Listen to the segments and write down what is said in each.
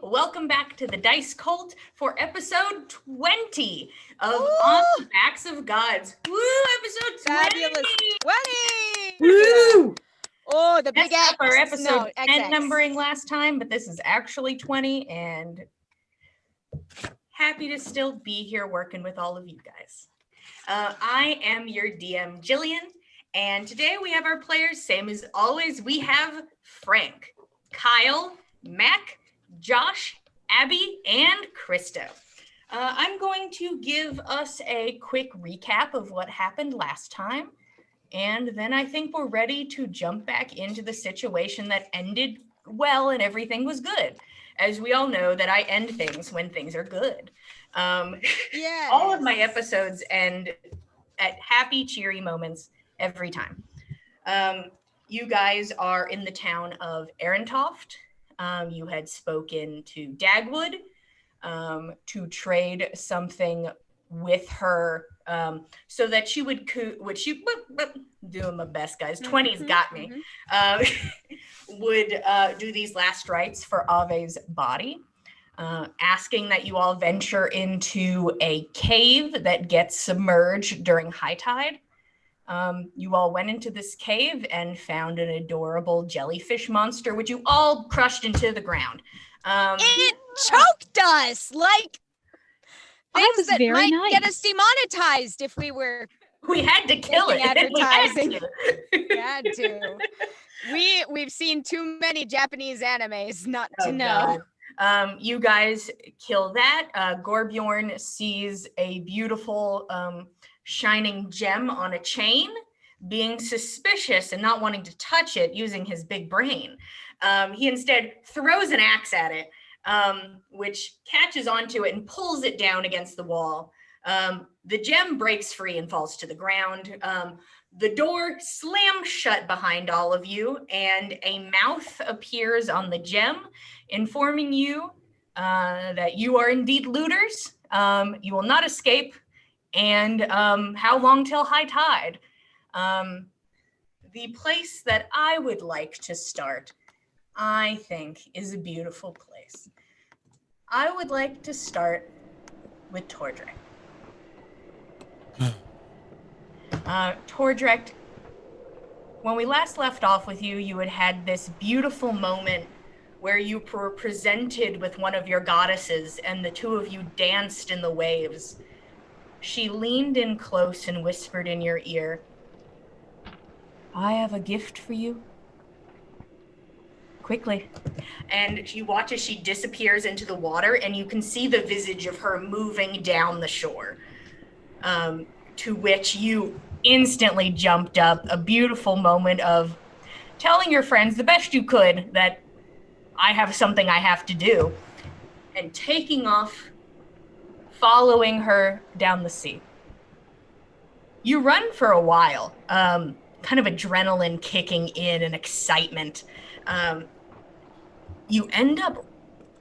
Welcome back to the Dice Cult for episode 20 of On the Backs of Gods. Woo! Episode 20! Fabulous 20! Woo! Oh, the big Messed X. up our episode 10 XX. numbering last time, but this is actually 20, and happy to still be here working with all of you guys. I am your DM, Jillian, and today we have our players, same as always. We have Frank, Kyle, Mac, Josh, Abby, and Krista. I'm going to give us a quick recap of what happened last time, and then I think we're ready to jump back into the situation that ended well and everything was good. As we all know that I end things when things are good. Yes. All of my episodes end at happy, cheery moments every time. You guys are in the town of Erintoft. You had spoken to Dagwood to trade something with her so that she would, doing my best, guys. 20's got me. Would do these last rites for Ave's body, asking that you all venture into a cave that gets submerged during high tide. You all went into this cave and found an adorable jellyfish monster, which you all crushed into the ground. It choked us like things that might nice. get us demonetized if we were We had to kill it. advertising. We had to. had to. We've seen too many Japanese animes not to Oh, know. God. You guys kill that. Gorbjorn sees a beautiful shining gem on a chain, being suspicious and not wanting to touch it using his big brain. He instead throws an axe at it, which catches onto it and pulls it down against the wall. The gem breaks free and falls to the ground. The door slams shut behind all of you, and a mouth appears on the gem, informing you that you are indeed looters. You will not escape, and how long till high tide? The place that I would like to start, I think, is a beautiful place. I would like to start with Tordrekt. Tordrekt, when we last left off with you, you had this beautiful moment where you were presented with one of your goddesses and the two of you danced in the waves. She leaned in close and whispered in your ear, "I have a gift for you. Quickly." And you watch as she disappears into the water, and you can see the visage of her moving down the shore, to which you instantly jumped up. A beautiful moment of telling your friends the best you could that I have something I have to do, and taking off, following her down the sea. You run for a while, kind of adrenaline kicking in and excitement. You end up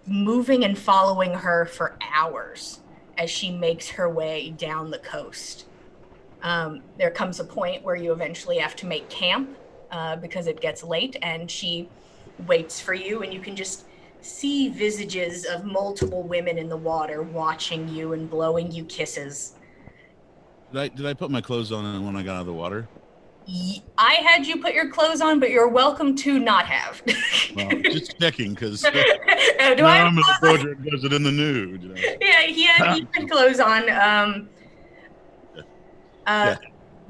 moving and following her for hours as she makes her way down the coast. There comes a point where you eventually have to make camp because it gets late, and she waits for you, and you can just see visages of multiple women in the water watching you and blowing you kisses. Did I put my clothes on when I got out of the water? I had you put your clothes on, but you're welcome to not have. Well, just checking, because Do I have clothes on? does it in the nude. You know? Yeah, he had clothes on. Yeah.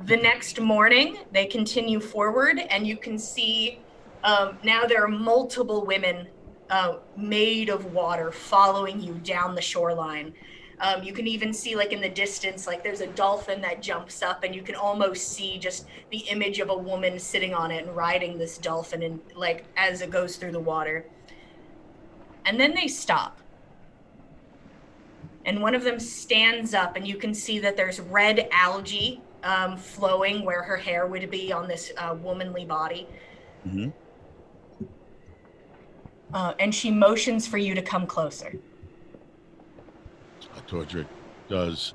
The next morning, they continue forward, and you can see now there are multiple women made of water following you down the shoreline. You can even see, like, in the distance, like, there's a dolphin that jumps up, and you can almost see just the image of a woman sitting on it and riding this dolphin, and, like, as it goes through the water. And then they stop. And one of them stands up, and you can see that there's red algae flowing where her hair would be on this womanly body. Mm-hmm. And she motions for you to come closer. Tordrekt does,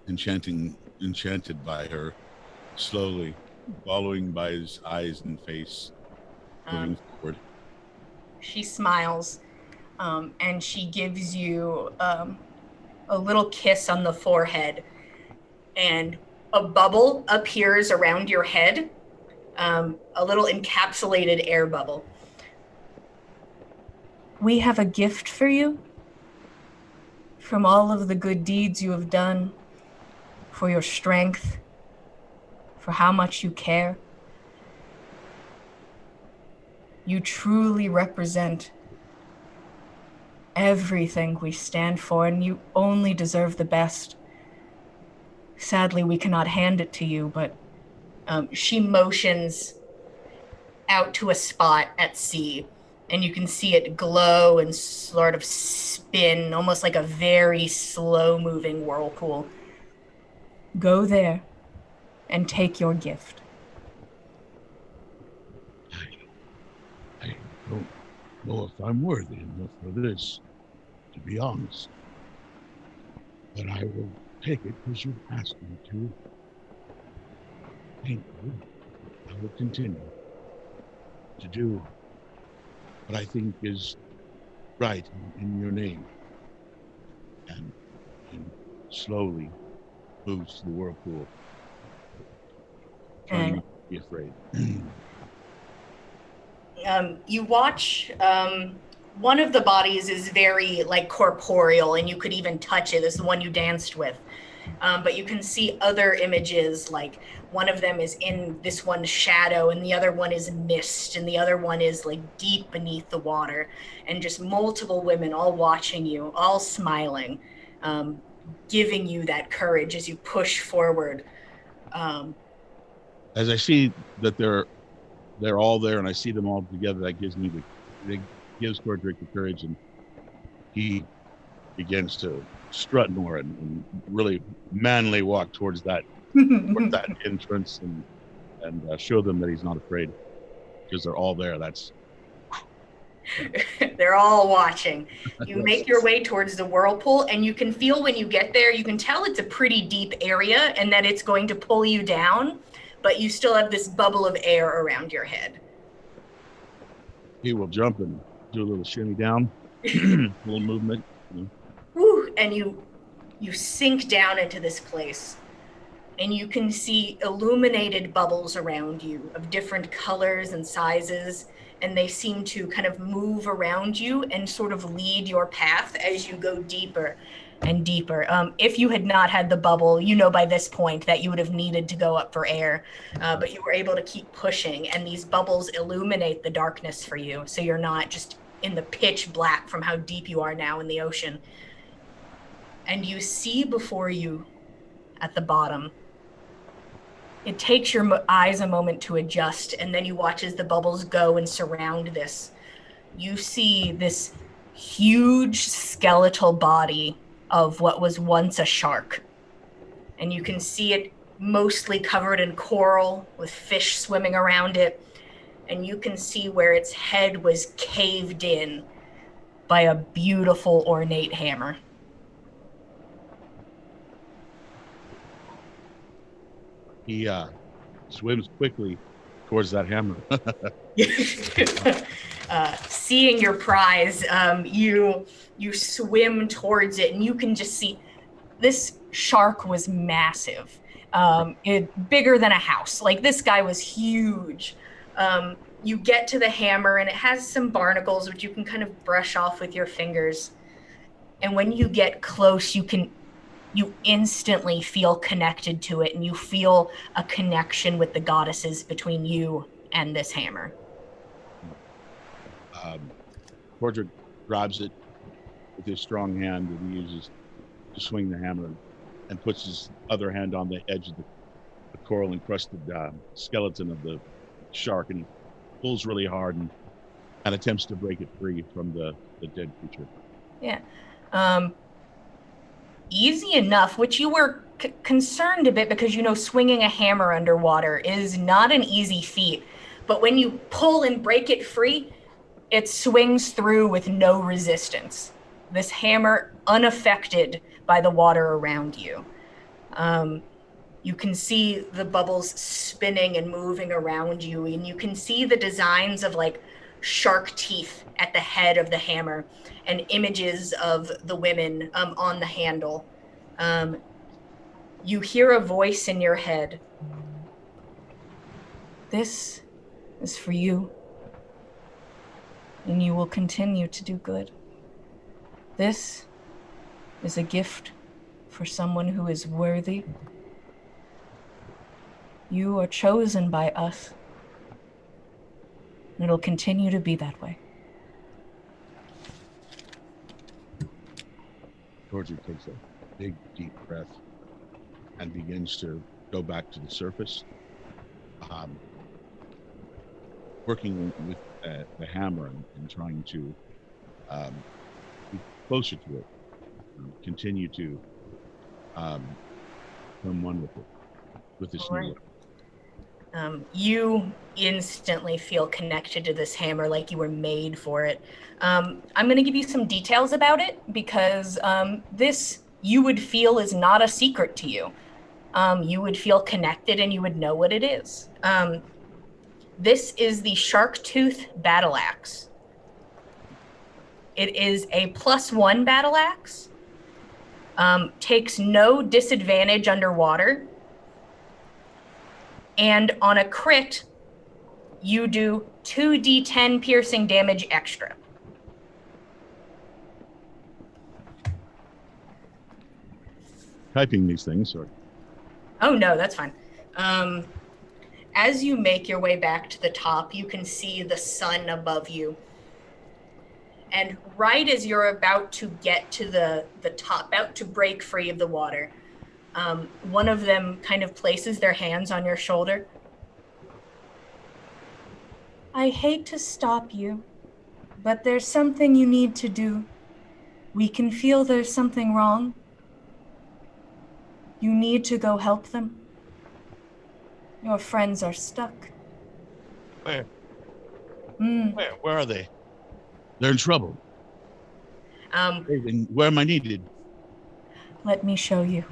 enchanted by her, slowly, following by his eyes and face, moving forward. She smiles. and she gives you a little kiss on the forehead, and a bubble appears around your head, a little encapsulated air bubble. We have a gift for you from all of the good deeds you have done, for your strength, for how much you care. You truly represent everything we stand for, and you only deserve the best. Sadly, we cannot hand it to you, but she motions out to a spot at sea, and you can see it glow and sort of spin, almost like a very slow-moving whirlpool. Go there and take your gift. I don't know if I'm worthy enough for this, to be honest. But I will take it because you asked me to. Thank you. I will continue to do what I think is right in your name. And slowly moves to the whirlpool. Trying not to be afraid. You watch, one of the bodies is very like corporeal, and you could even touch it. This is the one you danced with. But you can see other images, like one of them is in this one's shadow, and the other one is mist, and the other one is like deep beneath the water, and just multiple women all watching you, all smiling, giving you that courage as you push forward. As I see that they're all there, and I see them all together, that gives Tordrekt the courage, and he begins to strut more and really manly walk towards that entrance and show them that he's not afraid, because they're all there. They're all watching. You make your way towards the whirlpool, and you can feel when you get there, you can tell it's a pretty deep area and that it's going to pull you down, but you still have this bubble of air around your head. He will jump and do a little shimmy down, a little movement. Woo, and you sink down into this place, and you can see illuminated bubbles around you of different colors and sizes, and they seem to kind of move around you and sort of lead your path as you go deeper and deeper. If you had not had the bubble, you know by this point that you would have needed to go up for air, but you were able to keep pushing, and these bubbles illuminate the darkness for you, so you're not just in the pitch black from how deep you are now in the ocean. And you see before you at the bottom, it takes your eyes a moment to adjust, and then you watch as the bubbles go and surround this. You see this huge skeletal body of what was once a shark. And you can see it mostly covered in coral with fish swimming around it. And you can see where its head was caved in by a beautiful ornate hammer. He swims quickly towards that hammer. Seeing your prize, you swim towards it, and you can just see this shark was massive, bigger than a house. Like, this guy was huge. You get to the hammer, and it has some barnacles which you can kind of brush off with your fingers. And when you get close, you instantly feel connected to it, and you feel a connection with the goddesses between you and this hammer. Tordrekt grabs it with his strong hand that he uses to swing the hammer, and puts his other hand on the edge of the coral encrusted skeleton of the shark, and he pulls really hard and attempts to break it free from the dead creature. Yeah. Easy enough, which you were concerned a bit because, swinging a hammer underwater is not an easy feat. But when you pull and break it free, it swings through with no resistance. This hammer unaffected by the water around you. You can see the bubbles spinning and moving around you, and you can see the designs of like shark teeth at the head of the hammer and images of the women on the handle. You hear a voice in your head. This is for you, and you will continue to do good. This is a gift for someone who is worthy. You are chosen by us, and it'll continue to be that way. Tordrekt takes a big, deep breath and begins to go back to the surface, working with the hammer and trying to be closer to it, continue to become one with it, with this new look. You instantly feel connected to this hammer like you were made for it. I'm going to give you some details about it because this you would feel is not a secret to you. You would feel connected and you would know what it is. This is the Shark Tooth Battle Axe. It is a +1 battle axe. Takes no disadvantage underwater. And on a crit, you do 2d10 piercing damage extra. Typing these things, sorry. Oh, no, that's fine. As you make your way back to the top, you can see the sun above you. And right as you're about to get to the top, about to break free of the water, one of them kind of places their hands on your shoulder. I hate to stop you, but there's something you need to do. We can feel there's something wrong. You need to go help them. Your friends are stuck. Where? Where are they? They're in trouble. And where am I needed? Let me show you.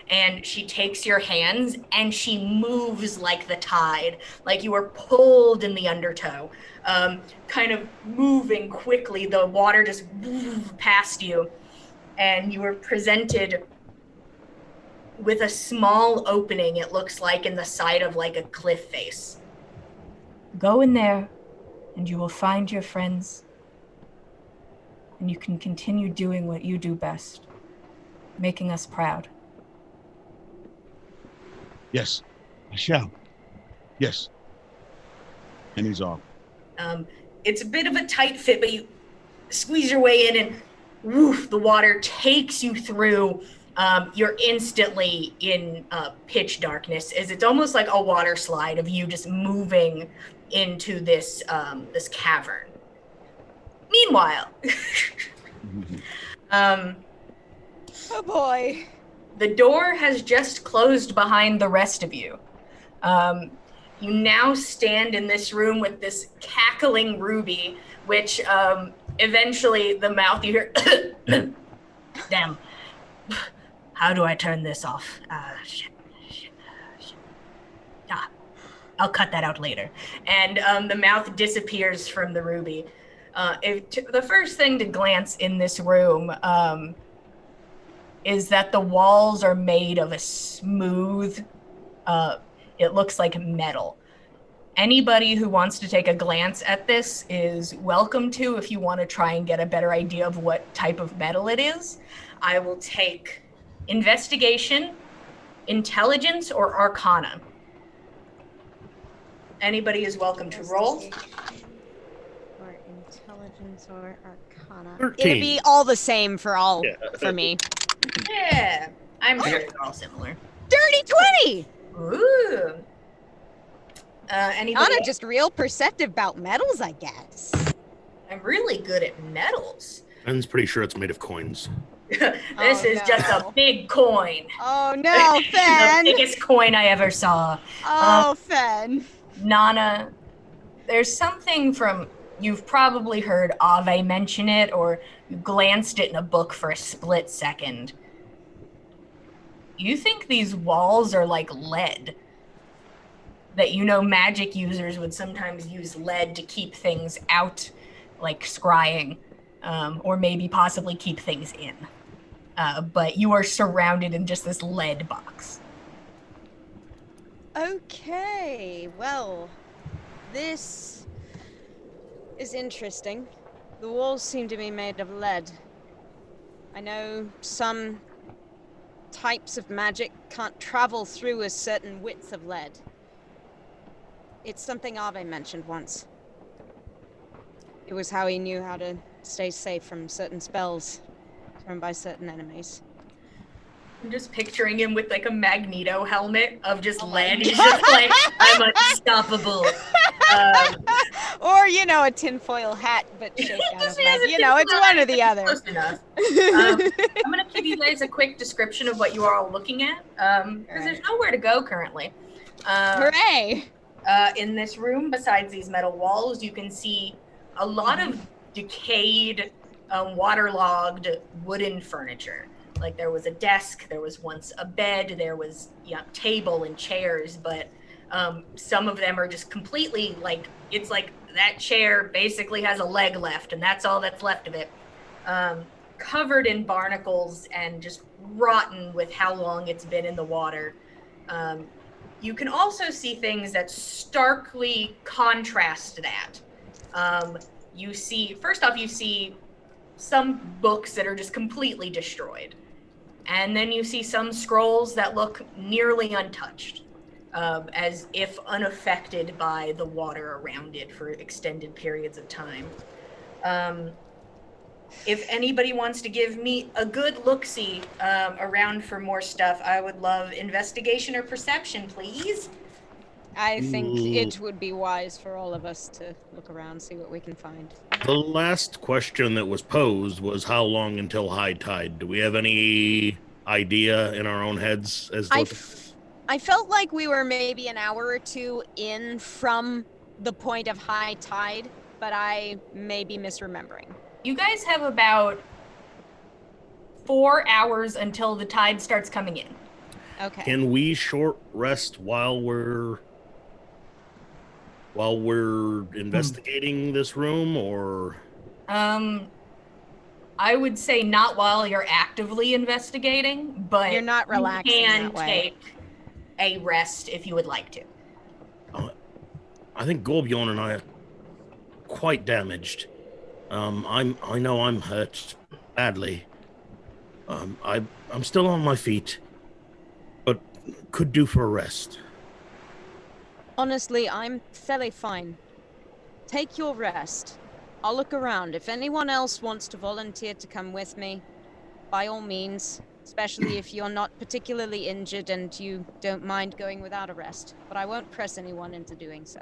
And she takes your hands and she moves like the tide, like you were pulled in the undertow, kind of moving quickly. The water just past you, and you were presented with a small opening, it looks like, in the side of like a cliff face. Go in there and you will find your friends, and you can continue doing what you do best, making us proud. Yes, I shall. Yes. And he's off. It's a bit of a tight fit, but you squeeze your way in and woof, the water takes you through. You're instantly in pitch darkness, as it's almost like a water slide of you just moving into this this cavern. Meanwhile, Oh boy. the door has just closed behind the rest of you. You now stand in this room with this cackling Ruby, which eventually the mouth you hear, damn, how do I turn this off? Shit. I'll cut that out later. And the mouth disappears from the Ruby. The first thing to glance in this room is that the walls are made of a smooth, it looks like metal. Anybody who wants to take a glance at this is welcome to, if you want to try and get a better idea of what type of metal it is. I will take investigation, intelligence, or arcana. Anybody is welcome to roll. Or intelligence or arcana. 13. It'd be all the same for me. Yeah, I'm sure they're all similar. Dirty 20! Ooh. Anybody? Anna just real perceptive about metals, I guess. I'm really good at metals. Ben's pretty sure it's made of coins. This is just a big coin. Oh no, Fen! The biggest coin I ever saw. Oh, Fen. Nana, there's something from, you've probably heard Ave mention it, or you glanced it in a book for a split second. You think these walls are like lead? That magic users would sometimes use lead to keep things out. like scrying, or maybe possibly keep things in. But you are surrounded in just this lead box. Okay, well, this is interesting. The walls seem to be made of lead. I know some types of magic can't travel through a certain width of lead. It's something Ave mentioned once. It was how he knew how to stay safe from certain spells thrown by certain enemies. I'm just picturing him with like a Magneto helmet of just Oh my lead. He's just like, I'm unstoppable. Or, you know, a tinfoil hat, but shaped out of Just has lead. a You know, it's tinfoil one or hat, the it's other. Close enough. I'm going to give you guys a quick description of what you are all looking at, because there's nowhere to go currently. Hooray! In this room, besides these metal walls, you can see a lot of decayed, waterlogged wooden furniture. Like there was a desk, there was once a bed, there was table and chairs, but some of them are just completely like, it's like that chair basically has a leg left and that's all that's left of it. Covered in barnacles and just rotten with how long it's been in the water. You can also see things that starkly contrast that. You see, first off, you see some books that are just completely destroyed. And then you see some scrolls that look nearly untouched, as if unaffected by the water around it for extended periods of time. If anybody wants to give me a good look-see around for more stuff, I would love investigation or perception, please. I think Ooh. it would be wise for all of us to look around, see what we can find. The last question that was posed was how long until high tide? Do we have any idea in our own heads as to I felt like we were maybe an hour or two in from the point of high tide, but I may be misremembering. You guys have about 4 hours until the tide starts coming in. Okay. Can we short rest while we're investigating this room, or I would say not while you're actively investigating, but You're not relaxing you can that way. take a rest if you would like to. I think Gorbjorn and I are quite damaged. I know I'm hurt badly. I'm still on my feet, but could do for a rest. Honestly, I'm fairly fine. Take your rest. I'll look around. If anyone else wants to volunteer to come with me, by all means, especially if you're not particularly injured and you don't mind going without a rest. But I won't press anyone into doing so.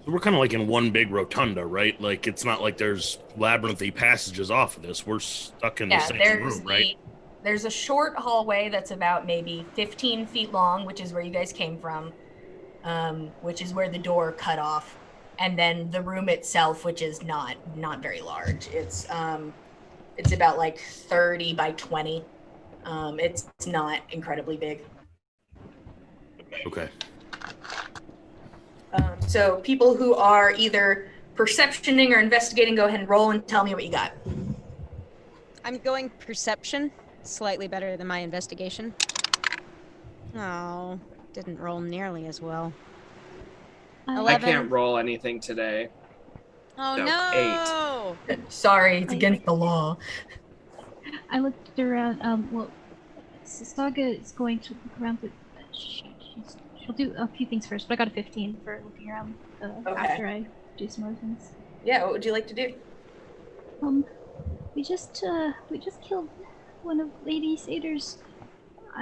We're kind of like in one big rotunda, right? Like, it's not like there's labyrinthy passages off of this. We're stuck in the same room, right? There's a short hallway that's about maybe 15 feet long, which is where you guys came from, which is where the door cut off. And then the room itself, which is not very large. It's about like 30 by 20. It's not incredibly big. Okay. So people who are either perceptioning or investigating, go ahead and roll and tell me what you got. I'm going perception, slightly better than my investigation. Oh, didn't roll nearly as well. I 11. can't roll anything today. Oh So, no! Sorry, it's against the law. I looked around. Well, Saga is going to look around, but she'll do a few things first. But I got a 15 for looking around after I do some other things. Yeah, what would you like to do? We just killed one of Lady Sator's.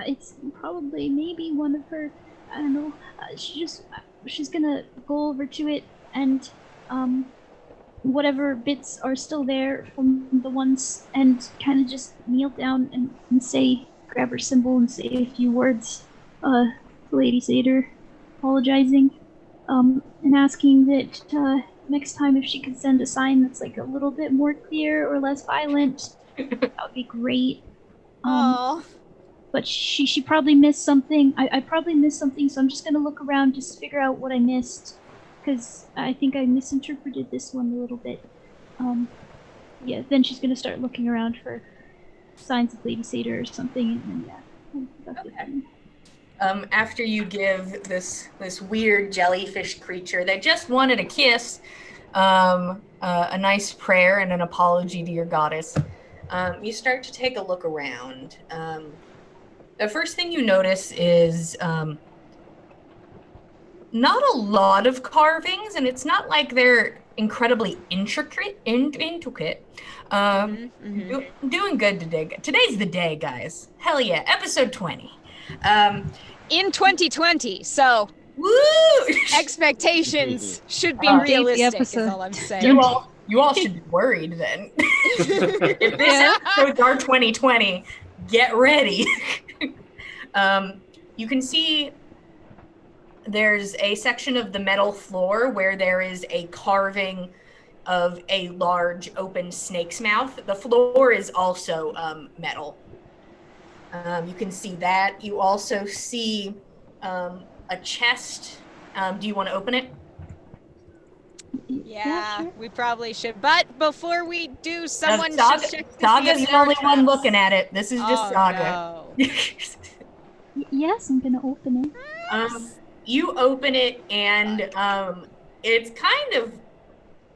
It's probably maybe one of her. I don't know. She's gonna go over to it and whatever bits are still there from the ones, and kind of just kneel down and say, grab her symbol and say a few words to Lady Sator, apologizing, and asking that next time if she could send a sign that's like a little bit more clear or less violent, that would be great. Oh. But she probably missed something. I probably missed something, so I'm just gonna look around just to figure out what I missed, because I think I misinterpreted this one a little bit. Yeah, then she's gonna start looking around for signs of Lady Satyr or something, and then that's it. Okay. After you give this weird jellyfish creature that just wanted a kiss, a nice prayer and an apology to your goddess, you start to take a look around. The first thing you notice is not a lot of carvings, and it's not like they're incredibly intricate. Doing good today. Today's the day, guys. Hell yeah, episode 20. In 2020, so Woo! expectations should be Update the realistic. Is episode. all I'm saying. You all should be worried then. If this episode's our 2020, get ready. You can see there's a section of the metal floor where there is a carving of a large open snake's mouth. The floor is also metal. You can see that. You also see a chest. Do you want to open it? Yeah, sure. we probably should. But before we do, someone Saga, should check to see Saga's if the only there are one traps. looking at it. This is just Oh, Saga. no. Yes, I'm gonna open it. You open it, and it's kind of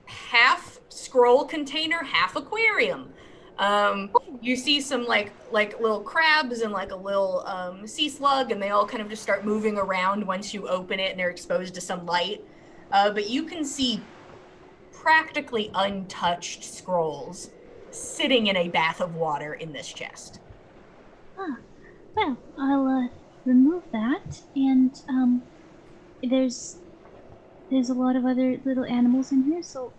half scroll container, half aquarium. You see some like little crabs and like a little sea slug, and they all kind of just start moving around once you open it, and they're exposed to some light. But you can see practically untouched scrolls sitting in a bath of water in this chest. Well, I'll remove that, and there's a lot of other little animals in here. So,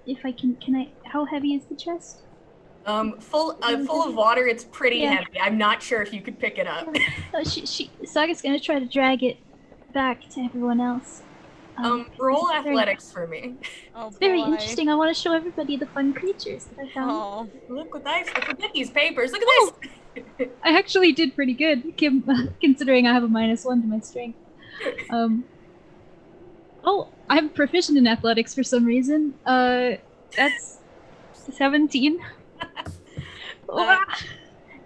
if I can I? How heavy is the chest? Full of water. It's pretty Yeah. heavy. I'm not sure if you could pick it up. Saga's gonna try to drag it back to everyone else. Roll it's very- athletics for me. Oh, It's very boy. interesting. I want to show everybody the fun creatures that I found. Oh. Look what I forget these papers. Look at this. I actually did pretty good, considering I have a -1 to my strength. I'm proficient in athletics for some reason. That's 17.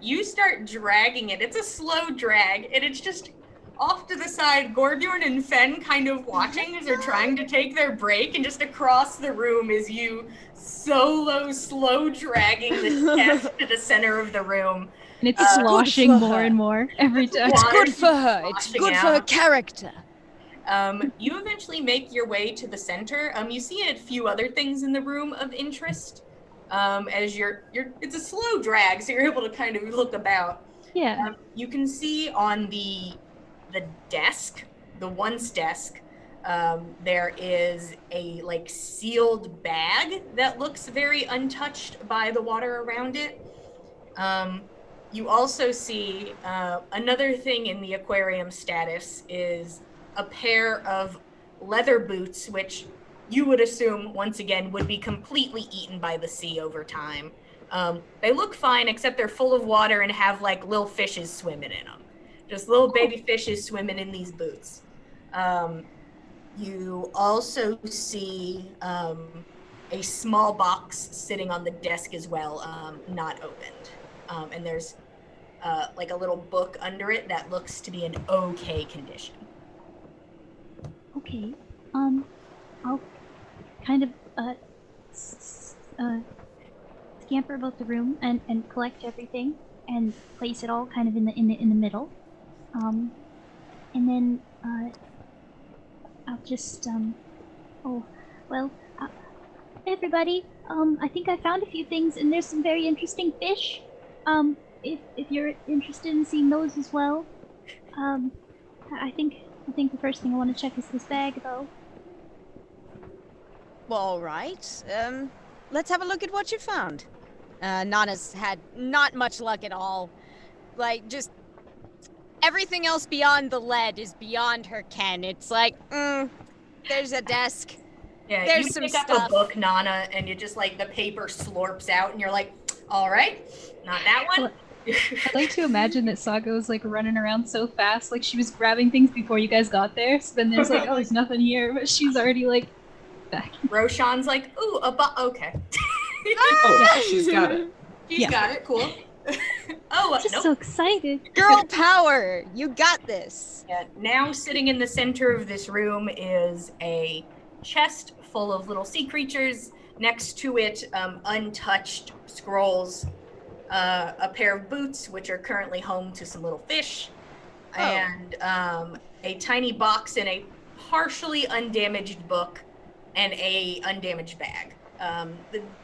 You start dragging it. It's a slow drag, and it's just off to the side. Gorbjorn and Fen kind of watching as they're trying to take their break, and just across the room is you solo slow dragging the chest to the center of the room. And it's sloshing good for more her. and more every time. It's Water's good for her. It's sloshing good for her out. character. You eventually make your way to the center. You see a few other things in the room of interest. As it's a slow drag, so you're able to kind of look about. Yeah. You can see on the desk, the once desk, there is a like sealed bag that looks very untouched by the water around it. You also see another thing in the aquarium status is a pair of leather boots, which you would assume, once again, would be completely eaten by the sea over time. They look fine, except they're full of water and have like little fishes swimming in them. Just little baby fishes swimming in these boots. You also see a small box sitting on the desk as well, not opened. And there's like a little book under it that looks to be in okay condition. Okay. I'll kind of scamper about the room and collect everything and place it all kind of in the middle. And then I'll just everybody, I think I found a few things, and there's some very interesting fish. If you're interested in seeing those as well. I think the first thing I want to check is this bag, though. Well, all right. Let's have a look at what you found. Nana's had not much luck at all. Like, just everything else beyond the lead is beyond her ken. It's like, there's a desk. Yeah, There's you some pick up stuff. a book, Nana, and you just like the paper slurps out, and you're like, all right, not that one. I'd like to imagine that Saga was like running around so fast, like she was grabbing things before you guys got there. So then there's like, oh, there's nothing here, but she's already like back. Roshan's like, ooh, okay. Oh, she's got it. She's got it. Cool. Oh, Just nope. so excited. Girl power! You got this. Yeah, now sitting in the center of this room is a chest full of little sea creatures. Next to it, untouched scrolls, a pair of boots, which are currently home to some little fish, and a tiny box and a partially undamaged book and a undamaged bag.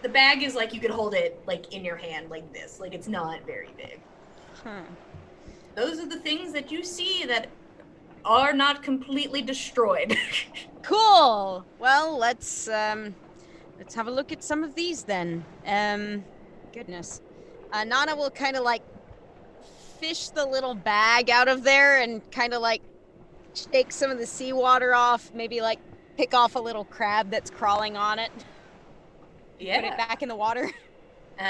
The bag is like you could hold it like in your hand like this. Like it's not very big. Huh. Those are the things that you see that are not completely destroyed. Cool. Well, let's have a look at some of these then. Goodness. Nana will kind of like fish the little bag out of there and kind of like shake some of the seawater off. Maybe like pick off a little crab that's crawling on it. Yeah. Put it back in the water.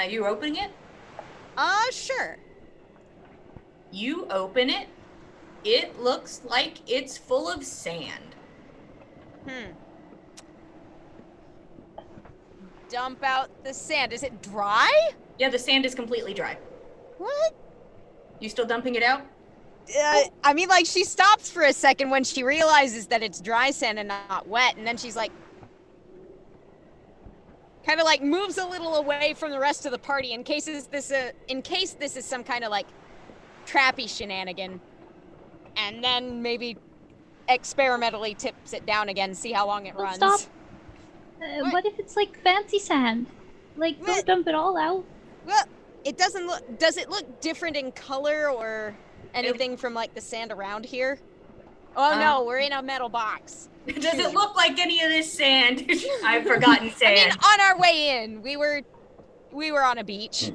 You opening it? Sure. You open it. It looks like it's full of sand. Dump out the sand. Is it dry? Yeah, the sand is completely dry. What? You still dumping it out? I mean, like, she stops for a second when she realizes that it's dry sand and not wet, and then she's like, kind of like moves a little away from the rest of the party in case this is some kind of like trappy shenanigan, and then maybe experimentally tips it down again, see how long it Well, runs. stop. What if it's like fancy sand? Like, don't What? dump it all out. Well, it doesn't look. Does it look different in color or anything from like the sand around here? Oh no, we're in a metal box. Does it look like any of this sand? I've forgotten I sand. mean, on our way in, we were on a beach.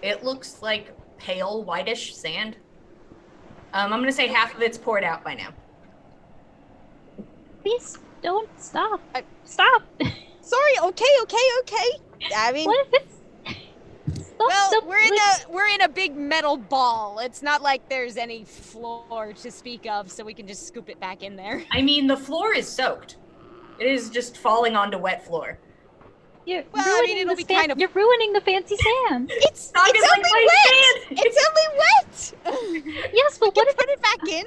It looks like pale whitish sand. I'm gonna say half of it's poured out by now. Please don't stop. Stop. Sorry. Okay. I mean, What if it's? Stop, well, stop, we're in a big metal ball. It's not like there's any floor to speak of, so we can just scoop it back in there. I mean, the floor is soaked. It is just falling onto wet floor. You're Well, I mean, ruining it'll the be kind of- You're ruining the fancy sand. It's Not only like wet. my sand. It's only wet. Yes, but what if Put it back in.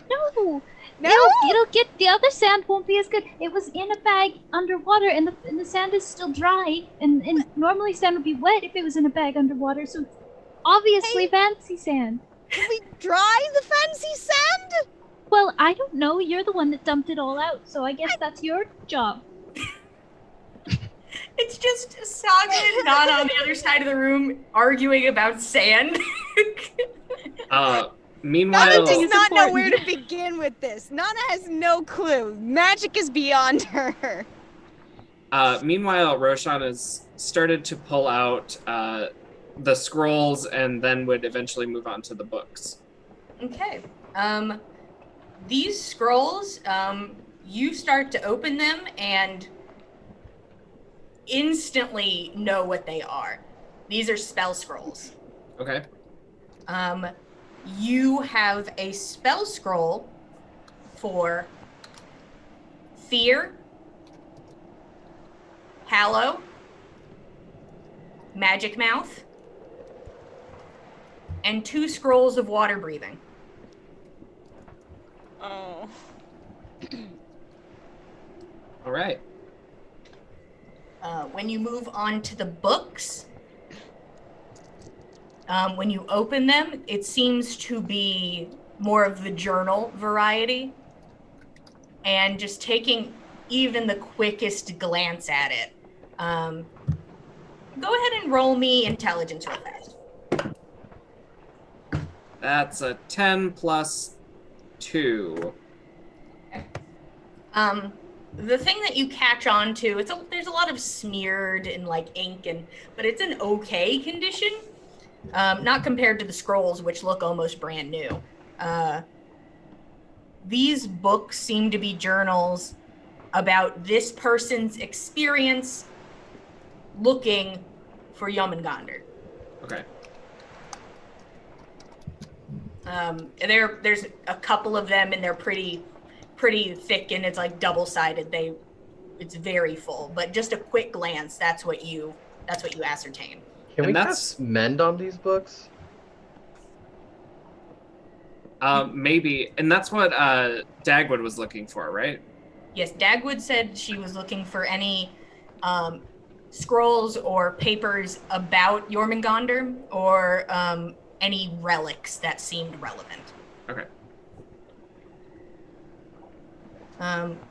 no? No. It'll get the other sand won't be as good. It was in a bag underwater, and the sand is still dry. And normally sand would be wet if it was in a bag underwater. So it's obviously fancy sand. Can we dry the fancy sand? Well, I don't know. You're the one that dumped it all out, so I guess that's your job. It's just Saga and Nana on the other side of the room arguing about sand. Meanwhile, Nana does it's not know important. where to begin with this. Nana has no clue. Magic is beyond her. meanwhile, Roshan has started to pull out the scrolls and then would eventually move on to the books. Okay. These scrolls, you start to open them and instantly know what they are. These are spell scrolls. Okay. You have a spell scroll for Fear, Hallow, Magic Mouth, and 2 scrolls of water breathing. Oh. All right. When you move on to the books, when you open them, it seems to be more of the journal variety. And just taking even the quickest glance at it, go ahead and roll me intelligence real fast. That's a 10 plus 2. The thing that you catch on to, there's a lot of smeared and like ink, but it's an okay condition. Not compared to the scrolls, which look almost brand new. These books seem to be journals about this person's experience looking for Yomengander. Okay. There's a couple of them, and they're pretty thick, and it's like double-sided. They it's very full. But just a quick glance, that's what you ascertain. Can And we that's- cast mend on these books? Maybe, and that's what Dagwood was looking for, right? Yes, Dagwood said she was looking for any scrolls or papers about Jormungandr or any relics that seemed relevant. Okay.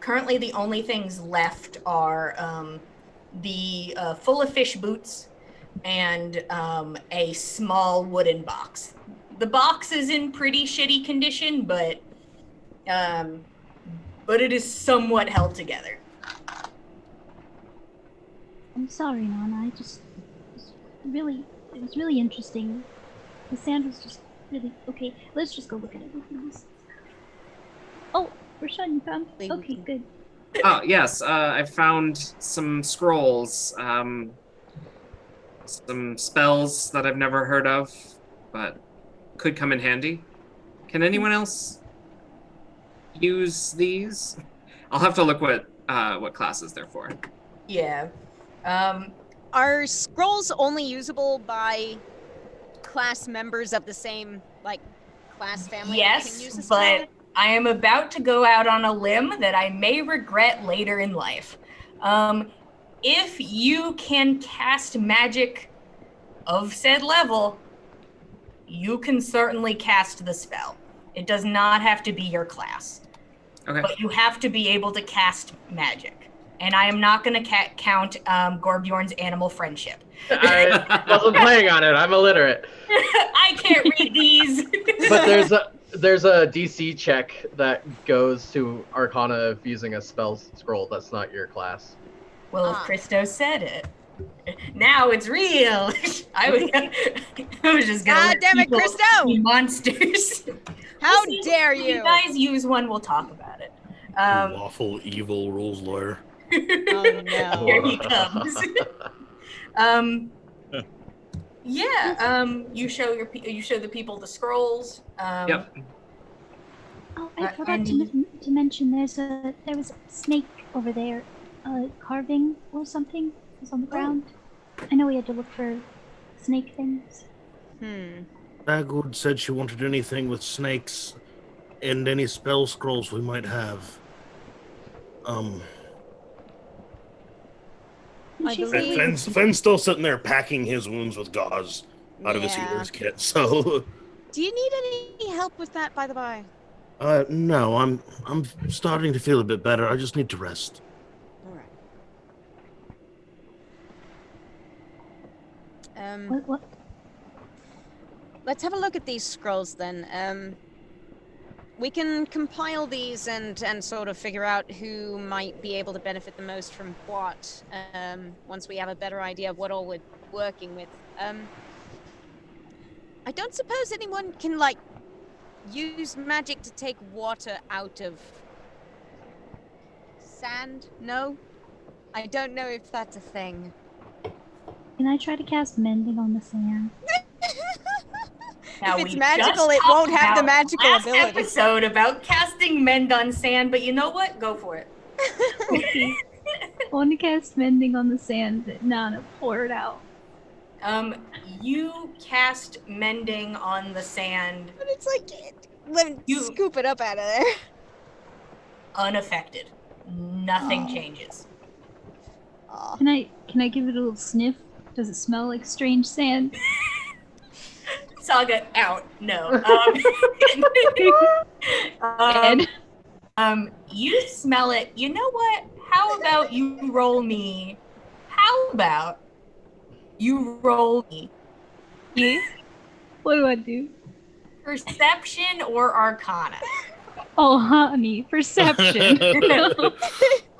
Currently, the only things left are the full of fish boots and a small wooden box. The box is in pretty shitty condition, but it is somewhat held together. I'm sorry, Nana. It was really interesting. The sand was just really okay. Let's just go look at everything else. Oh, Rashad, you found? Okay, good. Oh yes, I found some scrolls, some spells that I've never heard of, but could come in handy. Can anyone else use these? I'll have to look what classes they're for. Yeah. Are scrolls only usable by class members of the same class family? That can use Yes, the spell? but I am about to go out on a limb that I may regret later in life. If you can cast magic of said level, you can certainly cast the spell. It does not have to be your class. Okay. But you have to be able to cast magic. And I am not going to count Gorbjorn's animal friendship. I wasn't playing on it. I'm illiterate. I can't read these. But there's a DC check that goes to Arcana of using a spell scroll that's not your class. Well, if Christo said it, now it's real. I was just gonna. God damn it, people Christo! be monsters. How We'll see. dare If you! you guys use one, we'll talk about it. Lawful evil rules lawyer. Oh no. Here he comes. You show the people the scrolls. Yep. Oh, I forgot to mention there was a snake over there, carving or something was on the ground. I know we had to look for snake things. Dagwood said she wanted anything with snakes and any spell scrolls we might have. Finn's still sitting there packing his wounds with gauze out of his healer's kit, so... Do you need any help with that, by the by? No, I'm starting to feel a bit better. I just need to rest. Alright. What? Let's have a look at these scrolls then. We can compile these and sort of figure out who might be able to benefit the most from what, once we have a better idea of what all we're working with. I don't suppose anyone can, use magic to take water out of sand? No? I don't know if that's a thing. Can I try to cast mending on the sand? Now, if it's we magical, just it won't talked have the about magical last ability. episode about casting mend on sand, but you know what? Go for it. Okay. I want to cast mending on the sand. Nana, pour it out. You cast mending on the sand. But it's let me scoop it up out of there. Unaffected. Nothing changes. Can I give it a little sniff? Does it smell like strange sand? Saga out. No. You smell it. You know what? How about you roll me? Yeah? What do I do? Perception or Arcana? Oh, honey, perception.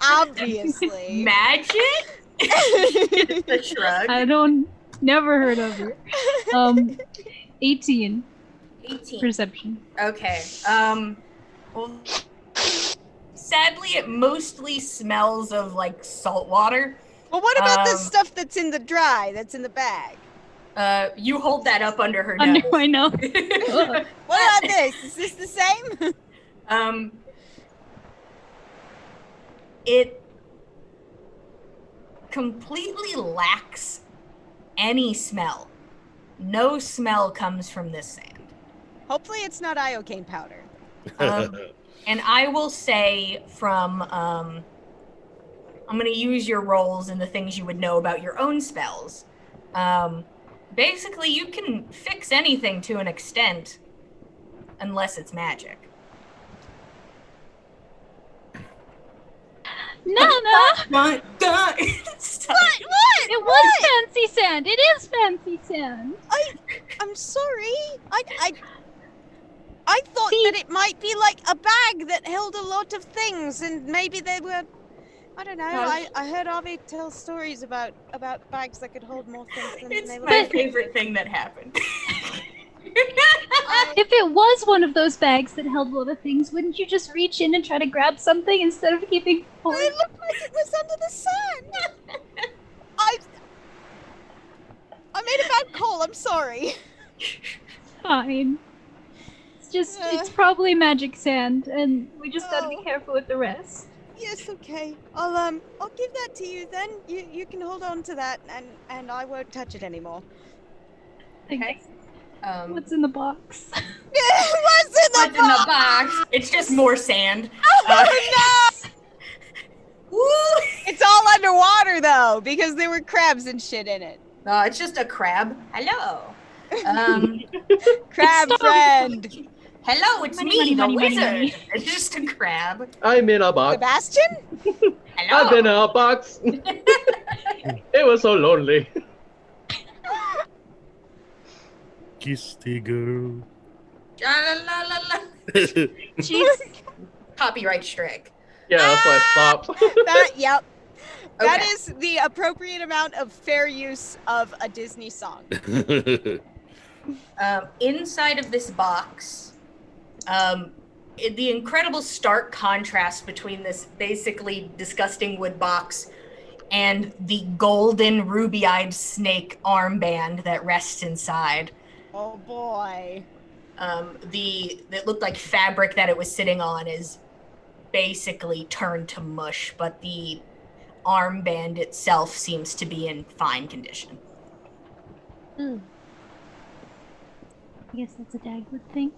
Obviously. Magic? The shrug. Never heard of it. 18. 18. Perception. Okay. Well, sadly, it mostly smells of salt water. Well, what about the stuff that's in the bag? You hold that up under her Under nose. my nose. What about this? Is this the same? completely lacks any smell. No smell comes from this sand. Hopefully it's not iocane powder. And I will say from, I'm going to use your rolls and the things you would know about your own spells. Basically, you can fix anything to an extent, unless it's magic. Nana! What? What? It was fancy sand. It is fancy sand. I'm sorry. I thought See- that it might be like a bag that held a lot of things, and maybe they were. I don't know. Gosh. I heard Avi tell stories about bags that could hold more things than It's they were. my favorite thing that happened. If it was one of those bags that held a lot of things, wouldn't you just reach in and try to grab something instead of keeping pulling? It looked like it was under the sand. I made a bad call. I'm sorry. Fine. It's just, it's probably magic sand, and we just gotta be Oh. careful with the rest. Yes, okay. I'll give that to you then. You can hold on to that, and I won't touch it anymore. Okay. What's in the box? What's in What's in the box? It's just more sand. Oh no! Woo! It's all underwater though, because there were crabs and shit in it. No, it's just a crab. Hello. Crab Stop. friend. Hello, it's Money, me, money, the money, money, wizard. money. It's just a crab. I'm in a box. Sebastian? Hello. I've been in a box. It was so lonely. Kiss the girl. La, la, la, la, la. Jeez. Copyright strike. Yeah, that's why I stopped. Yep. That Okay. is the appropriate amount of fair use of a Disney song. Inside of this box, the incredible stark contrast between this basically disgusting wood box and the golden ruby-eyed snake armband that rests inside. Oh boy. That looked like fabric that it was sitting on is basically turned to mush, but the armband itself seems to be in fine condition. Ooh. I guess that's a Dagwood thing.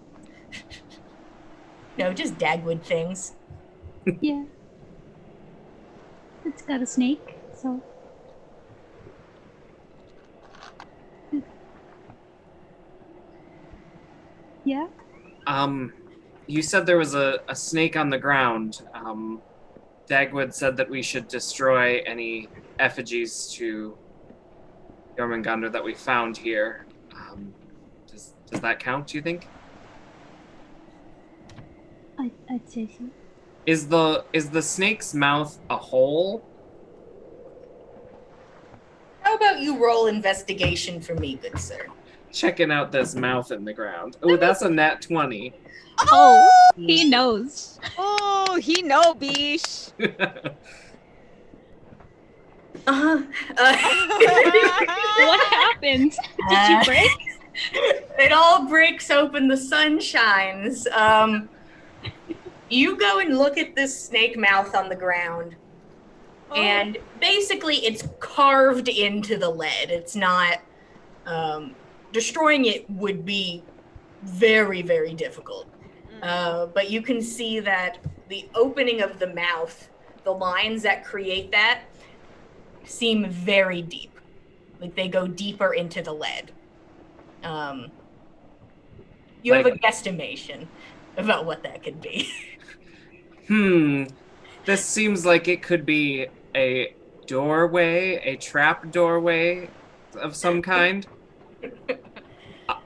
No, just Dagwood things. Yeah. It's got a snake, so. Yeah? You said there was a snake on the ground. Dagwood said that we should destroy any effigies to Jormungandr that we found here. Does that count, do you think? I'd say so. Is the snake's mouth a hole? How about you roll investigation for me, good sir? Checking out this mouth in the ground. Oh, that's a nat 20. Oh! He knows. Oh, he know, Beesh. Uh-huh. What happened? Did you break? It all breaks open, the sun shines. You go and look at this snake mouth on the ground, and basically it's carved into the lead. It's not, destroying it would be very, very difficult. But you can see that the opening of the mouth, the lines that create that, seem very deep. Like they go deeper into the lead. You have a guesstimation about what that could be. This seems like it could be a doorway, a trap doorway of some kind.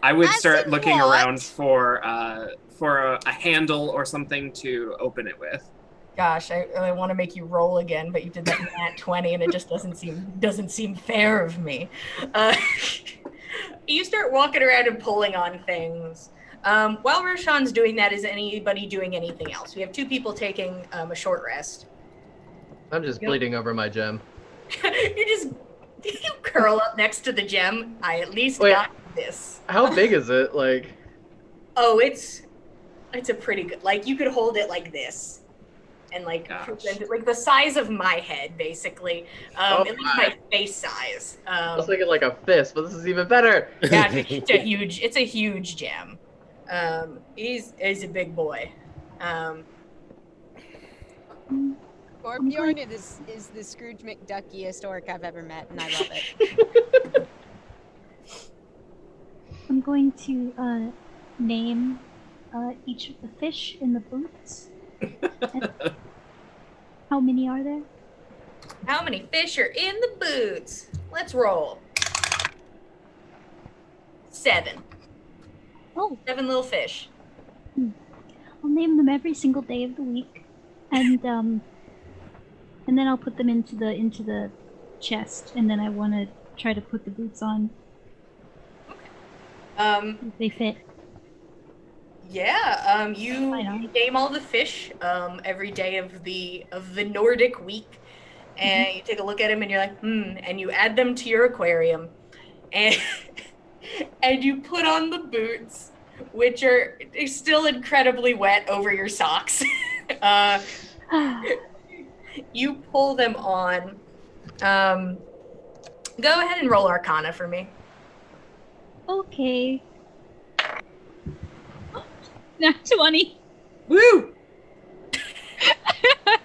I would As start in looking what? around for a handle or something to open it with. Gosh, I want to make you roll again, but you did that nat 20, and it just doesn't seem fair of me. You start walking around and pulling on things. While Roshan's doing that, is anybody doing anything else? We have 2 people taking a short rest. I'm just bleeding over my gem. you curl up next to the gem. I at least Wait. got this. How big is it? Like, Oh, it's a pretty good. Like you could hold it like this, and like Gosh. present it like the size of my head, basically. Oh At least my face size. I was thinking like a fist, but this is even better. Yeah, it's a huge gem. He's a big boy. Gorbjorn is the Scrooge McDuckiest orc I've ever met, and I love it. I'm going to name each of the fish in the boots. How many are there? How many fish are in the boots? Let's roll. 7. Oh, 7 little fish. I'll name them every single day of the week, and then I'll put them into the chest, and then I want to try to put the boots on. If they fit. Yeah. I You know. name all the fish every day of the Nordic week, and you take a look at them, and you're like, and you add them to your aquarium, and and you put on the boots, which are still incredibly wet over your socks. You pull them on. Go ahead and roll Arcana for me. Okay. Not 20. Woo!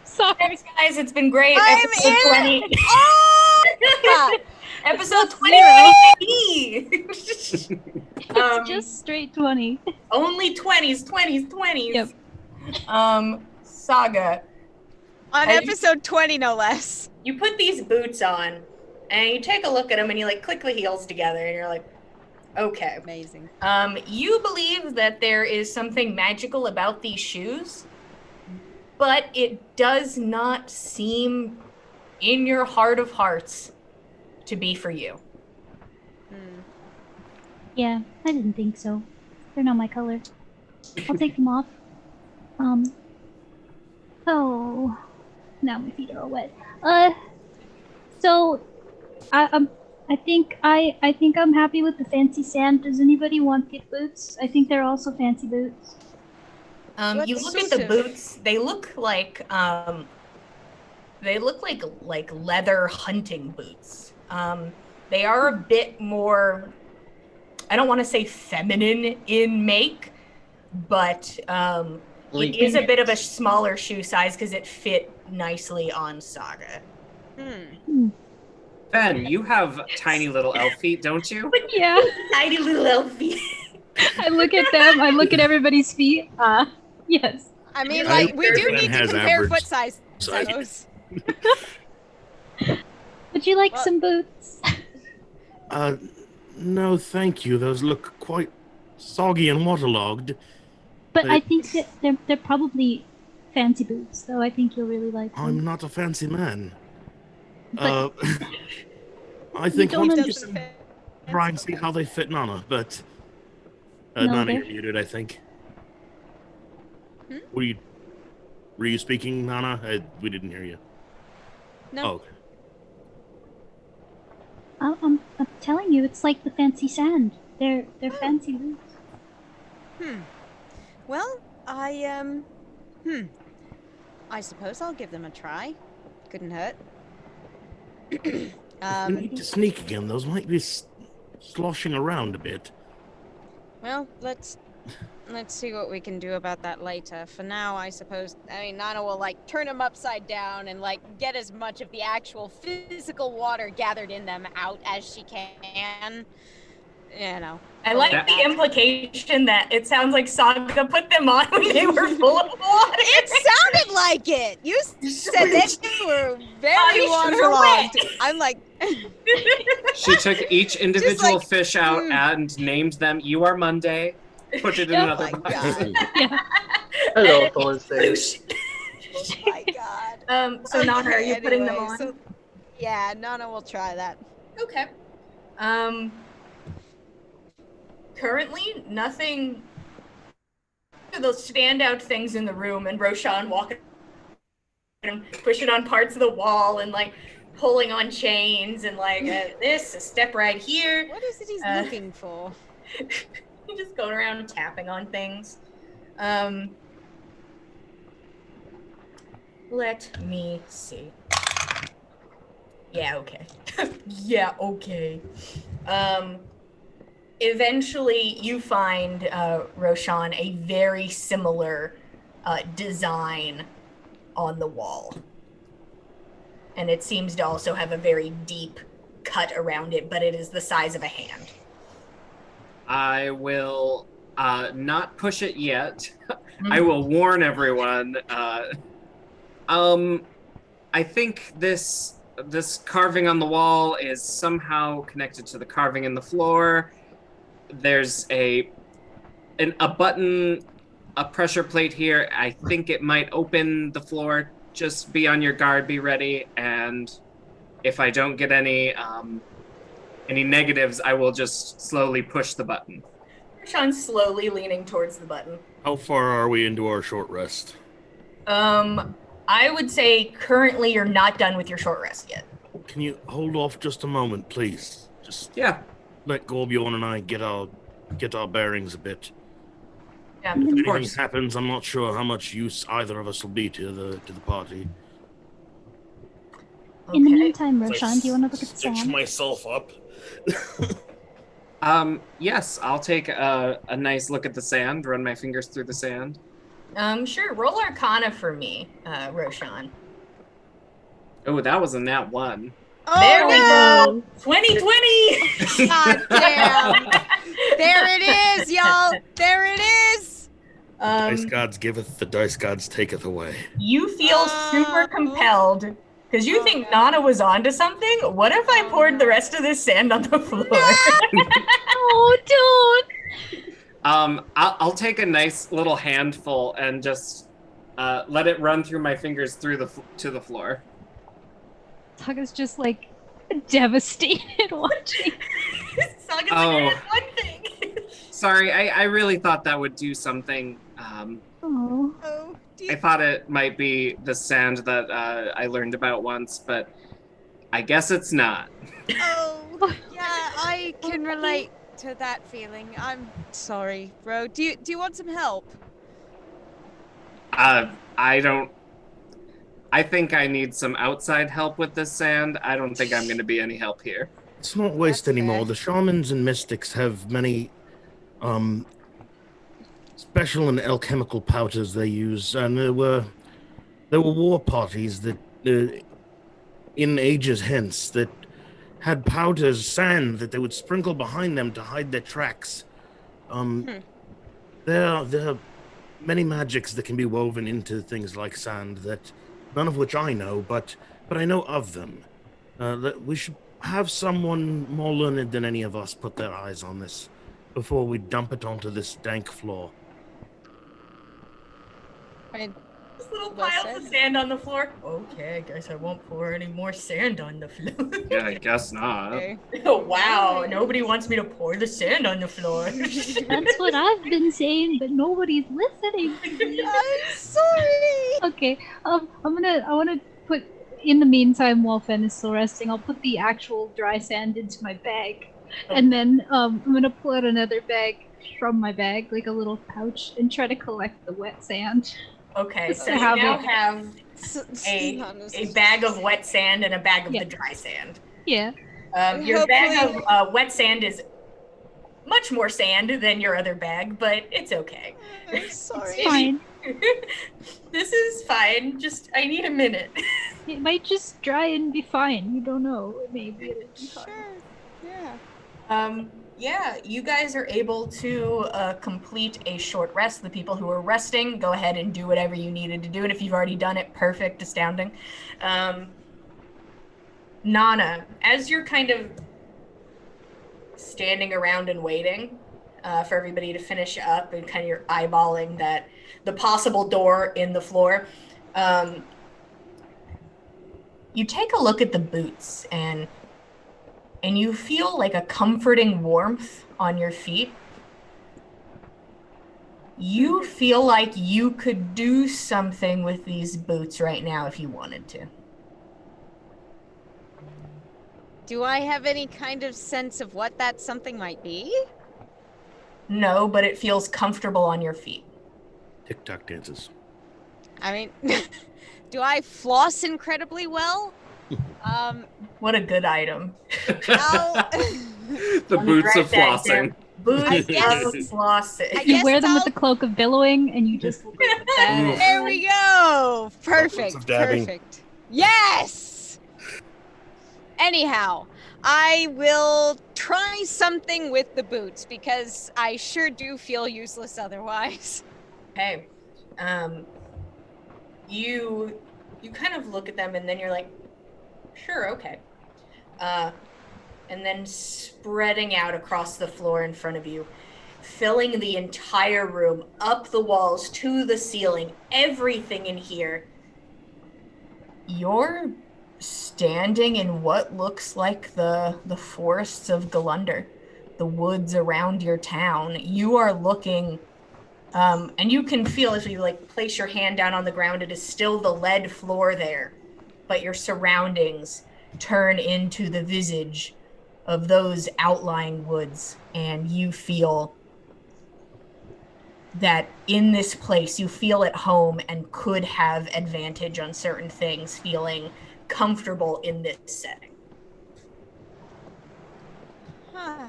Sorry. Thanks, guys. It's been great. I'm Episode in 20. Oh! Episode It's 20. just straight 20. Only 20s. Yep. Saga. On Are you- episode 20, no less. You put these boots on, and you take a look at them, and you like click the heels together, and you're like, okay. Amazing. You believe that there is something magical about these shoes, but it does not seem in your heart of hearts to be for you. Yeah, I didn't think so. They're not my color. I'll take them off. Oh, now my feet are all wet. So, I think I'm happy with the fancy sand. Does anybody want pit boots? I think they're also fancy boots. You What look at sort the of- boots. They look like leather hunting boots. They are a bit more, I don't want to say feminine in make, but it is a bit of a smaller shoe size because it fit nicely on Saga. Ben, you have tiny little elf feet, don't you? Yeah, Tiny little elf feet. I look at them. I look at everybody's feet. Yes. I mean, I like, we do Ben need to has compare average foot size. size. Would you like Well- some boots? No, thank you. Those look quite soggy and waterlogged. But But I think that they're probably fancy boots, though. I think you'll really like them. I'm not a fancy man. But- I think don't once you Doesn't can fit. try and see how they fit Nana, but No, Nana, they're- you're muted, I think. Hmm? Were you speaking, Nana? We didn't hear you. No. Oh, okay. I'm telling you, it's like the fancy sand. They're fancy boots. Well, I suppose I'll give them a try. Couldn't hurt. We need to sneak again. Those might be sloshing around a bit. Well, let's see what we can do about that later. For now, I suppose, Nana will, like, turn them upside down and, like, get as much of the actual physical water gathered in them out as she can. You know. I like the implication that it sounds like Saga put them on when they were full of water. It sounded like it! You said they were very you sure waterlogged. wet. I'm like... She took each individual like, fish out and named them. You are Monday. Put it in Oh another my box. God. Yeah. Hello, Thornstein. Oh my god. So Nana, are you putting them Anyway, on? so- yeah, Nana will try that. Okay. Currently, nothing. Those standout things in the room, and Roshan walking and pushing on parts of the wall, and like pulling on chains, and like this a step right here. What is it he's looking for? He's just going around tapping on things. Let me see. Yeah, okay. Yeah, okay. Eventually you find, Roshan, a very similar design on the wall. And it seems to also have a very deep cut around it, but it is the size of a hand. I will not push it yet. I will warn everyone. I think this carving on the wall is somehow connected to the carving in the floor. There's a button, a pressure plate here. I think it might open the floor. Just be on your guard, be ready, and if I don't get any negatives, I will just slowly push the button. Roshan's slowly leaning towards the button. How far are we into our short rest? I would say currently you're not done with your short rest yet. Can you hold off just a moment, please? Just Yeah. let Gorbjorn and I get our bearings a bit. Yeah, If anything course. happens, I'm not sure how much use either of us will be to the party. In the okay. meantime, Roshan, do you want to look at the Stitch sand? myself up. Yes, I'll take a nice look at the sand, run my fingers through the sand. Sure. Roll Arcana for me, Roshan. Oh, that was a nat 1. Oh, There we no! go. 2020. God damn! There it is, y'all. There it is. Dice gods giveth, the dice gods taketh away. You feel super compelled because you think Nana was onto something. What if I poured the rest of this sand on the floor? Oh, don't! I'll take a nice little handful and just let it run through my fingers through to the floor. Saga's just like devastated watching. Saga's like, one thing. Sorry, I really thought that would do something. Oh. Oh, I thought it might be the sand that I learned about once, but I guess it's not. Oh, yeah, I can relate to that feeling. I'm sorry, bro. Do you want some help? I don't. I think I need some outside help with this sand. I don't think I'm going to be any help here. Let's not waste That's any more. fair. The shamans and mystics have many special and alchemical powders they use, and there were war parties that in ages hence that had powders, sand that they would sprinkle behind them to hide their tracks. There are many magics that can be woven into things like sand, that none of which I know, but I know of them. That we should have someone more learned than any of us put their eyes on this before we dump it onto this dank floor. Just little Well piles said. of sand on the floor. Okay, I guess I won't pour any more sand on the floor. Yeah, I guess not. Okay. Oh, wow, nobody wants me to pour the sand on the floor. That's what I've been saying, but nobody's listening. I'm sorry. Okay, I want to put, in the meantime, while Fen is still resting, I'll put the actual dry sand into my bag. And then I'm gonna pull out another bag from my bag, like a little pouch, and try to collect the wet sand. Okay, Just so to you have now it. have a bag of wet sand and a bag of Yeah. the dry sand. Yeah. Your bag Hopefully- of wet sand is much more sand than your other bag, but it's okay. I'm sorry. It's fine. This is fine. Just I need a minute. It might just dry and be fine. You don't know. Maybe it'll be fine. Sure. Yeah. Yeah, you guys are able to complete a short rest. The people who are resting, go ahead and do whatever you needed to do. And if you've already done it, perfect, astounding. Nana, as you're kind of standing around and waiting for everybody to finish up and kind of you're eyeballing the possible door in the floor, you take a look at the boots and you feel like a comforting warmth on your feet. You feel like you could do something with these boots right now if you wanted to. Do I have any kind of sense of what that something might be? No, but it feels comfortable on your feet. TikTok dances. I mean, do I floss incredibly well? What a good item. I'll, The Let me boots write of that flossing. down. Boots I of guess- flossing. I You guess wear them with I'll- the cloak of billowing, and you just look like the best. there we go. Perfect. of dabbing. Perfect. Yes. Anyhow, I will try something with the boots because I sure do feel useless otherwise. Okay. You kind of look at them and then you're like, sure, okay. And then spreading out across the floor in front of you, filling the entire room, up the walls to the ceiling, everything in here. You're standing in what looks like the forests of Galunder, the woods around your town. You are looking, and you can feel as you like place your hand down on the ground, it is still the lead floor there, but your surroundings turn into the visage of those outlying woods, and you feel that in this place you feel at home and could have advantage on certain things, feeling comfortable in this setting. Huh.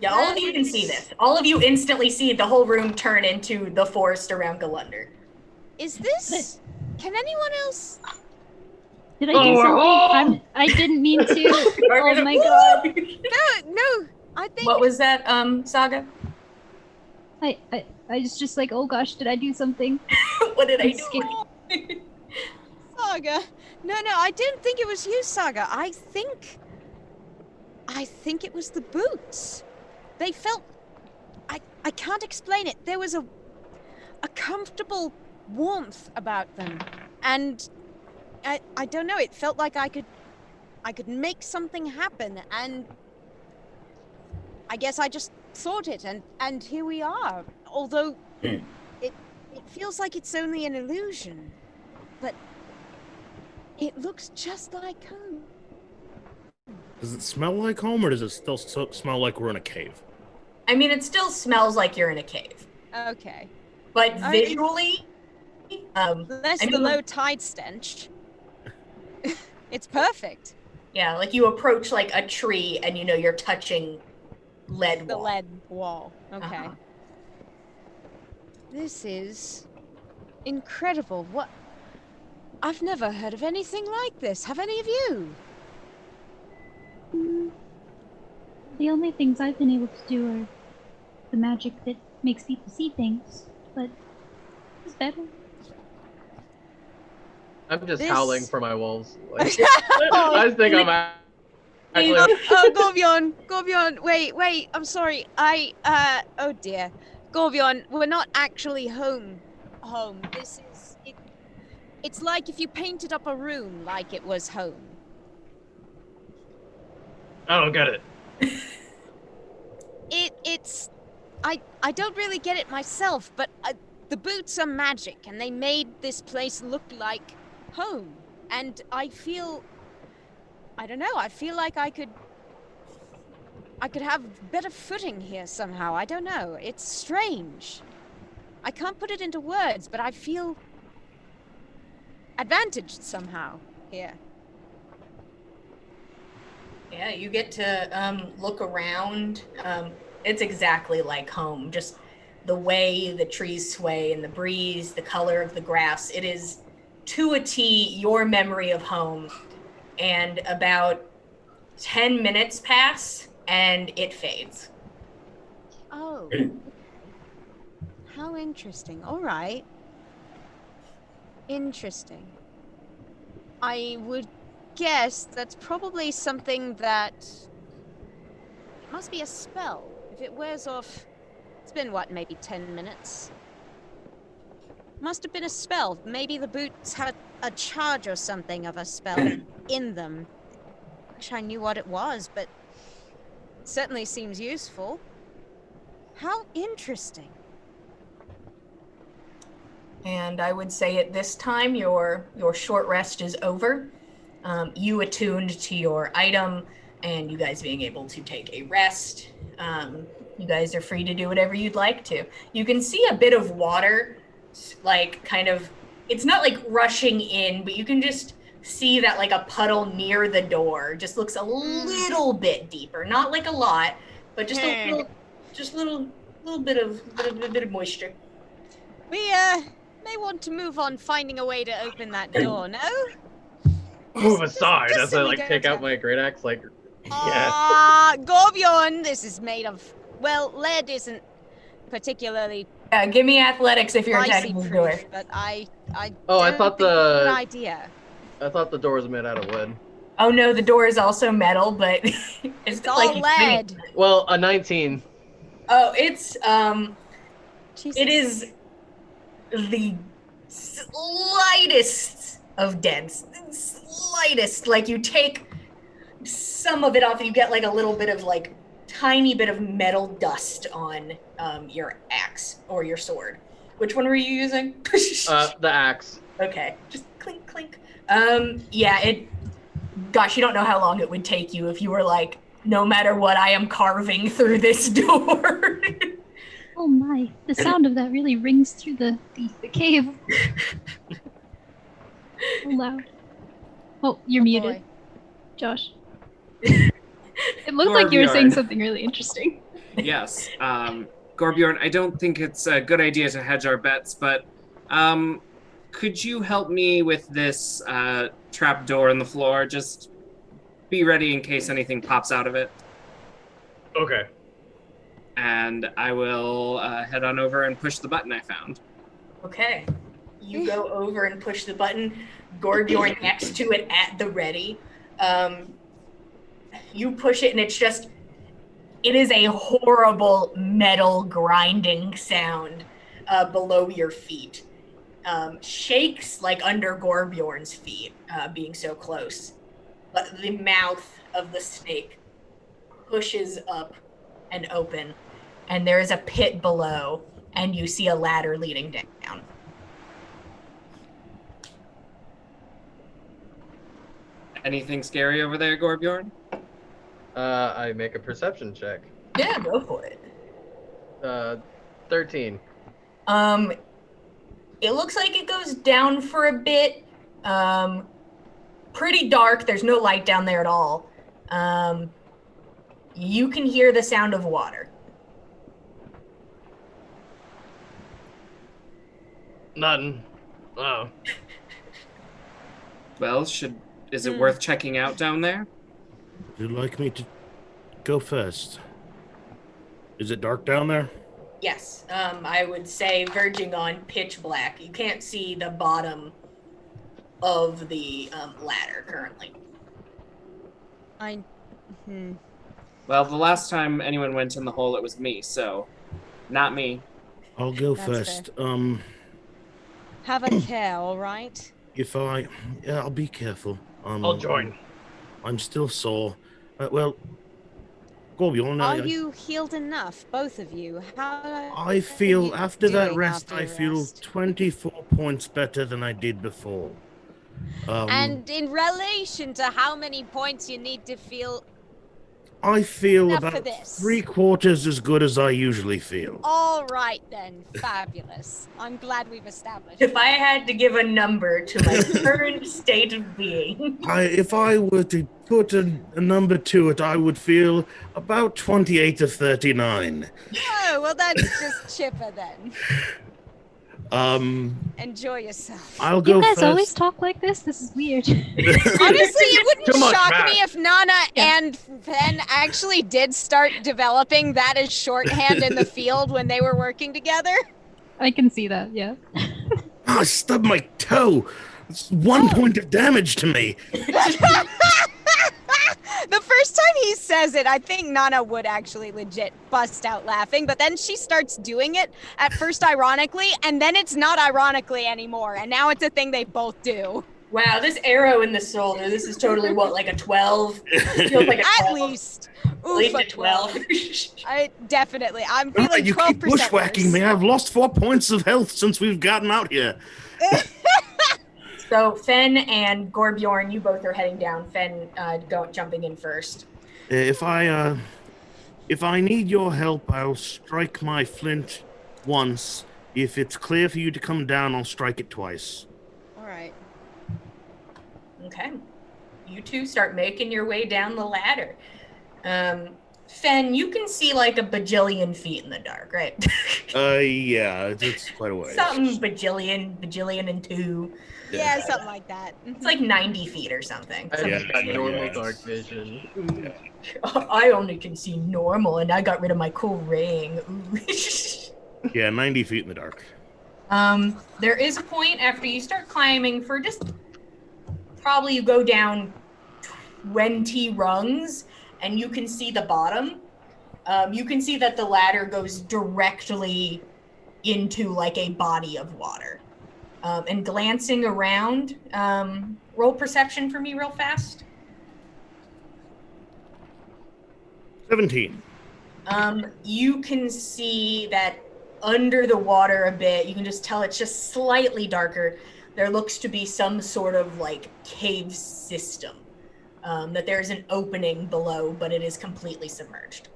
Yeah, all of you can see this. All of you instantly see the whole room turn into the forest around Galunder. Is this? Can anyone else? Did I do something? I didn't mean to. Oh my god. No. I think. What was that, Saga? I was just like, oh gosh, did I do something? What did I I'm do? scared. Saga. No, I didn't think it was you, Saga. I think it was the boots. They felt. I can't explain it. There was a comfortable warmth about them, and I don't know. It felt like I could make something happen, and I guess I just thought it, and here we are. Although it feels like it's only an illusion, but it looks just like home. Does it smell like home, or does it still smell like we're in a cave? I mean, it still smells like you're in a cave, Okay. but visually, Less the low tide stench. It's perfect. yeah, like you approach like a tree and you know you're touching lead The wall. lead wall. Okay. Uh-huh. This is incredible. What? I've never heard of anything like this. Have any of you? The only things I've been able to do are the magic that makes people see things, but it's better. I'm just This- howling for my wolves. Like, I just think I'm actually. Oh, Gorbjorn, wait, I'm sorry. Oh dear. Gorbjorn, we're not actually home. This is, it's like if you painted up a room like it was home. I don't get it. I don't really get it myself, but the boots are magic, and they made this place look like home. And I don't know, I feel like I could have better footing here somehow. I don't know. It's strange. I can't put it into words, but I feel advantaged somehow here. Yeah, you get to look around. It's exactly like home. Just the way the trees sway and the breeze, the color of the grass. It is to a T your memory of home. And about 10 minutes pass and it fades. Oh. How interesting. All right. Interesting. I would guess that's probably something that... It must be a spell. If it wears off... It's been, what, maybe 10 minutes? Must have been a spell. Maybe the boots had a charge or something of a spell in them. Wish I knew what it was, but... It certainly seems useful. How interesting. And I would say at this time, your short rest is over. You attuned to your item, and you guys being able to take a rest. You guys are free to do whatever you'd like to. You can see a bit of water like kind of, it's not like rushing in, but you can just see that like a puddle near the door just looks a little bit deeper, not like a lot, but just a little bit of moisture. We may want to move on finding a way to open that door, no? Move aside just as so I we like don't take out have- my great axe. Like, Gorbjorn, this is made of, well, lead isn't particularly Give me athletics if you're icy attacking the door. proof, but I Oh, I don't thought think it's a good the- idea. I thought the door was made out of wood. Oh no, the door is also metal, but It's like all lead. Well, a 19. Oh, it's Jesus. it is the slightest of dents. Slightest. Like you take some of it off, and you get like a little bit of like tiny bit of metal dust on your axe or your sword. Which one were you using? The axe. Okay, just clink clink. Yeah, it. Gosh, you don't know how long it would take you if you were like, no matter what, I am carving through this door. Oh my, the sound of that really rings through the cave. So loud. Oh, you're muted, Boy. Josh. It looked like you were saying Gorbjorn. something really interesting. Yes. Gorbjorn, I don't think it's a good idea to hedge our bets, but could you help me with this trap door in the floor? Just be ready in case anything pops out of it. Okay. And I will head on over and push the button I found. Okay. You go over and push the button. Gorbjorn next to it at the ready. You push it and it is a horrible metal grinding sound below your feet. Shakes like under Gorbjorn's feet, being so close. But the mouth of the snake pushes up and open, and there is a pit below, and you see a ladder leading down. Anything scary over there, Gorbjorn? I make a perception check. Yeah, go for it. 13. It looks like it goes down for a bit. Pretty dark. There's no light down there at all. You can hear the sound of water. Nothing. Oh. Well, is it worth checking out down there? Would you like me to go first? Is it dark down there? Yes, I would say verging on pitch black. You can't see the bottom of the ladder currently. Well, the last time anyone went in the hole, it was me, so not me. I'll go That's first. Have a care, all right? Yeah, I'll be careful. I'll join. I'm still sore. Well, Gorbjorn, Are you healed enough, both of you? I feel after that rest, I feel rest? 24 points better than I did before. And in relation to how many points you need to feel, I feel enough for about this. 3/4 as good as I usually feel. all right then, fabulous. I'm glad we've established. If I had to give a number to my current state of being, If I were to put a number to it, I would feel about 28 to 39. Oh, well that's just chipper then. Enjoy yourself. I'll go You guys first. always talk like this? This is weird. Honestly, it wouldn't Too much shock math. me if Nana Yeah. and Pen actually did start developing that as shorthand in the field when they were working together. I can see that, yeah. Oh, I stubbed my toe. It's 1 point of damage to me. The first time he says it, I think Nana would actually legit bust out laughing, but then she starts doing it, at first ironically, and then it's not ironically anymore, and now it's a thing they both do. wow, this arrow in the shoulder, this is totally what, like a 12? It feels like a 12. At least. At least Oof, a 12. Definitely. I'm All feeling right, you 12% keep bushwhacking worse. me. I've lost 4 points of health since we've gotten out here. So Fen and Gorbjorn, you both are heading down. Fen jumping in first. If I need your help, I'll strike my flint once, If it's clear for you to come down, I'll strike it twice. All right. Okay. You two start making your way down the ladder. Fen, you can see like a bajillion feet in the dark, right? Yeah, it's quite a ways. Something bajillion and two. Yeah, something like that. It's like 90 feet or something. I Yeah, just got normal yeah. dark vision. Yeah. I only can see normal, and I got rid of my cool ring. Ooh. Yeah, 90 feet in the dark. There is a point after you start climbing for just probably you go down 20 rungs, and you can see the bottom. You can see that the ladder goes directly into like a body of water. And glancing around, roll perception for me real fast. 17. You can see that under the water a bit, you can just tell it's just slightly darker. There looks to be some sort of like cave system. That there's an opening below, but it is completely submerged.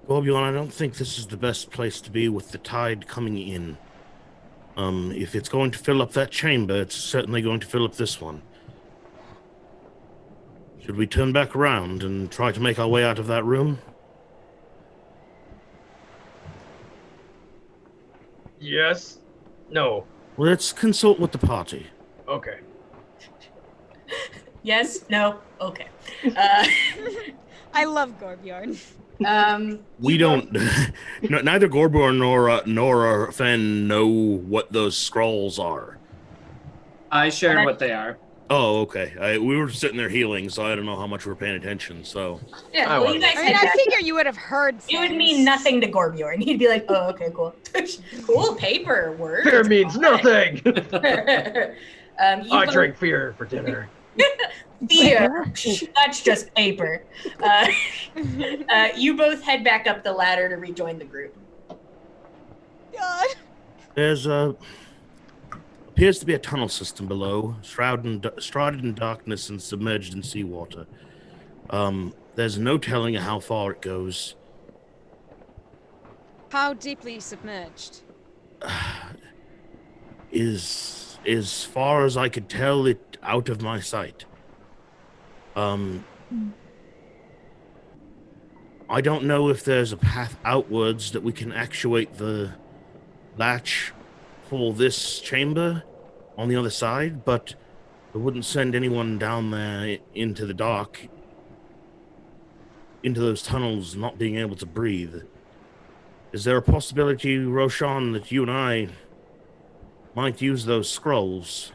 Gorbion, I don't think this is the best place to be with the tide coming in. If it's going to fill up that chamber, it's certainly going to fill up this one. Should we turn back around and try to make our way out of that room? Yes. No. Let's consult with the party. Okay. Yes? No? Okay. I love Gorbjorn. We don't. Neither Gorborn nor Fen know what those scrolls are. I shared what they are. Oh, okay. We were sitting there healing, so I don't know how much we're paying attention. So Yeah, I well, you wasn't. guys I mean, head I back. figure you would have heard It would things. mean nothing to Gorbjorn. He'd be like, oh, okay, cool. Cool paper, word. Fear means nothing. You I both- drink fear for dinner. Fear. That's just paper. You both head back up the ladder to rejoin the group. God. there's appears to be a tunnel system below, shrouded in darkness and submerged in seawater. There's no telling how far it goes. How deeply submerged? Is as far as I could tell, it out of my sight. I don't know if there's a path outwards that we can actuate the latch for this chamber on the other side, but it wouldn't send anyone down there into the dark, into those tunnels, not being able to breathe. Is there a possibility, Roshan, that you and I might use those scrolls?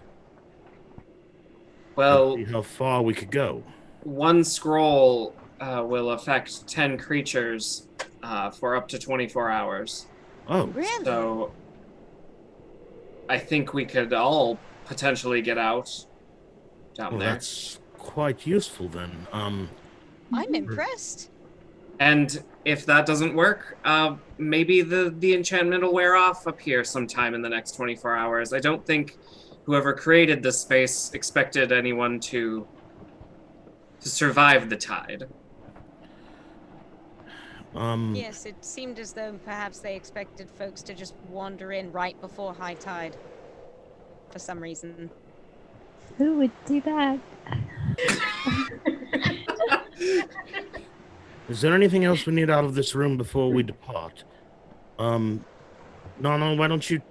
Well, See how far we could go. one scroll will affect 10 creatures for up to 24 hours. Oh, Really? So I think we could all potentially get out down well, there. that's quite useful then. I'm impressed. And if that doesn't work, maybe the enchantment will wear off up here sometime in the next 24 hours. I don't think whoever created this space expected anyone to survive the tide. Yes, it seemed as though perhaps they expected folks to just wander in right before high tide. For some reason. Who would do that? Is there anything else we need out of this room before we depart? Nana, why don't you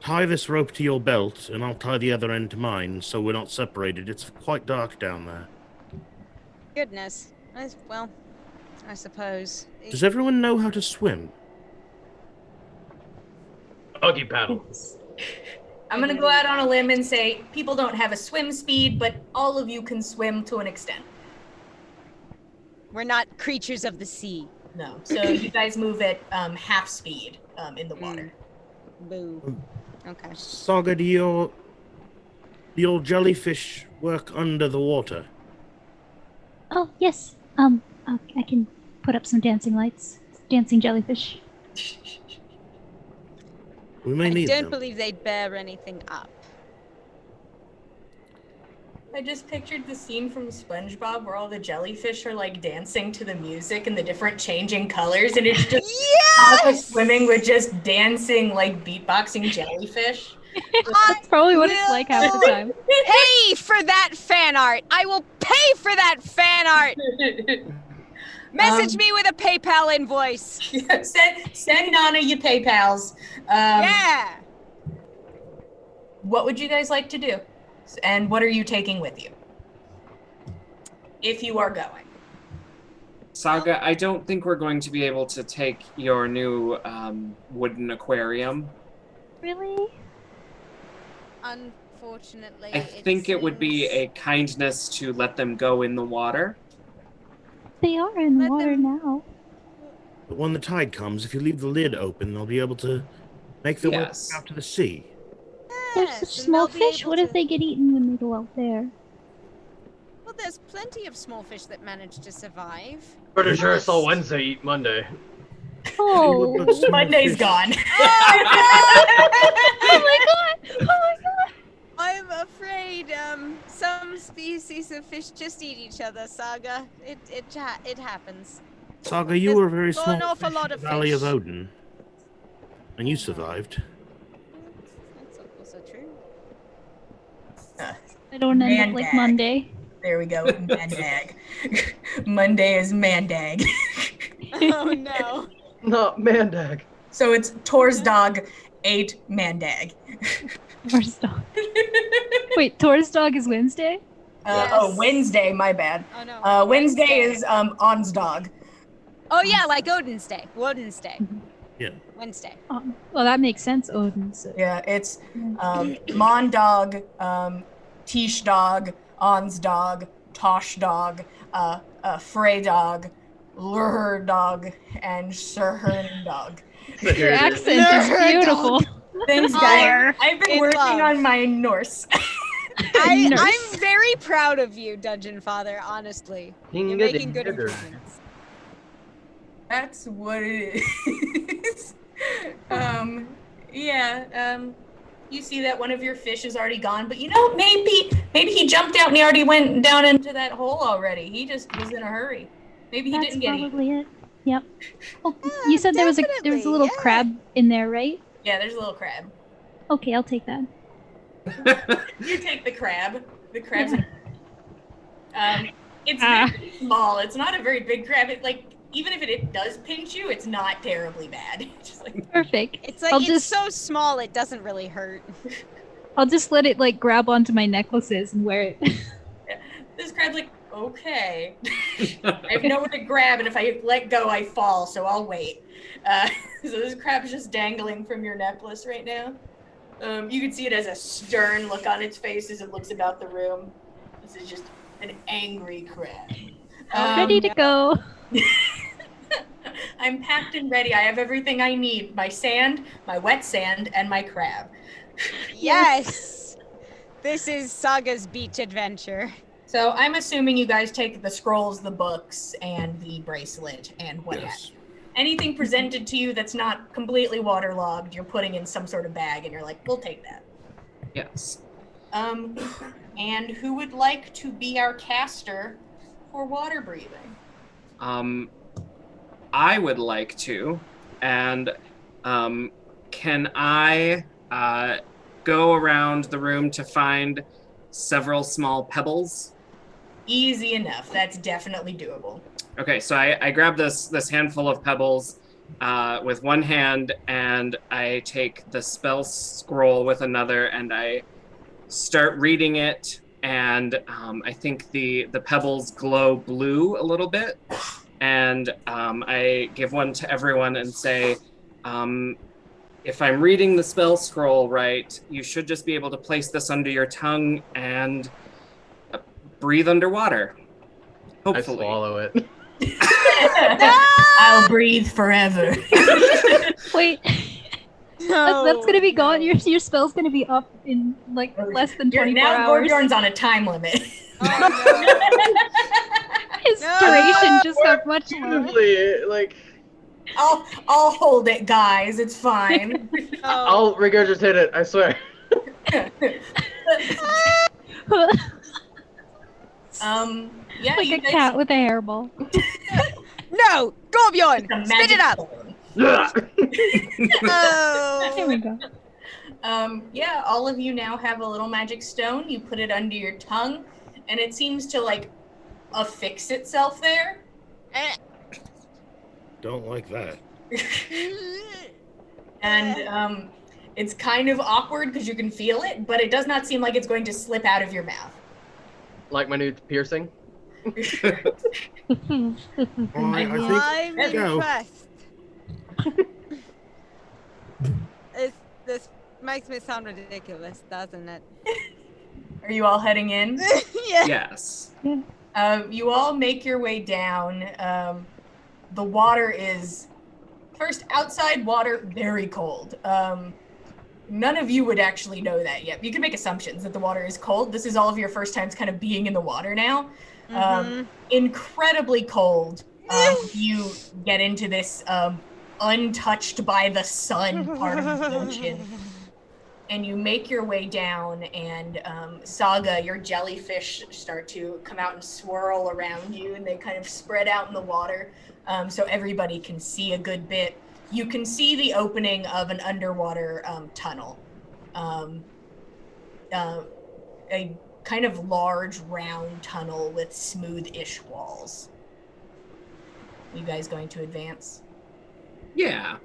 tie this rope to your belt, and I'll tie the other end to mine, so we're not separated. It's quite dark down there. Goodness. Well, I suppose. Does everyone know how to swim? Buggy paddle. I'm gonna go out on a limb and say people don't have a swim speed, but all of you can swim to an extent. We're not creatures of the sea. No, so you guys move at half speed in the water. Boo. Okay. Saga, do your jellyfish work under the water? Oh, yes. I can put up some dancing lights. Dancing jellyfish. We may I need don't them. believe they'd bear anything up. I just pictured the scene from SpongeBob where all the jellyfish are like dancing to the music and the different changing colors, and it's just Yes! swimming with just dancing like beatboxing jellyfish. That's probably what it's like half the time. Pay for that fan art. I will pay for that fan art. Message me with a PayPal invoice. Yeah, send Nana your PayPals. Yeah. What would you guys like to do? And what are you taking with you? If you are going. Saga, I don't think we're going to be able to take your new wooden aquarium. Really? Unfortunately, I think it would be a kindness to let them go in the water. They are in the Let water them- now. But when the tide comes, if you leave the lid open, they'll be able to make their way Yes. out to the sea. They're Yes, such and small they'll be fish. able What if to- they get eaten when they go out there? Well, there's plenty of small fish that manage to survive. Pretty sure I saw Wednesday eat Monday. Oh, But small Monday's fish- gone. oh my god! Oh my god! I'm afraid some species of fish just eat each other, Saga. It happens. Saga, you There's were a very got small an awful fish lot in the of Valley of fish. Odin. And you survived. That's also true. I don't end up like Mandag. Monday. There we go. Mandag. Monday is Mandag. Oh no. Not Mandag. So it's Tor's dog ate Mandag. Tor's dog. Wait, Tor's dog is Wednesday? Oh, Yes. Wednesday, my bad. Oh no. Wednesday is On's dog. Oh yeah, like Odin's Day. Woden's Day. Yeah. Wednesday. Well, that makes sense, Odin. So. Yeah, it's Mon dog, Tish dog, On's dog, Tosh dog, Frey dog, Lur dog, and Sirhern dog. Your accent is beautiful. Thanks, guys. Arr. I've been In working love. on my Norse. I'm Nurse. very proud of you, Dungeon Father, honestly. You're making good Hinga-dinga-der. improvements. That's what it is. You see that one of your fish is already gone, but you know, maybe he jumped out and he already went down into that hole already. He just was in a hurry. Maybe he That's didn't get eaten. probably it. Yep. Oh, you said there was a little yeah. crab in there, right? Yeah, there's a little crab. Okay, I'll take that. You take the crab. The crab's it's Ah. very small. It's not a very big crab. It like even if it does pinch you, it's not terribly bad. It's just like Perfect. It's like I'll it's just so small it doesn't really hurt. I'll just let it like grab onto my necklaces and wear it. this crab's like, okay. I have nowhere to grab, and if I let go, I fall, so I'll wait. So this crab's just dangling from your necklace right now. You can see it has a stern look on its face as it looks about the room. This is just an angry crab. Ready to go. I'm packed and ready. I have everything I need. My sand, my wet sand, and my crab. Yes. This is Saga's beach adventure. So I'm assuming you guys take the scrolls, the books, and the bracelet, and what have Yes. you. Anything presented to you that's not completely waterlogged, you're putting in some sort of bag, and you're like, we'll take that. Yes. And who would like to be our caster for water breathing? I would like to, and can I go around the room to find several small pebbles? Easy enough. That's definitely doable. Okay, so I grab this handful of pebbles with one hand, and I take the spell scroll with another, and I start reading it. And I think the pebbles glow blue a little bit, and I give one to everyone and say, if I'm reading the spell scroll right, you should just be able to place this under your tongue and breathe underwater. Hopefully. I swallow it. I'll breathe forever. Wait, that's gonna be gone. Your spell's gonna be up in like less than 24 now hours. Gorbjorn's on a time limit. His No. duration just got much lower. Beautifully, like I'll hold it, guys. It's fine. I'll regurgitate it. I swear. Yeah, Like you a guys, cat with a hairball. No! Gorbjorn! it's a Spit magic it up! stone. There we Oh! go. Yeah, all of you now have a little magic stone. You put it under your tongue, and it seems to like affix itself there. Eh. Don't like that. And it's kind of awkward because you can feel it, but it does not seem like it's going to slip out of your mouth. Like my new piercing. All right, I think I'm Let's go. impressed. This makes me sound ridiculous, doesn't it? Are you all heading in? Yeah. Yes. You all make your way down. The water is, first, outside water, very cold. None of you would actually know that yet. You can make assumptions that the water is cold. This is all of your first times kind of being in the water now. Incredibly cold. You get into this untouched by the sun part of the ocean. And you make your way down, and Saga, your jellyfish start to come out and swirl around you, and they kind of spread out in the water so everybody can see a good bit. You can see the opening of an underwater tunnel. A kind of large, round tunnel with smooth-ish walls. You guys going to advance? Yeah.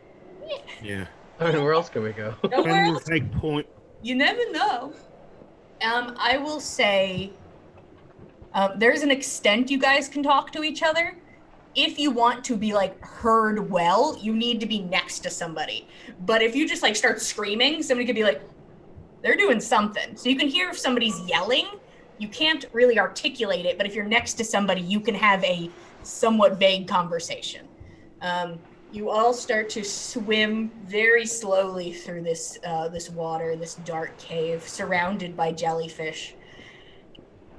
Yeah. I mean, where else can we go? Nowhere We'll else? take point. You never know. I will say there's an extent you guys can talk to each other. If you want to be like heard well, you need to be next to somebody. But if you just like start screaming, somebody could be like, they're doing something. So you can hear if somebody's yelling. You can't really articulate it, but if you're next to somebody, you can have a somewhat vague conversation. You all start to swim very slowly through this water, this dark cave, surrounded by jellyfish.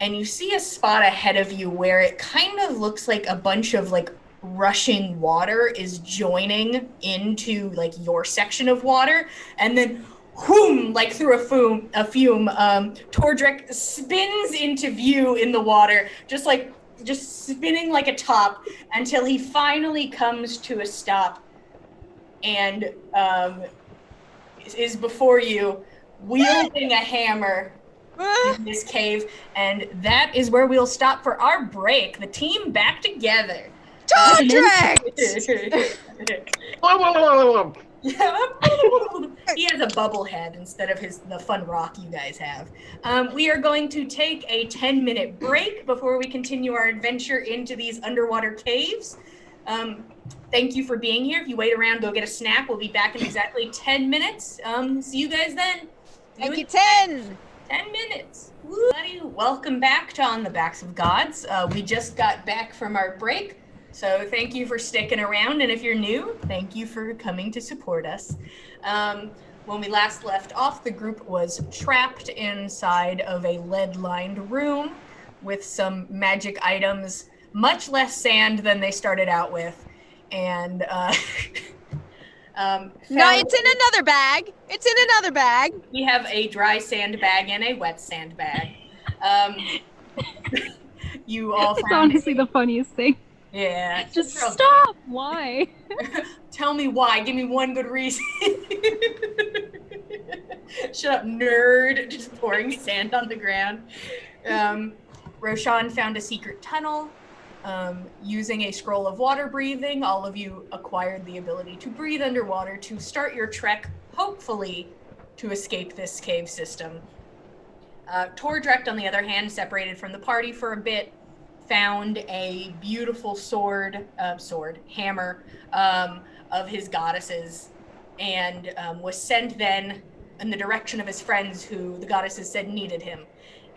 And you see a spot ahead of you where it kind of looks like a bunch of like rushing water is joining into like your section of water, and then whoom, like through a fume, Tordrekt spins into view in the water, just spinning like a top until he finally comes to a stop and is before you, wielding a hammer in this cave. And that is where we'll stop for our break. The team back together. Tordrekt! He has a bubble head instead of the fun rock you guys have. We are going to take a 10-minute break before we continue our adventure into these underwater caves. Thank you for being here. If you wait around, go get a snack. We'll be back in exactly 10 minutes. See you guys then. Thank you, 10! 10 minutes. Woo. Welcome back to On the Backs of Gods. We just got back from our break. So thank you for sticking around, and if you're new, thank you for coming to support us. When we last left off, the group was trapped inside of a lead-lined room with some magic items, much less sand than they started out with, and No, it's in another bag. It's in another bag. We have a dry sand bag and a wet sand bag. You all It's found honestly the funniest thing. Yeah. Just stop! Why? Tell me why. Give me one good reason. Shut up, nerd. Just pouring sand on the ground. Roshan found a secret tunnel. Using a scroll of water breathing, all of you acquired the ability to breathe underwater to start your trek, hopefully, to escape this cave system. Tordrekt, on the other hand, separated from the party for a bit, found a beautiful hammer of his goddesses, and was sent then in the direction of his friends who the goddesses said needed him,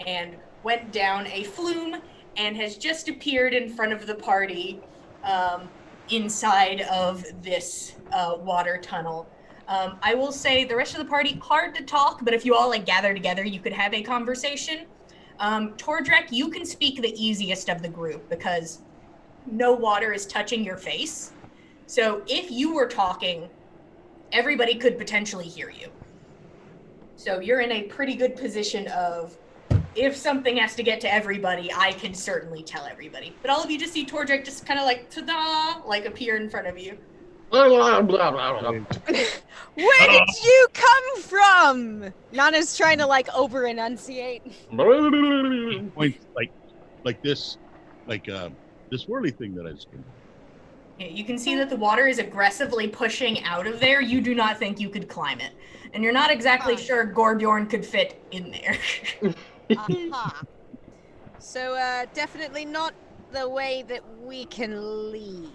and went down a flume and has just appeared in front of the party inside of this water tunnel. I will say the rest of the party, hard to talk, but if you all like gather together, you could have a conversation. Tordrekt, you can speak the easiest of the group because no water is touching your face. So if you were talking, everybody could potentially hear you. So you're in a pretty good position of, if something has to get to everybody, I can certainly tell everybody. But all of you just see Tordrekt just kind of like, ta-da, like appear in front of you. Where did you come from? Nana's trying to like over enunciate. He points like this, this whirly thing that I just came. Yeah, you can see that the water is aggressively pushing out of there. You do not think you could climb it. And you're not exactly sure Gorbjorn could fit in there. Aha. So, definitely not the way that we can leave.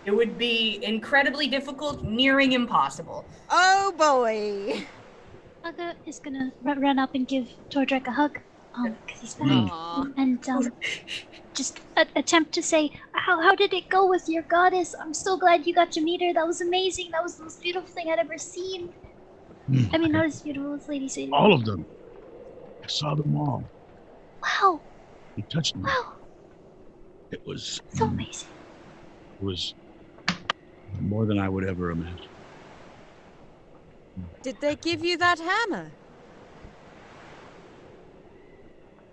It would be incredibly difficult, nearing impossible. Oh boy. Aga is gonna run up and give Tordrek a hug, because he's back, Aw. and just attempt to say, how did it go with your goddess? I'm so glad you got to meet her. That was amazing. That was the most beautiful thing I'd ever seen. I mean, not as beautiful as Lady Sadie. All of them. I saw them all. Wow. He touched me. Wow. It was So amazing. It was more than I would ever imagine. Did they give you that hammer?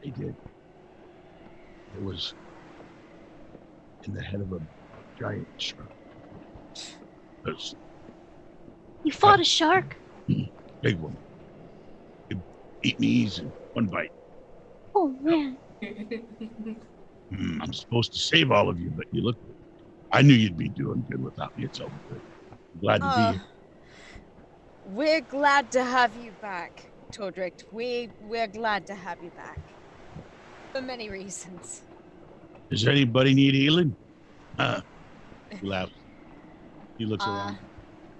They did. It was in the head of a giant shark. It was You fought a shark? big one. It ate me easy. One bite. Oh man. I'm supposed to save all of you, but you look. I knew you'd be doing good without me. It's over. I'm glad to be here. We're glad to have you back, Tordrekt. We're glad to have you back. For many reasons. Does anybody need healing? He laughs. He looks around.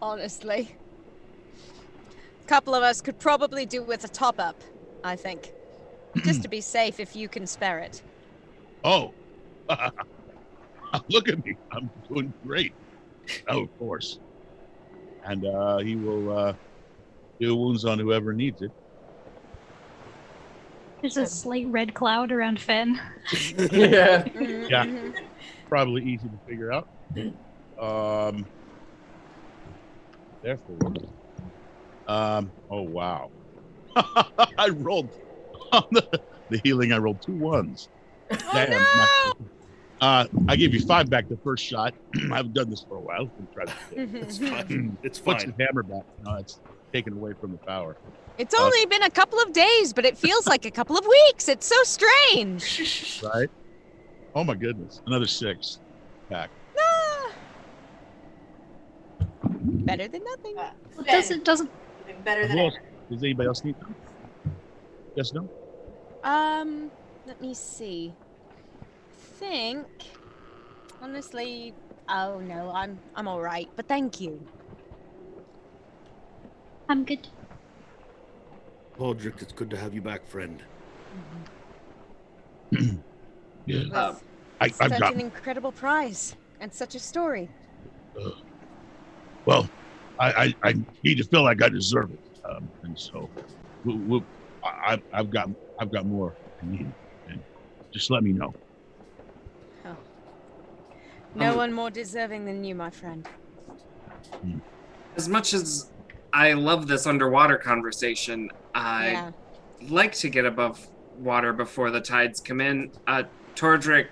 Honestly. A couple of us could probably do with a top-up, I think. Just to be safe if you can spare it. Oh. Look at me. I'm doing great. Oh, of course. And he will do wounds on whoever needs it. There's a slight red cloud around Fen. Yeah. Yeah. Probably easy to figure out. Therefore. Oh, wow. I rolled on the healing. I rolled 2 1s. Damn. Oh, no! I gave you 5 back the first shot. I haven't done this for a while. It's fine. It's Puts fine. the hammer back. No, it's taken away from the power. It's only been a couple of days, but it feels like a couple of weeks. It's so strange. Right? Oh my goodness. Another 6 back. Ah. Better than nothing. It doesn't. Better than Well, ever. does anybody else need them? Yes, no? Let me see. Think, honestly, oh no, I'm all right, but thank you. I'm good. Tordrekt, it's good to have you back, friend. Yeah. With I've such got. an incredible prize and such a story. Well, I need to feel like I deserve it, and so I've got more I need, and just let me know. No one more deserving than you, my friend. As much as I love this underwater conversation, I like to get above water before the tides come in. Tordrekt,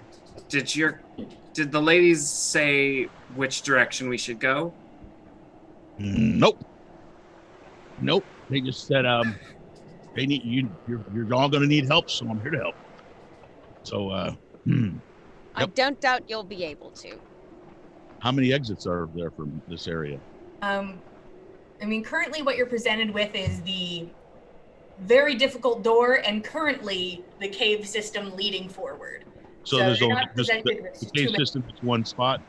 did the ladies say which direction we should go? Nope. They just said they need you. You're all gonna need help, so I'm here to help. So I don't doubt you'll be able to. how many exits are there from this area? I mean, currently what you're presented with is the very difficult door and currently the cave system leading forward. So there's you're only not just presented with the too cave many- system. It's one spot.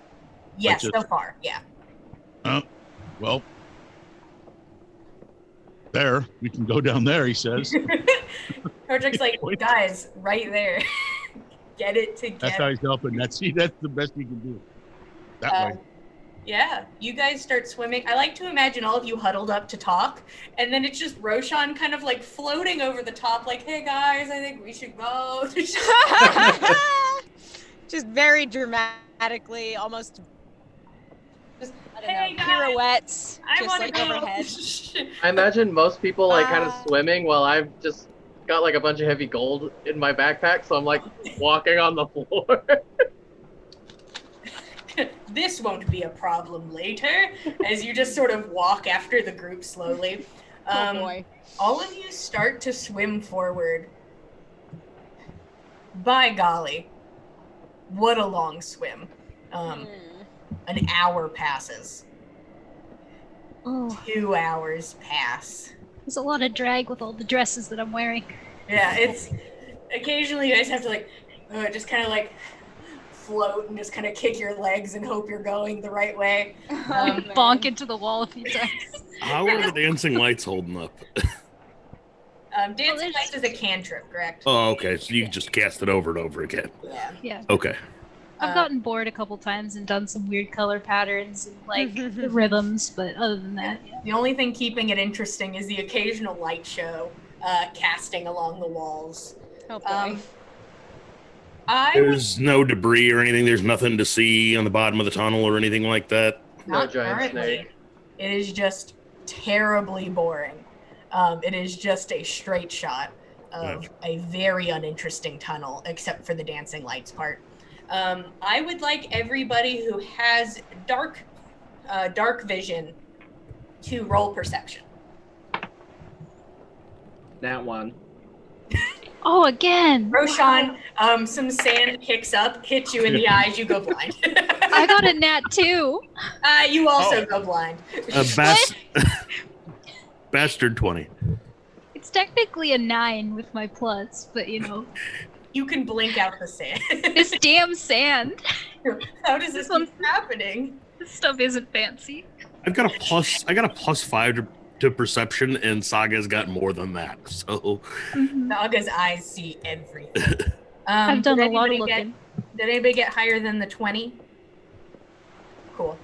Yes, just- so far, yeah. Well, there we can go down there. He says. Tordrekt's like, guys, right there. Get it That's together. how he's helping. That's the best he can do. That way. Yeah, you guys start swimming. I like to imagine all of you huddled up to talk, and then it's just Roshan kind of like floating over the top, like, hey guys, I think we should go. Just very dramatically, almost Just, I don't hey know, guys, pirouettes, I just want like to go. overhead. I imagine most people like kind of swimming while I'm just got like a bunch of heavy gold in my backpack, so I'm like walking on the floor. This won't be a problem later, as you just sort of walk after the group slowly. Oh boy. All of you start to swim forward. By golly, what a long swim. An hour passes. Oh, 2 hours pass. there's a lot of drag with all the dresses that I'm wearing. Yeah, it's occasionally you guys have to like just kind of like float and just kind of kick your legs and hope you're going the right way. Bonk into the wall a few times. How are the dancing lights holding up? Dancing lights is a cantrip, correct? Oh, okay. So you can just cast it over and over again. Yeah. Yeah. Okay. I've gotten bored a couple times and done some weird color patterns and like the rhythms, but other than that, yeah. The only thing keeping it interesting is the occasional light show casting along the walls. Oh boy. There's no debris or anything. There's nothing to see on the bottom of the tunnel or anything like that. No Not giant currently. snake. It is just terribly boring. It is just a straight shot of a very uninteresting tunnel, except for the dancing lights part. I would like everybody who has dark vision to roll perception. That one. Oh, again! Roshan, some sand kicks up, hits you in the eyes, you go blind. I got a nat 2. You also go blind. Bastard 20. It's technically a 9 with my plus, but you know. You can blink out the sand. This damn sand. How does this keep happening? This stuff isn't fancy. I got a +5 to perception, and Saga's got more than that. So Saga's eyes see everything. I've done did a lot of anybody looking. Did anybody get higher than the 20? Cool.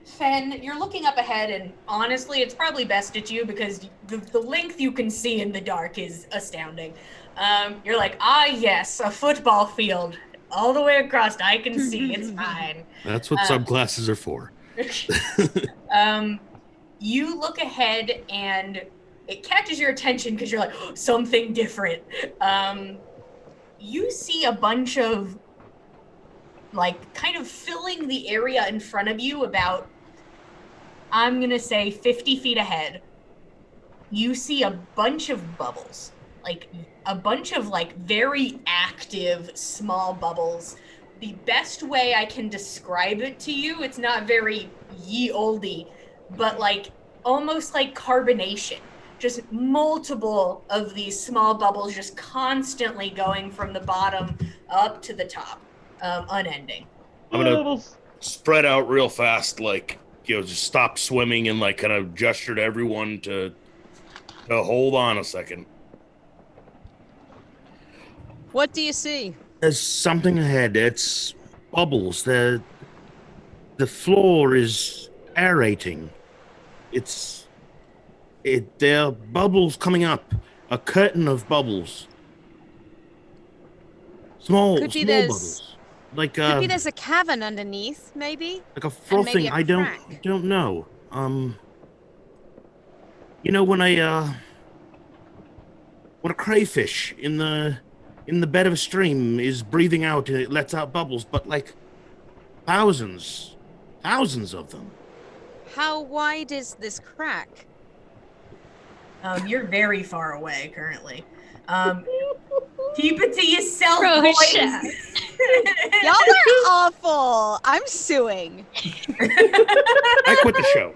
Fen, you're looking up ahead, and honestly, it's probably best at you because the length you can see in the dark is astounding. You're like, yes, a football field. All the way across, I can see, it's fine. that's what subclasses are for. You look ahead, and it catches your attention because you're like, something different. You see a bunch of, like, kind of filling the area in front of you about, I'm going to say 50 feet ahead. You see a bunch of bubbles. Like, a bunch of, like, very active small bubbles. The best way I can describe it to you, it's not very ye olde, but, like, almost like carbonation. Just multiple of these small bubbles just constantly going from the bottom up to the top, unending. I'm gonna spread out real fast, like, just stop swimming and like kind of gesture to everyone to hold on a second. What do you see? There's something ahead. It's bubbles. The floor is aerating. There are bubbles coming up. A curtain of bubbles. Small bubbles. Like Maybe there's a cavern underneath, maybe? like a frothing. I don't know. You know when a crayfish in the bed of a stream is breathing out and it lets out bubbles, but like thousands of them. How wide is this crack? You're very far away currently. Keep it to yourself, Roshan. boys. Y'all are awful. I'm suing. I quit the show.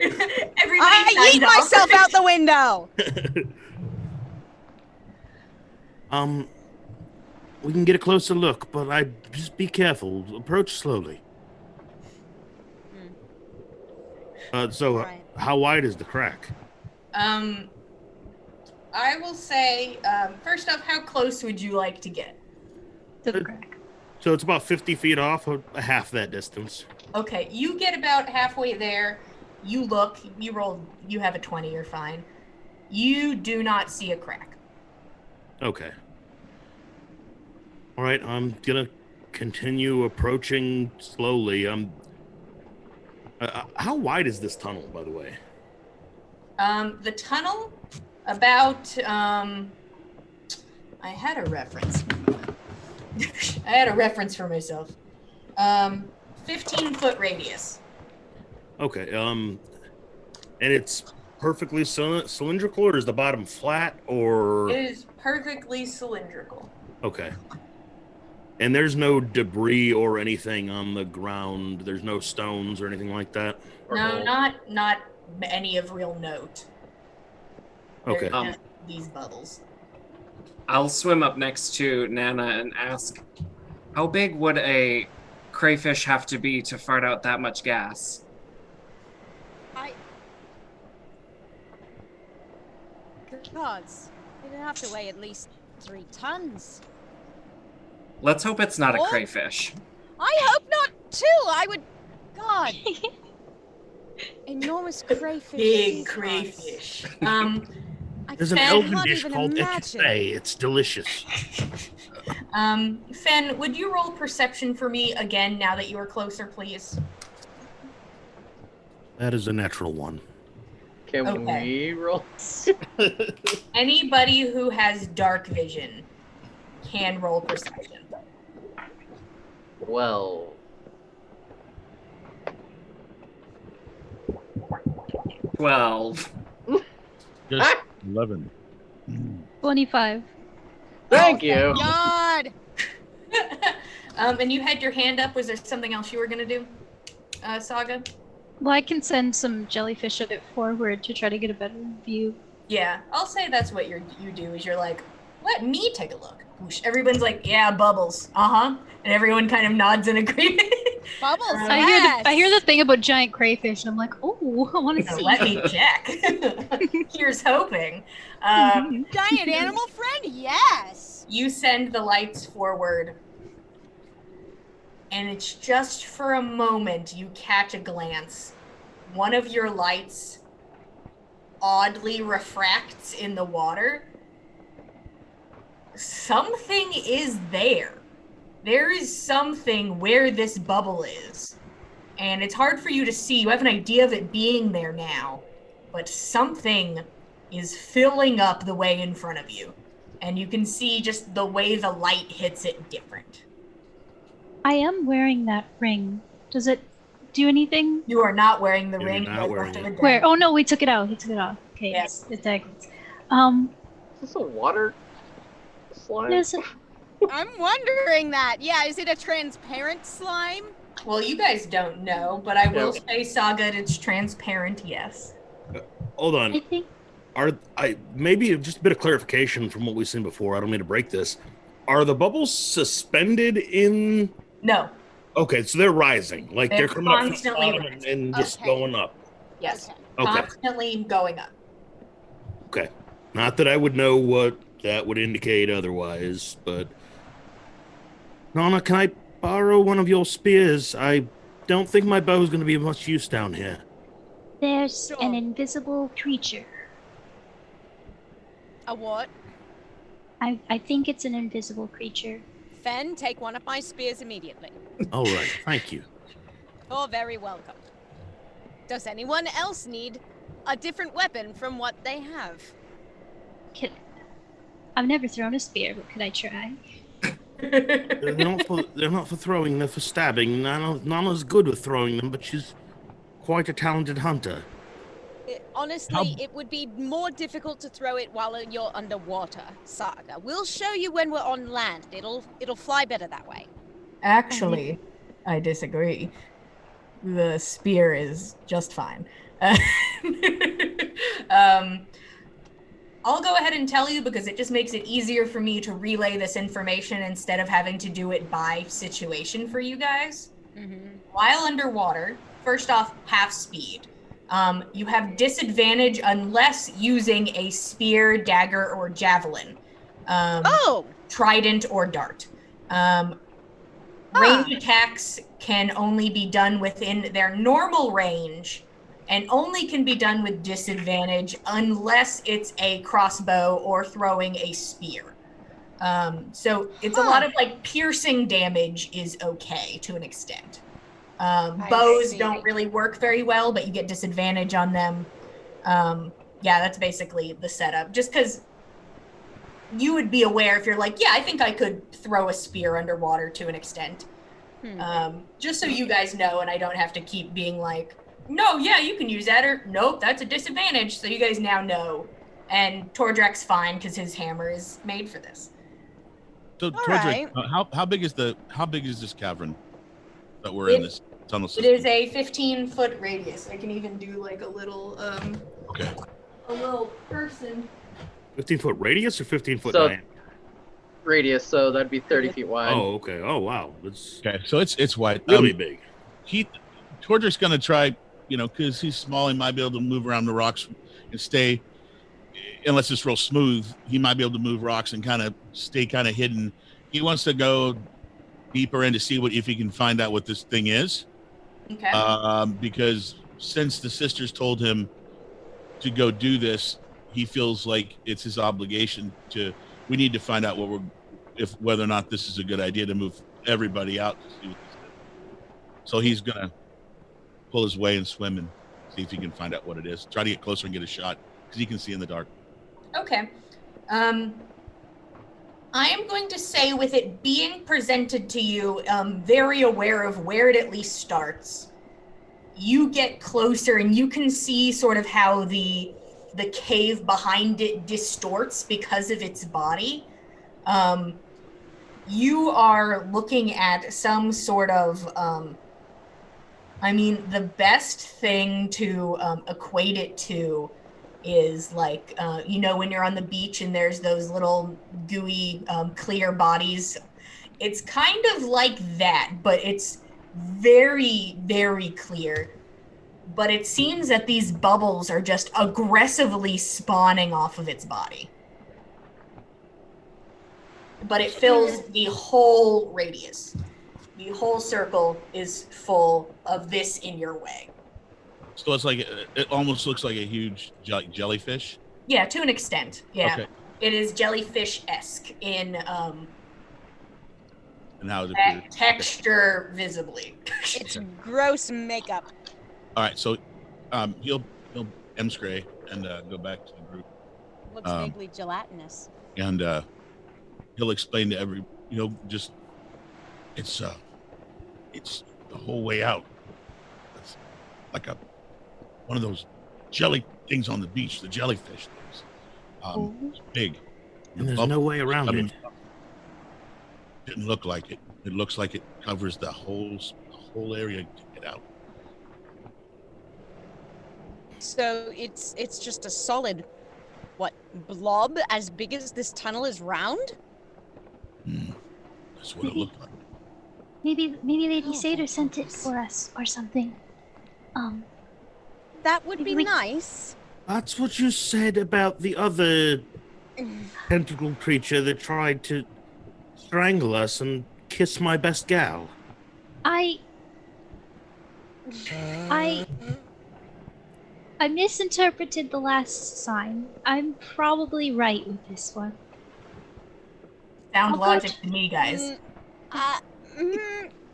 Everybody I signed yeet off. myself out the window. We can get a closer look, but I just be careful. Approach slowly. Right. How wide is the crack? I will say, first off, how close would you like to get? To the crack. So it's about 50 feet off, or half that distance. Okay, you get about halfway there. You look, you roll, you have a 20, you're fine. You do not see a crack. Okay. All right, I'm gonna continue approaching slowly. The tunnel about, I had a reference. I had a reference for myself. 15-foot radius. Okay. And it's perfectly cylindrical, or is the bottom flat, or? It is perfectly cylindrical. Okay. And there's no debris or anything on the ground. There's no stones or anything like that. No, not any of real note. Okay. They're just these bubbles. I'll swim up next to Nana and ask, how big would a crayfish have to be to fart out that much gas? Gods, it'd have to weigh at least 3 tons. Let's hope it's not a Oh. crayfish. I hope not, too. I would. God. Enormous crayfish. Big crayfish. There's an Fen, elven can't dish even called imagine. etouffee. It's delicious. Fen, would you roll perception for me again now that you are closer, please? That is a natural one. Can Okay. we roll? Anybody who has dark vision can roll perception. Well, 12. Just 11. 25. thank you. God. And you had your hand up. Was there something else you were gonna do, Saga? Well, I can send some jellyfish a bit forward to try to get a better view. Yeah, I'll say that's what you do. Is you're like, let me take a look. Whoosh. Everyone's like, yeah, bubbles. And everyone kind of nods in agreement. Bubbles. I hear the thing about giant crayfish, and I'm like, oh, I want to So see. let me check. Here's hoping. Giant animal friend? Yes. You send the lights forward, and it's just for a moment you catch a glance. One of your lights oddly refracts in the water. Something is there. There is something where this bubble is. And it's hard for you to see. You have an idea of it being there now, but something is filling up the way in front of you. And you can see just the way the light hits it different. I am wearing that ring. Does it do anything? You are not wearing the You're ring. not You wearing left it. a dead. Where? Oh no, we took it out. He took it off. Okay, Yeah. it's dangles. Is this a water slime? There's a, I'm wondering that. Yeah, is it a transparent slime? Well, you guys don't know, but I will Yeah. say, Saga, it's transparent, yes. Hold on. I think Maybe just a bit of clarification from what we've seen before. I don't mean to break this. Are the bubbles suspended in? No, Okay, so they're rising, like they're They're coming up from the constantly bottom and just Okay. going up. yes. Okay. Okay, Constantly going up. okay. Not that I would know what that would indicate otherwise, but Nana, can I borrow one of your spears? I don't think my bow is going to be of much use down here. there's Sure. an invisible creature. A what? I think it's an invisible creature. Fen, take one of my spears immediately. All right, thank you. You're very welcome. Does anyone else need a different weapon from what they have? I've never thrown a spear, but could I try? They're not for throwing, they're for stabbing. Nana's good with throwing them, but she's quite a talented hunter. Honestly, it would be more difficult to throw it while you're underwater, Saga. We'll show you when we're on land. It'll fly better that way. Actually, I disagree. The spear is just fine. I'll go ahead and tell you because it just makes it easier for me to relay this information instead of having to do it by situation for you guys. Mm-hmm. While underwater, first off, half speed. You have disadvantage unless using a spear, dagger, or javelin. Trident or dart. Range attacks can only be done within their normal range and only can be done with disadvantage unless it's a crossbow or throwing a spear. So it's a lot of like piercing damage is okay to an extent. Bows see. don't really work very well, but you get disadvantage on them. yeah, that's basically the setup. Just because you would be aware if you're like, yeah, I think I could throw a spear underwater to an extent. Just so you guys know, and I don't have to keep being like, no, yeah, you can use that, or nope, that's a disadvantage. So you guys now know. And Tordrekt's fine because his hammer is made for this. So, All Tordrekt, right. how big is this cavern that we're in, this tunnel It system? is a 15-foot radius. I can even do like a little Okay. a little person. 15-foot radius or 15-foot So- diameter? Radius, so that'd be 30 feet wide. Oh, okay. Oh, wow. That's Okay, so it's wide. really big. Tordrekt's gonna try, because he's small, he might be able to move around the rocks and stay. Unless it's real smooth, he might be able to move rocks and kind of stay kind of hidden. He wants to go deeper in to see if he can find out what this thing is. Okay. Because since the sisters told him to go do this, he feels like it's his obligation to. We need to find out whether or not this is a good idea to move everybody out to see what this is. So he's gonna pull his way and swim and see if he can find out what it is. Try to get closer and get a shot because he can see in the dark. Okay. I am going to say, with it being presented to you, very aware of where it at least starts. You get closer and you can see sort of how the cave behind it distorts because of its body. You are looking at some sort of, the best thing to equate it to is like, when you're on the beach and there's those little gooey, clear bodies. It's kind of like that, but it's very, very clear. But it seems that these bubbles are just aggressively spawning off of its body. But it fills the whole radius. The whole circle is full of this in your way. So it's like it almost looks like a huge jellyfish. Yeah, to an extent. Yeah. Okay. It is jellyfish-esque in And how it appears. texture visibly. It's gross makeup. All right, so he'll emscray and go back to the group, Looks vaguely gelatinous. and he'll explain to every just it's the whole way out. It's like one of those jelly things on the beach, the jellyfish things. It's big. And there's no way around it. Didn't look like it. It looks like it covers the whole area to get out. So it's just a solid, blob as big as this tunnel is round? That's what it looked like. Maybe Lady Satyr sent it for us or something. That would be we- nice. That's what you said about the other tentacle creature that tried to strangle us and kiss my best gal. I misinterpreted the last sign. I'm probably right with this one. Sound I'll logic go to me, guys.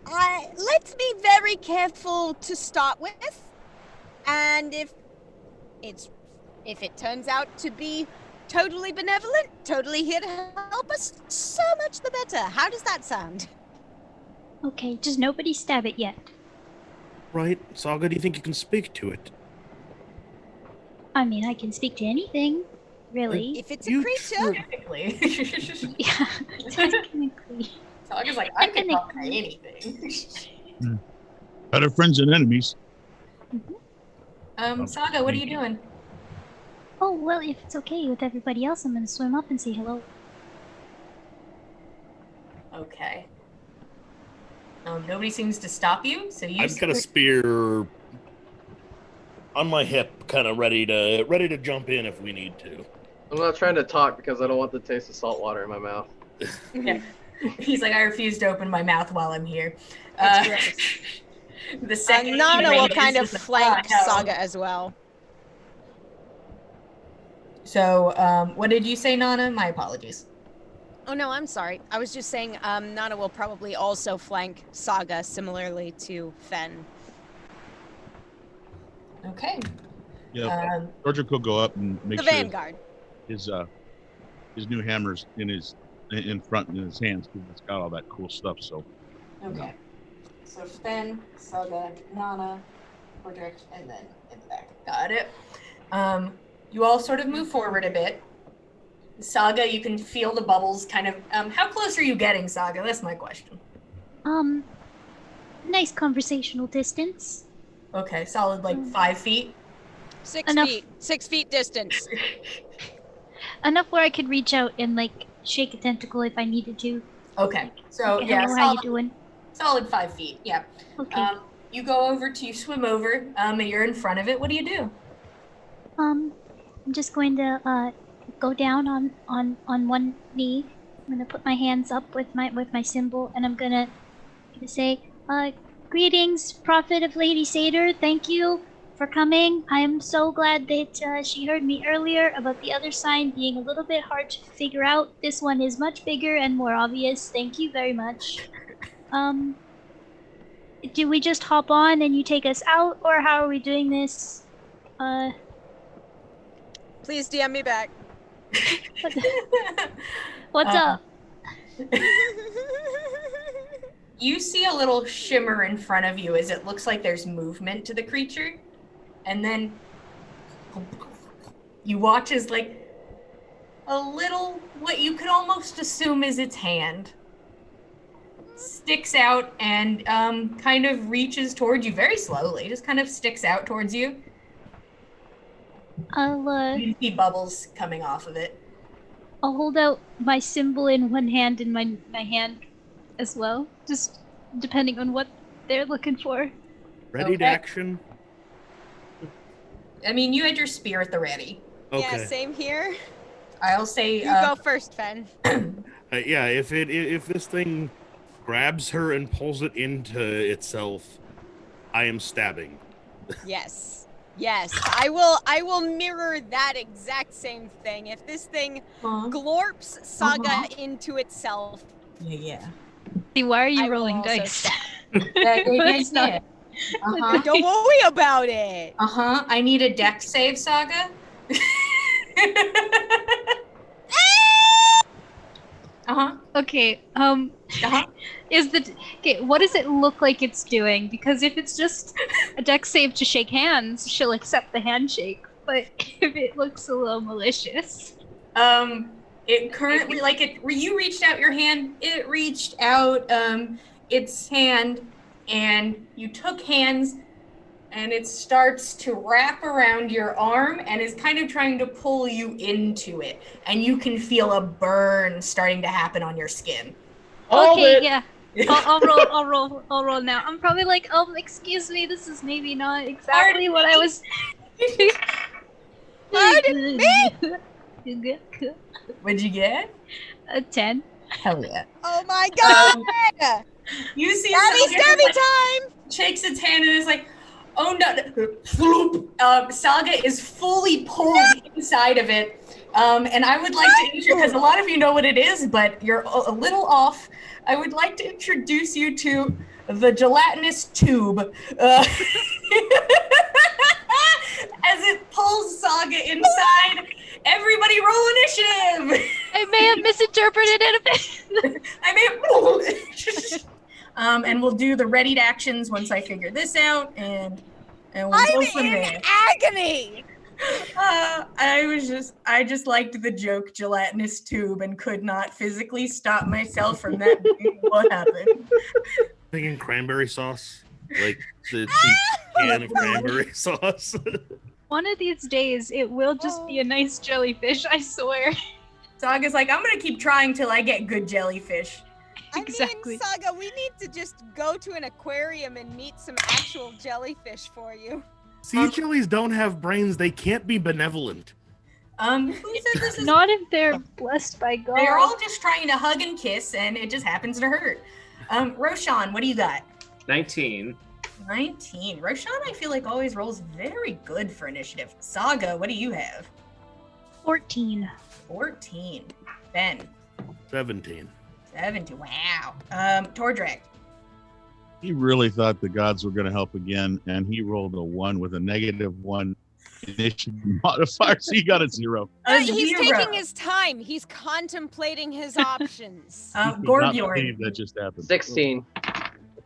Let's be very careful to start with, and if it turns out to be totally benevolent, totally here to help us, so much the better. How does that sound? Okay, just nobody stab it yet. Right, Saga, do you think you can speak to it? I mean, I can speak to anything, really. If it's a creature, Technically. Yeah, technically. Saga's like, I can talk to anything. Better friends than enemies. Saga, what are you doing? Oh, well, if it's okay with everybody else, I'm gonna swim up and say hello. Okay. Nobody seems to stop you, so you. I've got a spear on my hip, kind of ready to jump in if we need to. I'm not trying to talk because I don't want the taste of salt water in my mouth. Yeah. He's like, I refuse to open my mouth while I'm here. It's gross. The second Nana will he kind of raises the- flank no. Saga as well. So, what did you say, Nana? My apologies. Oh no, I'm sorry. I was just saying Nana will probably also flank Saga similarly to Fen. Okay. Yeah, Tordrekt will go up and make The sure Vanguard. his new hammer's in front in his hands because it's got all that cool stuff. So Okay. So Fen, Saga, Nana, Tordrekt, and then in the back. Got it. You all sort of move forward a bit. Saga, you can feel the bubbles kind of. How close are you getting, Saga? That's my question. Nice conversational distance. Okay, solid 5 feet. 6 Enough. feet. 6 feet distance. Enough where I could reach out and shake a tentacle if I needed to. Okay, so yeah, hello, how you doing? solid 5 feet. Yeah. Okay. You swim over. And you're in front of it. What do you do? I'm just going to go down on one knee. I'm gonna put my hands up with my symbol, and I'm gonna say, greetings, Prophet of Lady Satyr. Thank you for coming. I am so glad that she heard me earlier about the other sign being a little bit hard to figure out. This one is much bigger and more obvious. Thank you very much. Do we just hop on and you take us out, or how are we doing this? Please DM me back. What's up? You see a little shimmer in front of you as it looks like there's movement to the creature. And then you watch as a little, what you could almost assume is its hand, sticks out and kind of reaches towards you very slowly, just kind of sticks out towards you. You see bubbles coming off of it. I'll hold out my symbol in one hand and my hand as well, just depending on what they're looking for. Ready to action? I mean, you had your spear at the ready. Okay. Yeah, same here. I'll say You go first, Fen. Yeah, if this thing grabs her and pulls it into itself, I am stabbing. Yes. Yes, I will mirror that exact same thing. If this thing glorps Saga into itself. Yeah. See, why are you rolling dice? Yeah. Don't worry about it. I need a dex save, Saga. Okay, what does it look like it's doing? Because if it's just a dex save to shake hands, she'll accept the handshake. But if it looks a little malicious. It currently, you reached out your hand, it reached out its hand, and you took hands, and it starts to wrap around your arm and is kind of trying to pull you into it. And you can feel a burn starting to happen on your skin. Yeah. I'll roll now. I'm probably excuse me, this is maybe not exactly what I was. Pardon me? What'd you get? A 10. Hell yeah. Oh my god! You see stabby time! Shakes its hand and is like, oh no. Saga is fully pulled inside of it. And I would like to, because a lot of you know what it is, but you're a little off. I would like to introduce you to the gelatinous tube. As it pulls Saga inside, everybody roll initiative! I may have misinterpreted it a bit. And we'll do the readied actions once I figure this out, and we'll go from there. Agony! I just liked the joke gelatinous tube and could not physically stop myself from that being what happened. Thinking cranberry sauce, like the cheap can of cranberry sauce. One of these days, it will just be a nice jellyfish, I swear. Saga's like, I'm gonna keep trying till I get good jellyfish. Exactly. I mean, Saga, we need to just go to an aquarium and meet some actual jellyfish for you. Sea jellies don't have brains. They can't be benevolent. Who said this is not if they're blessed by God? They're all just trying to hug and kiss, and it just happens to hurt. Roshan, what do you got? 19. 19. Roshan, I feel like always rolls very good for initiative. Saga, what do you have? 14. 14. Ben. 17. 17. Wow. Tordrekt. He really thought the gods were going to help again, and he rolled a 1 with a -1 initiative modifier, so you got a 0. He's 0. taking his time. He's contemplating his options. You could not Gorbjorn. believe that just happened. 16.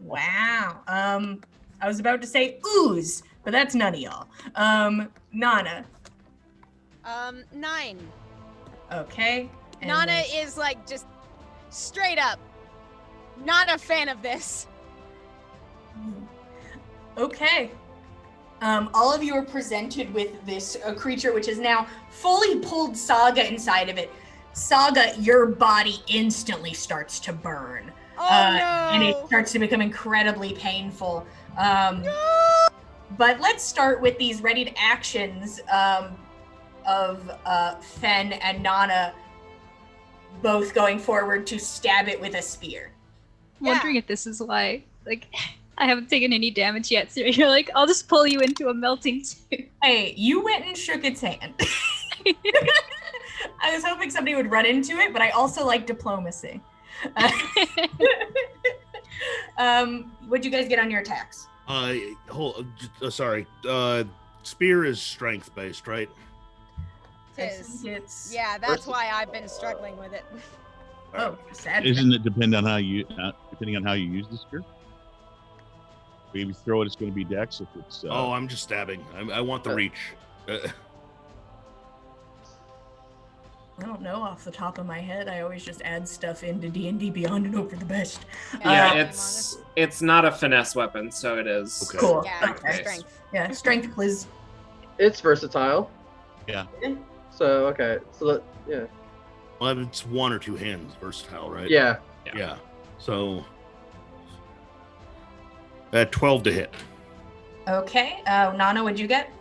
Wow. I was about to say ooze, but that's none of y'all. Nana. 9. Okay. and Nana then- is like just straight up not a fan of this. Okay. All of you are presented with this creature, which is now fully pulled Saga inside of it. Saga, your body instantly starts to burn. Oh And it no! starts to become incredibly painful. No! But let's start with these readied actions of Fen and Nana both going forward to stab it with a spear. Wondering if this is why, like, I haven't taken any damage yet, so you're like, I'll just pull you into a melting tube. Hey, you went and shook its hand. I was hoping somebody would run into it, but I also like diplomacy. What'd you guys get on your attacks? Sorry. Spear is strength based, right? It's Yeah, that's why I've been struggling with it. Oh, sad. Isn't it depending on how you use the spear? If you throw it, it's going to be dex. If it's I'm just stabbing. I want the reach. I don't know off the top of my head. I always just add stuff into D&D Beyond and hope for the best. Yeah, it's not a finesse weapon, so it is. Okay. Cool. Yeah, Okay. strength. Yeah, strength, please. It's versatile. Yeah. So, okay. So, that, yeah. Well, it's 1 or 2 hands versatile, right? Yeah. Yeah. So 12 to hit. Okay. Nana, what'd you get?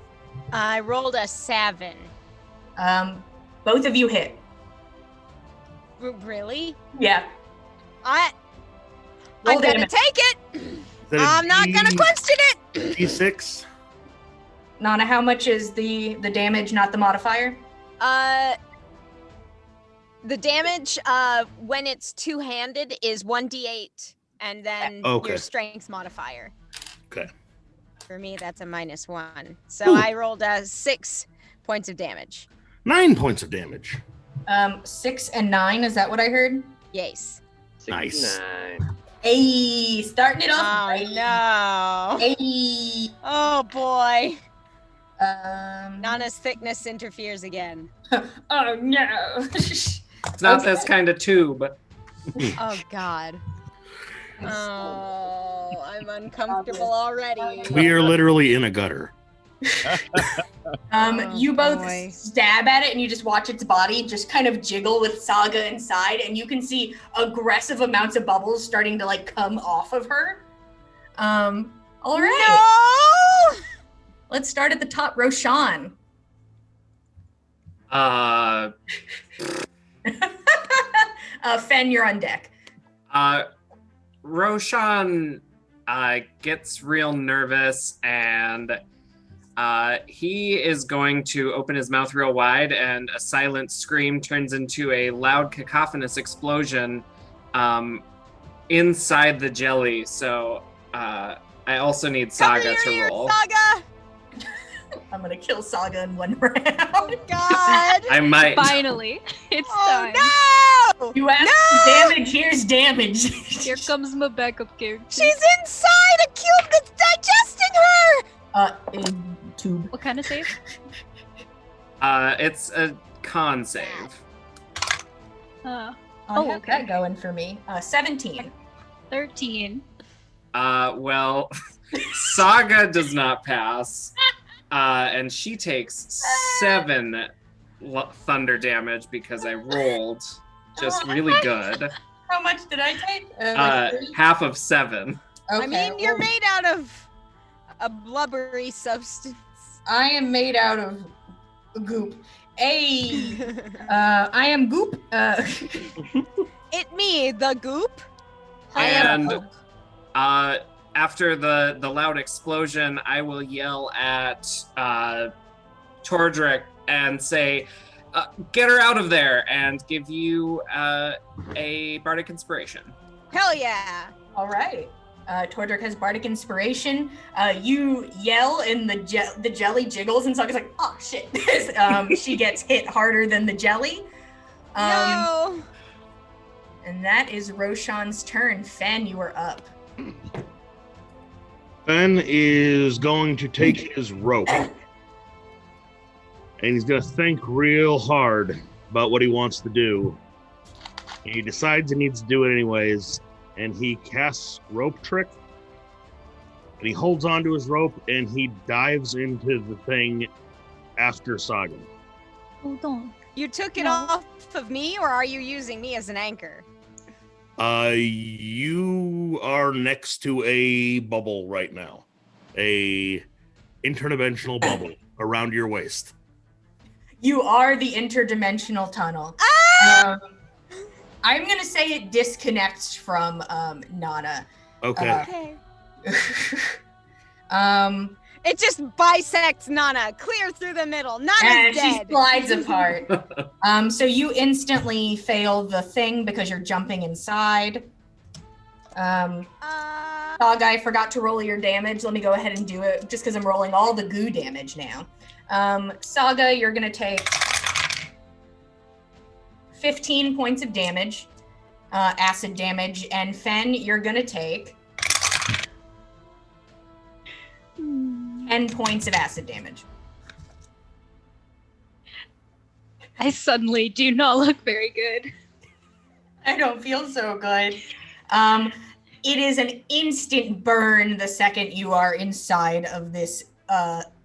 I rolled a 7. Both of you hit. Really? Yeah. I'm Roll gonna damage. take it. Is that a I'm not gonna question it. D6. Nana, how much is the damage, not the modifier? The damage when it's two-handed is 1d8, and then Okay. your strength modifier. Okay. For me, that's a -1. So I rolled 6 points of damage. 9 points of damage. 6 and 9, is that what I heard? Yes. Nice. 69. Hey, starting it off. Oh right. no. Hey. Oh boy. Um. Nana's thickness interferes again. Oh no. It's not Okay. this kind of tube. Oh god. Oh, I'm uncomfortable already. We are literally in a gutter. You both boy. stab at it and you just watch its body just kind of jiggle with Saga inside, and you can see aggressive amounts of bubbles starting to like come off of her. All right. No! Let's start at the top. Roshan. Fen, you're on deck. Roshan gets real nervous, and he is going to open his mouth real wide, and a silent scream turns into a loud cacophonous explosion inside the jelly. So I also need Saga to roll. Saga! I'm gonna kill Saga in 1 round. Oh god! I might. Finally, it's time. Oh no! You asked for damage, here's damage. Here comes my backup character. She's inside a cube that's digesting her! A tube. What kind of save? It's a con save. I Oh, have okay. that going for me. 17. 13. Well, Saga does not pass, and she takes 7 thunder damage because I rolled just really good. How much did I take? Half of 7. Okay, I mean, you're well, made out of a blubbery substance. I am made out of goop. I am goop. It me, the goop. I am And after the loud explosion, I will yell at Tordrekt and say, "Get her out of there!" and give you a bardic inspiration. Hell yeah. All right. Tordrekt has bardic inspiration. You yell and the jelly jiggles and Saga's like, oh shit. She gets hit harder than the jelly. No! And that is Roshan's turn. Fen, you are up. Ben is going to take his rope. And he's going to think real hard about what he wants to do. And he decides he needs to do it anyways. And he casts Rope Trick. And he holds onto his rope and he dives into the thing after Saga. Hold on. You took it No. off of me, or are you using me as an anchor? You are next to a bubble right now. A interdimensional bubble around your waist. You are the interdimensional tunnel. Ah! I'm gonna say it disconnects from Nana. Okay. Okay. It just bisects Nana clear through the middle. And Nana's she dead. slides apart. So you instantly fail the thing because you're jumping inside. Saga, I forgot to roll your damage. Let me go ahead and do it just because I'm rolling all the goo damage now. Saga, you're gonna take 15 points of damage, acid damage, and Fen, you're gonna take 10 points of acid damage. I suddenly do not look very good. I don't feel so good. It is an instant burn the second you are inside of this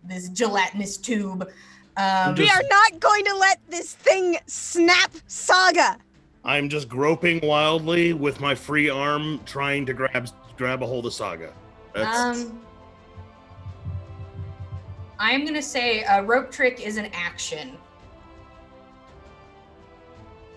this gelatinous tube. We are not going to let this thing snap Saga. I'm just groping wildly with my free arm, trying to grab a hold of Saga. I'm gonna say Rope Trick is an action.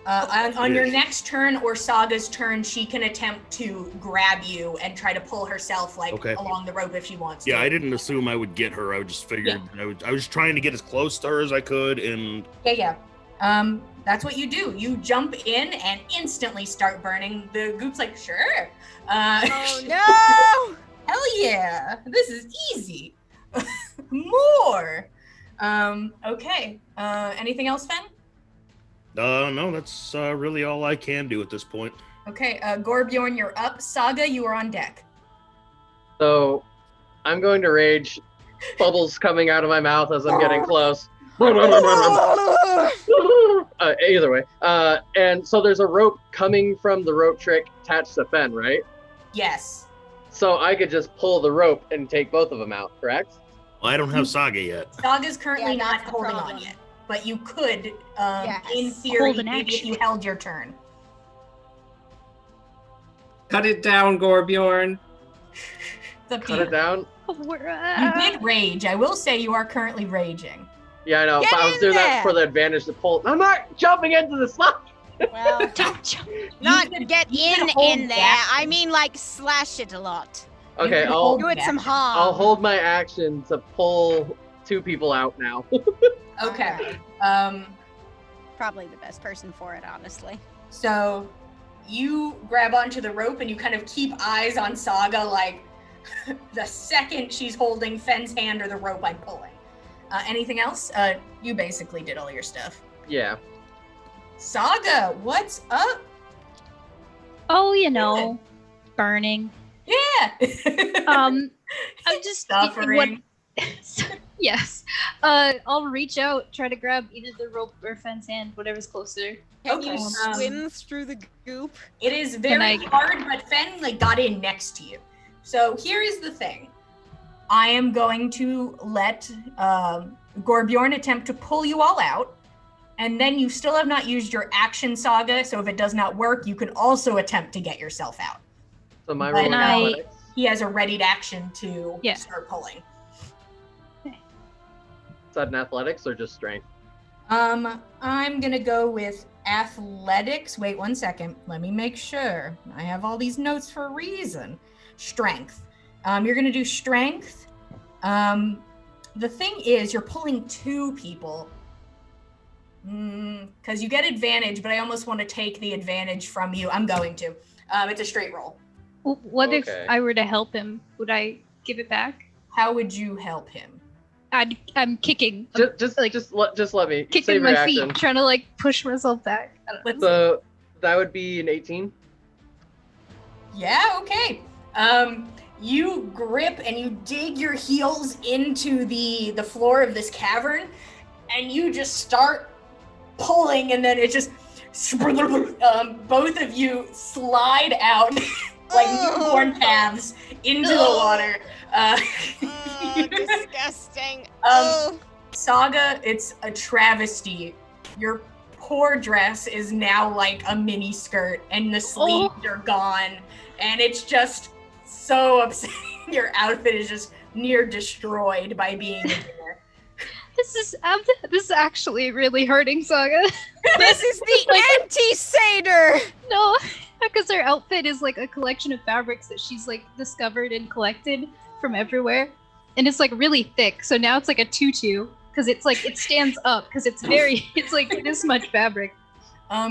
On your next turn or Saga's turn, she can attempt to grab you and try to pull herself along the rope if she wants to. Yeah, I didn't assume I would get her. I just figured I was trying to get as close to her as I could, and Yeah. That's what you do. You jump in and instantly start burning. The goop's like, sure. Oh no! Hell yeah! This is easy. More. Okay. Anything else, Fen? No, that's really all I can do at this point. Okay, Gorbjorn, you're up. Saga, you are on deck. So I'm going to rage. Bubbles coming out of my mouth as I'm getting close. Either way. And so there's a rope coming from the rope trick attached to Fen, right? Yes. So I could just pull the rope and take both of them out, correct? Well, I don't have Saga yet. Saga's currently Yeah, not that's the holding problem. on yet, but you could, in Yes. theory, Hold an maybe if action. you held your turn. Cut it down, Gorbjorn. It's up to Cut you. it down. You did rage. I will say you are currently raging. Yeah, I know. Get But I was in doing there. that for the advantage to pull. I'm not jumping into the slot. Well, Don't jump. not could- get you could in hold there. back. I mean, like slash it a lot. Okay, can I'll hold Do it back. some harm. I'll hold my action to pull two people out now. Okay. Probably the best person for it, honestly. So you grab onto the rope and you kind of keep eyes on Saga, like the second she's holding Fen's hand or the rope, I'm pulling. Anything else? You basically did all your stuff. Yeah. Saga, what's up? Oh, you know, burning. Yeah. I'm just Suffering. Yes. I'll reach out, try to grab either the rope or Fen's hand, whatever's closer. Can Okay, you swim through the goop? It is very I- hard, but Fen got in next to you. So here is the thing. I am going to let Gorbjorn attempt to pull you all out, and then you still have not used your action Saga, so if it does not work, you can also attempt to get yourself out. So my But rolling I- athletics. He has a readied action to Yeah. start pulling. Is that an athletics or just strength? I'm gonna go with athletics. Wait 1 second. Let me make sure. I have all these notes for a reason. Strength. You're gonna do strength. The thing is, you're pulling two people. Because you get advantage, but I almost want to take the advantage from you. I'm going to. It's a straight roll. What if Okay. I were to help him? Would I give it back? How would you help him? I'm kicking. I'm Just let me kicking save my reaction. feet, trying to like push myself back. I don't know. Let's So that would be an 18. Yeah, okay. You grip and you dig your heels into the floor of this cavern, and you just start pulling, and then it just both of you slide out like newborn calves into the water. Disgusting. Saga, it's a travesty. Your poor dress is now like a mini skirt, and the sleeves are gone, and it's just so upsetting. Your outfit is just near destroyed by being in there. This is actually really hurting Saga. This is the Like- anti-satyr! No, because her outfit is like a collection of fabrics that she's like discovered and collected from everywhere, and it's like really thick. So now it's like a tutu because it's like it stands up because it's like this much fabric.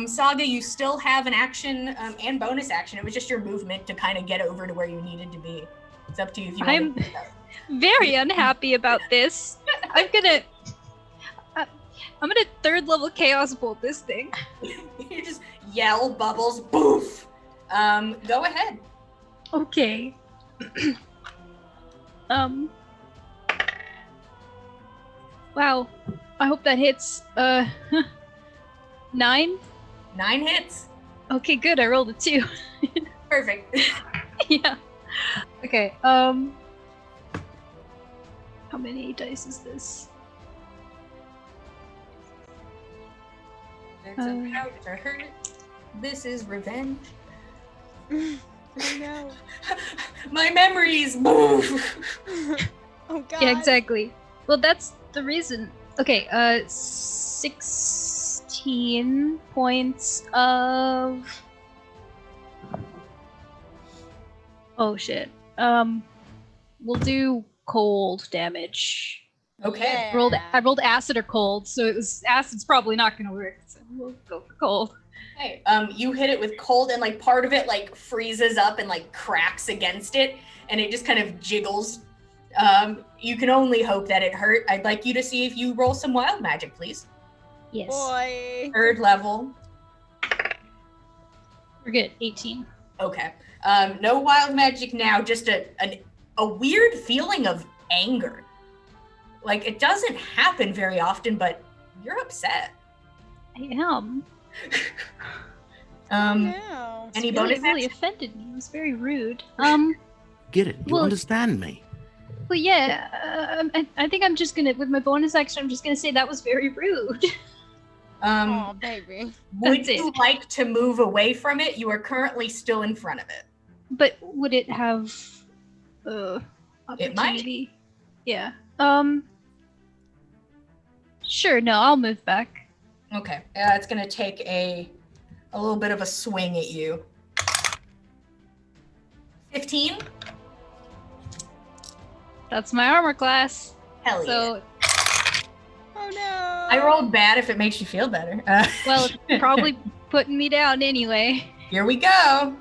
Saga, you still have an action and bonus action. It was just your movement to kind of get over to where you needed to be. It's up to you if you want to do that. Very unhappy about this. I'm gonna third level chaos bolt this thing. You just yell, bubbles, boof. Go ahead. Okay. Wow. I hope that hits. 9? 9 hits. Okay, good. I rolled a 2. Perfect. Yeah. Okay. How many dice is this? It's about to hurt. This is revenge. Oh no. My memories. Boof. Oh god. Yeah, exactly. Well, that's the reason. Okay, 16 points of... Oh, shit. We'll do cold damage. Okay. I rolled acid or cold, so acid's probably not gonna work, so we'll go for cold. Hey, you hit it with cold, and like part of it like freezes up and like cracks against it, and it just kind of jiggles. You can only hope that it hurt. I'd like you to see if you roll some wild magic, please. Yes. Boy. 3rd level. We're good. 18. Okay. No wild magic now. Just a weird feeling of anger. Like it doesn't happen very often, but you're upset. I am. No. Any It bonus really action? offended me. It was very rude. Get it? You Well- understand me? Well, yeah. I think I'm just gonna, with my bonus action, I'm just gonna say that was very rude. Oh, baby. Would That's you it. like to move away from it? You are currently still in front of it. But would it have It might. opportunity? Yeah. Sure, no, I'll move back. Okay. It's gonna take a little bit of a swing at you. 15? That's my armor class. Hell yeah. So, Oh no. I rolled bad if it makes you feel better. well, it's probably putting me down anyway. Here we go.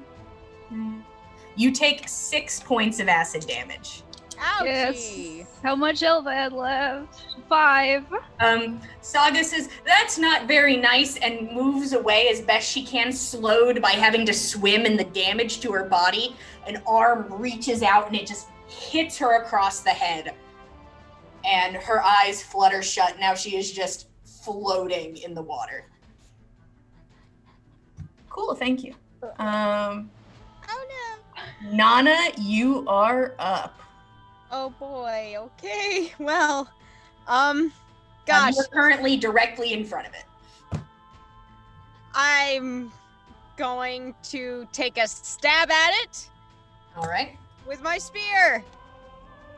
You take 6 points of acid damage. Ouchie. Yes. How much health I had left? 5. Saga says, that's not very nice, and moves away as best she can, slowed by having to swim in the damage to her body. An arm reaches out and it just hits her across the head. And her eyes flutter shut. Now she is just floating in the water. Cool, thank you. Oh no. Nana, you are up. Oh boy. Okay. Well, gosh, You're currently directly in front of it. I'm going to take a stab at it All right. with my spear.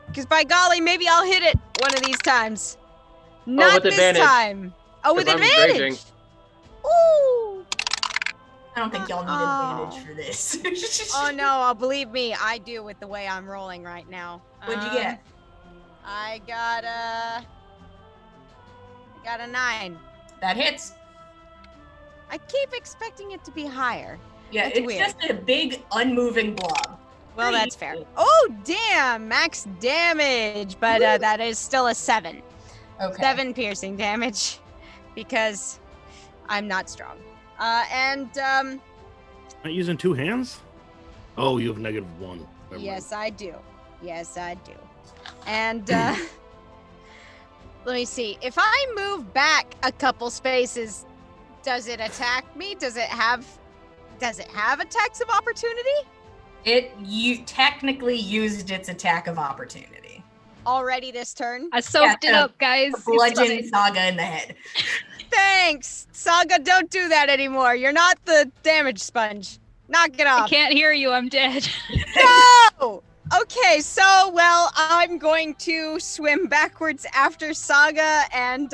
Because by golly, maybe I'll hit it one of these times. Not with this advantage. time. Oh, with 'Cause I'm advantage. raging. Ooh. I don't think y'all need Oh. advantage for this. Oh no, believe me, I do with the way I'm rolling right now. What'd you get? I got a 9. That hits. I keep expecting it to be higher. Yeah, That's it's weird. just a big unmoving blob. Well, that's fair. Oh, damn! Max damage, but that is still a 7. Okay. 7 piercing damage, because I'm not strong. Not using 2 hands? Oh, you have -1. Never Yes, mind. I do. Yes, I do. And let me see. If I move back a couple spaces, does it attack me? Does it have attacks of opportunity? You technically used its attack of opportunity. Already this turn? I soaked it up, guys. It's Bludgeon fine. Saga in the head. Thanks! Saga, don't do that anymore. You're not the damage sponge. Knock it I off. can't hear you. I'm dead. No! Okay, so, well, I'm going to swim backwards after Saga and,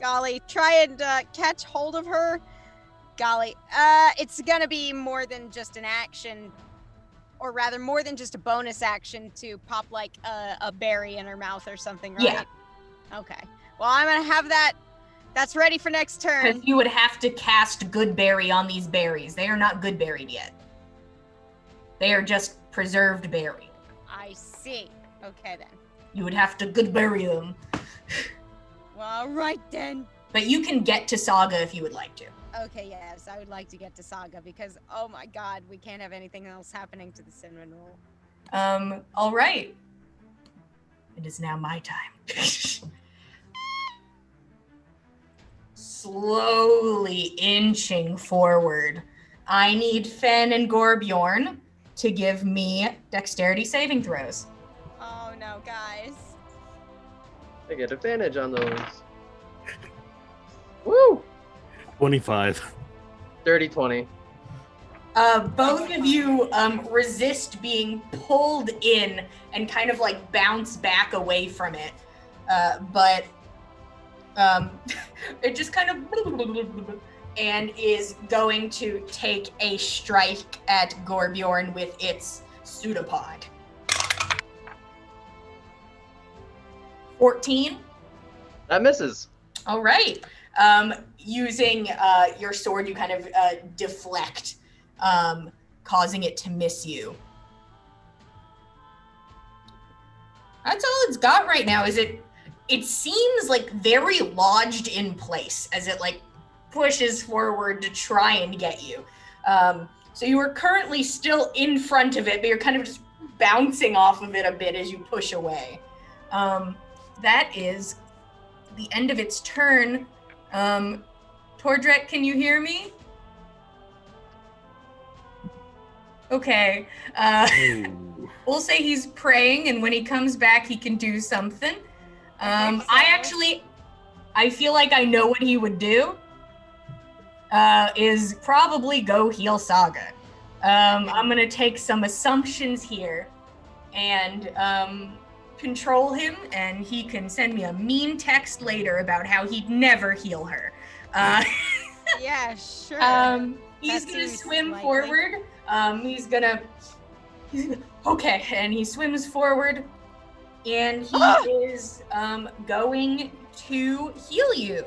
golly, try and catch hold of her. Golly, it's gonna be more than just an action, or rather more than just a bonus action to pop like a berry in her mouth or something, right? Yeah. Okay. Well, I'm gonna have that. That's ready for next turn. Because you would have to cast Good Berry on these berries. They are not good berried yet. They are just preserved berry. I see. Okay then. You would have to good berry them. Well, all right then. But you can get to Saga if you would like to. Okay, yes, I would like to get to Saga because, oh my god, we can't have anything else happening to the cinnamon roll. All right. It is now my time. Slowly inching forward, I need Fen and Gorbjorn to give me dexterity saving throws. Oh no, guys. I get advantage on those. Woo! 25. Dirty 20. Both of you resist being pulled in and kind of like bounce back away from it. But it just kind of and is going to take a strike at Gorbjorn with its pseudopod. 14. That misses. All right. Using your sword, you kind of deflect, causing it to miss you. That's all it's got right now. It seems like very lodged in place as it like pushes forward to try and get you. So you are currently still in front of it, but you're kind of just bouncing off of it a bit as you push away. That is the end of its turn. Tordrekt, can you hear me? Okay. We'll say he's praying, and when he comes back, he can do something. I feel like I know what he would do. Is probably go heal Saga. I'm gonna take some assumptions here and control him, and he can send me a mean text later about how he'd never heal her. Yeah, sure. He's That gonna seems swim likely. forward. He's gonna okay, and he swims forward, and he is going to heal you.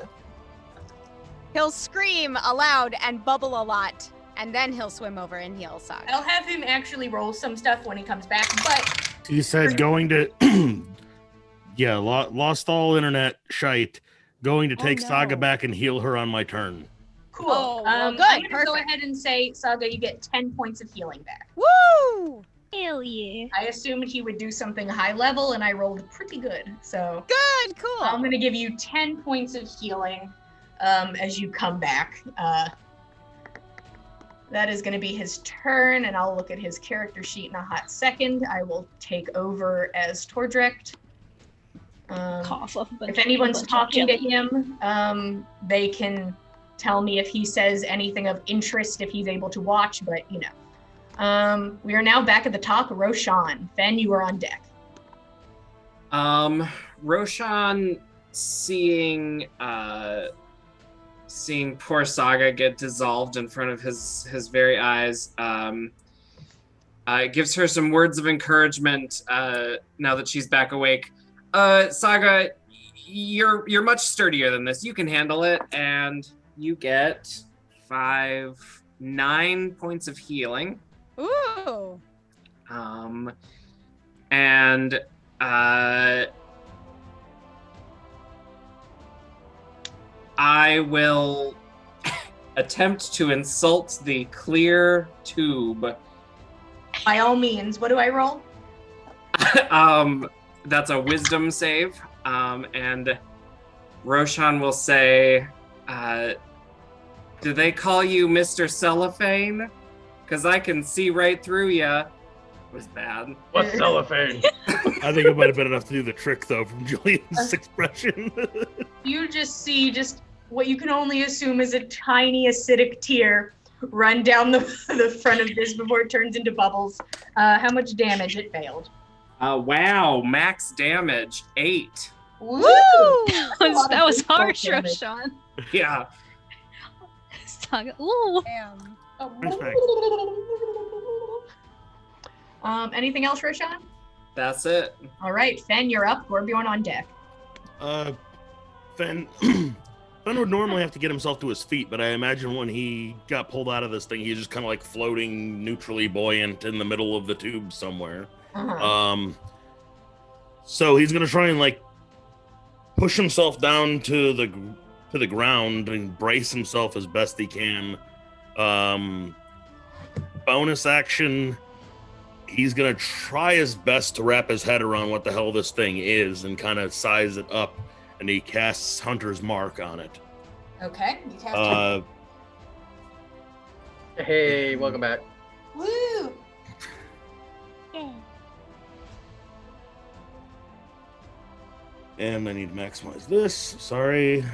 He'll scream aloud and bubble a lot, and then he'll swim over and heal Saga. I'll have him actually roll some stuff when he comes back, but He said going to, yeah, lost all internet shite. Going to take Saga no. back and heal her on my turn. cool. Oh, well, good, I'm gonna go perfect. ahead and say, Saga, you get 10 points of healing back. Woo! Hell yeah. I assumed he would do something high level, and I rolled pretty good. So Good, cool. I'm gonna give you 10 points of healing as you come back. That is gonna be his turn, and I'll look at his character sheet in a hot second. I will take over as Tordrekt. Cough up a bunch If anyone's of talking to jelly. him, they can tell me if he says anything of interest, if he's able to watch, but you know. We are now back at the top. Roshan, Fen, you are on deck. Roshan seeing poor Saga get dissolved in front of his very eyes, gives her some words of encouragement now that she's back awake. Saga, you're much sturdier than this. You can handle it, and you get 9 points of healing. Ooh. And I will attempt to insult the clear tube. By all means, what do I roll? That's a wisdom save. And Roshan will say, do they call you Mr. Cellophane? Because I can see right through ya. Was bad. What's cellophane? I think it might have been enough to do the trick, though, from Julian's expression. You just see what you can only assume is a tiny acidic tear run down the front of this before it turns into bubbles. How much damage? It failed. Wow, max damage, 8. Woo! That was harsh, damage. Roshan. Yeah. Ooh. Damn. Anything else, Roshan? That's it. All right, Fen, you're up. Gorbjorn on deck. Fen would normally have to get himself to his feet, but I imagine when he got pulled out of this thing, he's just kind of like floating neutrally buoyant in the middle of the tube somewhere. Uh-huh. So he's gonna try and like push himself down to the ground and brace himself as best he can. Bonus action, he's gonna try his best to wrap his head around what the hell this thing is and kind of size it up, and he casts Hunter's Mark on it. Okay, you cast Hey, welcome back. Woo! And I need to maximize this. Sorry.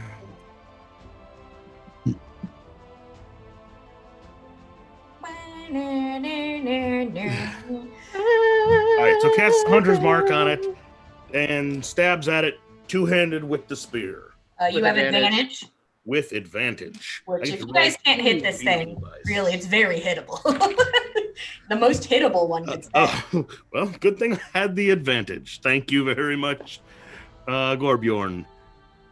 Alright, so casts Hunter's Mark on it and stabs at it two-handed with the spear. You With have advantage. advantage. With advantage. Which, I get if to you guys roll can't hit two this thing, beautiful dice. really, it's very hittable. The most hittable one gets that. Well, good thing I had the advantage. Thank you very much, Gorbjorn.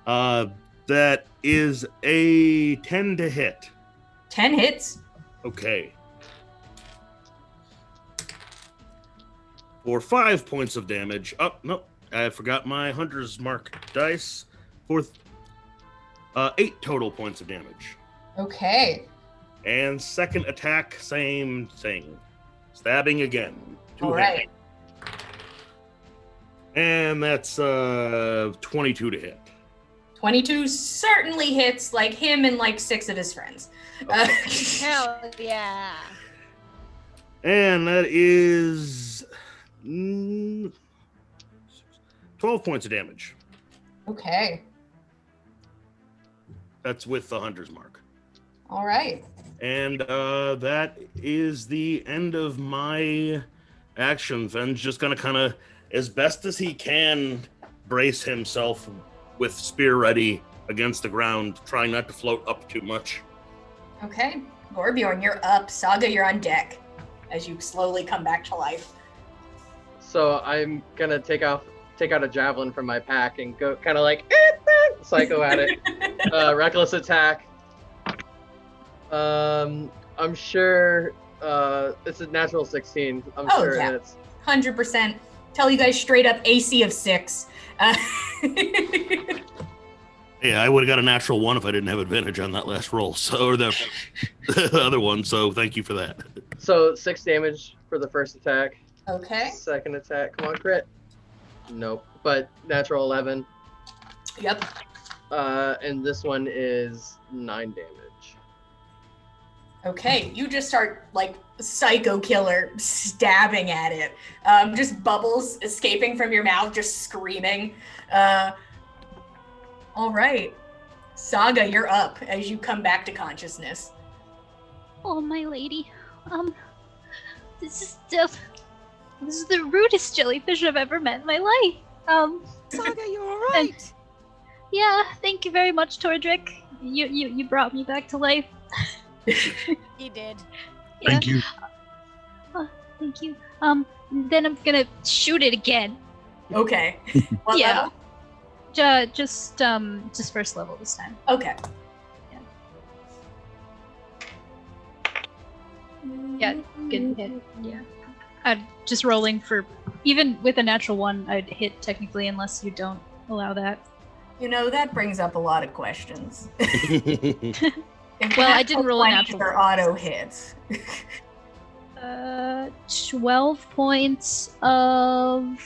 That is a 10 to hit. 10 hits. Okay. For 5 points of damage. Oh, no. I forgot my Hunter's Mark dice. For 8 total points of damage. Okay. And second attack, same thing. Stabbing again. All right. And that's 22 to hit. 22 certainly hits like him and like 6 of his friends. Hell yeah. And that is 12 points of damage. Okay. That's with the Hunter's Mark. All right. And that is the end of my action. Fen's just going to kind of, as best as he can, brace himself with spear ready against the ground, trying not to float up too much. Okay. Gorbjorn, you're up. Saga, you're on deck as you slowly come back to life. So I'm gonna take out a javelin from my pack and go kind of like psycho at it. Reckless attack. I'm sure it's a natural 16. I'm Oh, sure yeah. it's 100%. Tell you guys straight up AC of 6. Yeah, I would have got a natural 1 if I didn't have advantage on that last roll. So, or the other one. So thank you for that. so 6 damage for the first attack. Okay. Second attack, come on, crit. Nope, but natural 11. Yep. And this one is 9 damage. Okay, you just start like psycho killer stabbing at it. Just bubbles escaping from your mouth, just screaming. All right. Saga, you're up as you come back to consciousness. Oh, my lady. This is the rudest jellyfish I've ever met in my life. Saga, you alright? Yeah, thank you very much, Tordrekt. You brought me back to life. He did. Yeah. Thank you. Thank you. Then I'm gonna shoot it again. Okay. What Yeah. level? Just first level this time. Okay. Yeah, good hit. Yeah. I'd just rolling for, even with a natural 1, I'd hit technically unless you don't allow that. That brings up a lot of questions. Well, I didn't roll a 20s natural are one. auto hits. 12 points of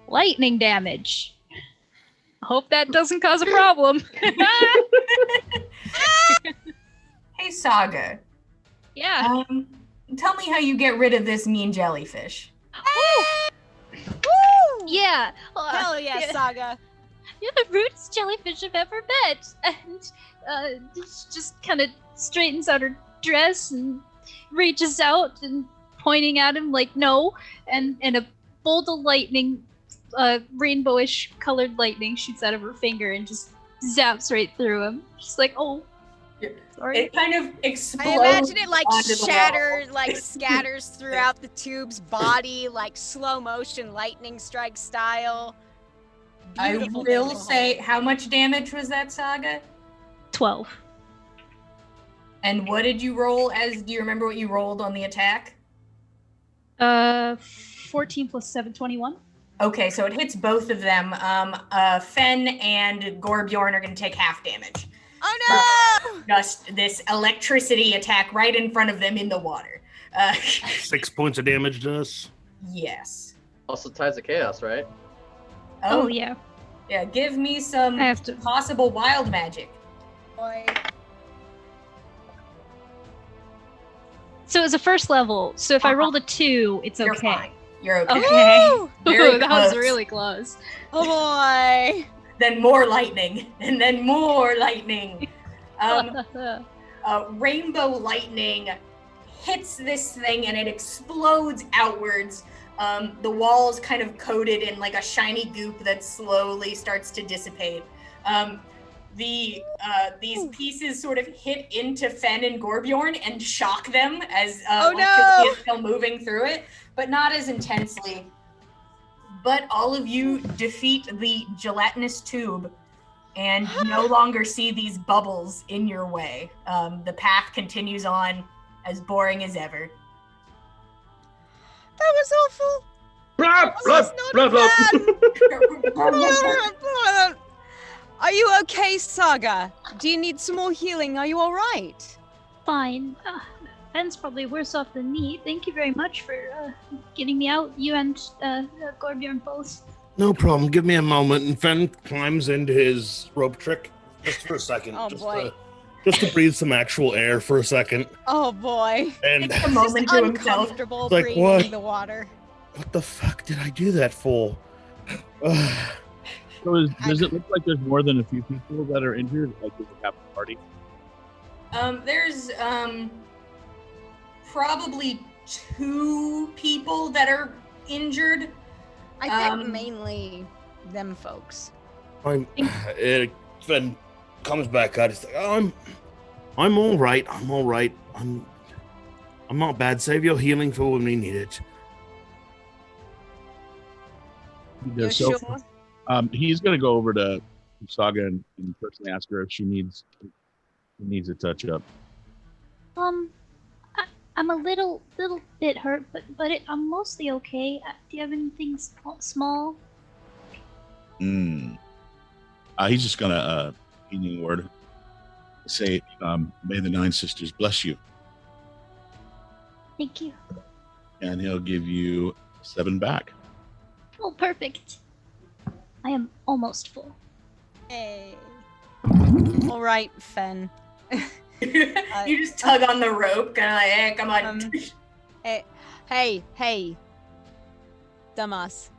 lightning damage. Hope that doesn't cause a problem. Hey, Saga. Yeah. Tell me how you get rid of this mean jellyfish. Woo! Yeah. Hell yeah, Saga. You're the rudest jellyfish I've ever met. And she just kind of straightens out her dress and reaches out and pointing at him like no. And a bolt of lightning, rainbowish colored lightning shoots out of her finger and just zaps right through him. She's like, oh, sorry. It kind of explodes. I imagine it like onto the shatters, wall. like scatters throughout the tube's body, like slow motion lightning strike style. Beautiful I will thing to say, hold. how much damage was that, Saga? 12. And what did you roll do you remember what you rolled on the attack? 14 plus 7, 21. Okay, so it hits both of them. Fen and Gorbjorn are going to take half damage. Oh no! Just this electricity attack right in front of them in the water. 6 points of damage to us. Yes. Also ties of chaos, right? Oh, yeah. Yeah, give me some I have to. possible wild magic. Boy. So it's a first level. So if I rolled a 2, it's You're okay. fine. You're okay. Okay. Woo! Very That was close. really close. Oh boy! Then more lightning, and then more lightning. Rainbow lightning hits this thing and it explodes outwards. The walls kind of coated in like a shiny goop that slowly starts to dissipate. These pieces sort of hit into Fen and Gorbjorn and shock them as electricity is still moving through it, but not as intensely. But all of you defeat the gelatinous tube and no longer see these bubbles in your way. The path continues on as boring as ever. That was awful. Blah, This blah, is blah, not blah. bad. Are you okay, Saga? Do you need some more healing? Are you all right? Fine. Ben's probably worse off than me. Thank you very much for getting me out. You and Gorbjorn both. No problem. Give me a moment. And Fen climbs into his rope trick just for a second. Oh, boy. Just to breathe some actual air for a second. Oh boy. And Takes a moment Just to himself. uncomfortable Like, breathing what? the water. what the fuck did I do that for? So does it look like there's more than a few people that are injured? Like there's a captain party? There's probably 2 people that are injured. I think mainly them folks. Fen comes back out. He's like, oh, I'm all right. I'm all right. I'm not bad. Save your healing for when we need it. You're So, sure? he's gonna go over to Saga and personally ask her if she needs a touch up. I'm a little bit hurt, but I'm mostly okay. Do you have anything small? He's just gonna healing word. Say, may the 9 sisters bless you, Thank you. and he'll give you 7 back. Oh, perfect. I am almost full. Hey. All right, Fen. You just tug on the rope, kind of like, hey, come on. Hey. Dumbass.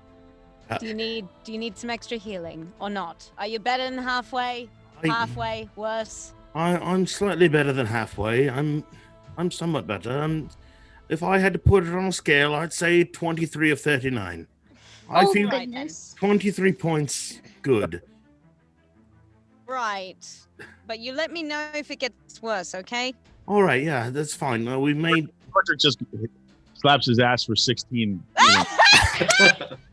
Do you need some extra healing or not? Are you better than halfway? Halfway? Worse? I'm slightly better than halfway. I'm somewhat better. If I had to put it on a scale, I'd say 23 of 39. I Oh, feel goodness. 23 points good. Right. But you let me know if it gets worse, okay? All right, yeah, that's fine. We made Tordrekt just slaps his ass for 16.